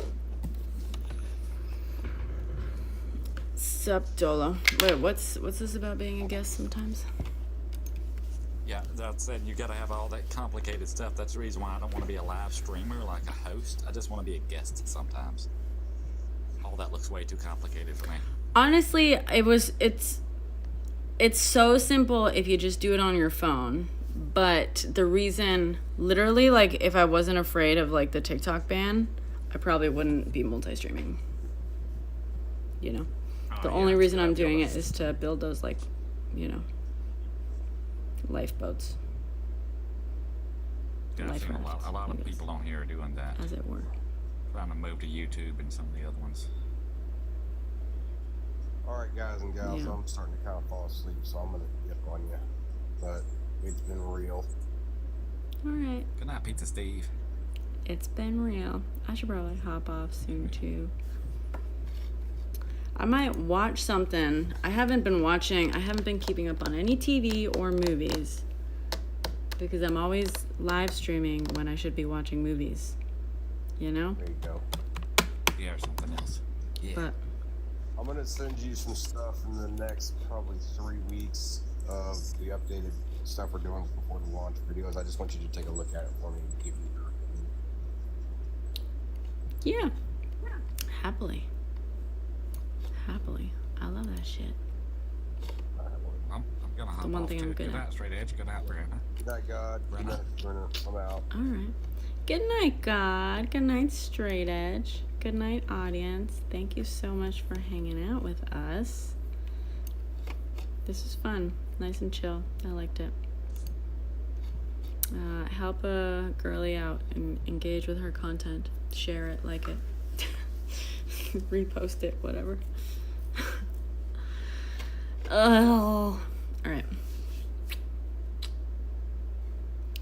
[SPEAKER 1] Sup, Dolo? Wait, what's this about being a guest sometimes?
[SPEAKER 4] Yeah, that said, you gotta have all that complicated stuff. That's the reason why I don't want to be a live streamer like a host. I just want to be a guest sometimes. All that looks way too complicated for me.
[SPEAKER 1] Honestly, it's so simple if you just do it on your phone. But the reason, literally, like, if I wasn't afraid of, like, the TikTok ban, I probably wouldn't be multi-streaming. You know? The only reason I'm doing it is to build those, like, you know, lifeboats.
[SPEAKER 4] Yeah, I've seen a lot
[SPEAKER 1] I
[SPEAKER 4] of
[SPEAKER 1] guess,
[SPEAKER 4] people on here are doing that.
[SPEAKER 1] as it were.
[SPEAKER 4] Trying to move to YouTube and some of the other ones.
[SPEAKER 5] All right, guys and gals,
[SPEAKER 1] Yeah.
[SPEAKER 5] I'm starting to kind of fall asleep, so I'm gonna dip on you. But it's been real.
[SPEAKER 1] All right.
[SPEAKER 4] Good night, Pizza Steve.
[SPEAKER 1] It's been real. I should probably hop off soon, too. I might watch something. I haven't been keeping up on any TV or movies. Because I'm always live streaming when I should be watching movies. You know?
[SPEAKER 5] There you go.
[SPEAKER 4] Yeah, or something else. Yeah.
[SPEAKER 1] But
[SPEAKER 5] I'm gonna send you some stuff in the next probably 3 weeks of the updated stuff we're doing before the launch videos. I just want you to take a look at it for me and give me your opinion.
[SPEAKER 1] yeah. Happily. I love that shit.
[SPEAKER 4] I'm gonna hop
[SPEAKER 1] The one
[SPEAKER 4] off
[SPEAKER 1] thing
[SPEAKER 4] too.
[SPEAKER 1] I'm good
[SPEAKER 4] Good
[SPEAKER 1] at.
[SPEAKER 4] night, Straight Edge. Good night, Brianna.
[SPEAKER 5] Good night, God. Good night, Brenner. I'm out.
[SPEAKER 1] All right. Good night, God. Good night, Straight Edge. Good night, audience. Thank you so much for hanging out with us. This was fun. Nice and chill. I liked it. Help a girly out and engage with her content. Share it, like it. Repost it, whatever. Oh. All right.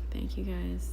[SPEAKER 1] Thank you, guys.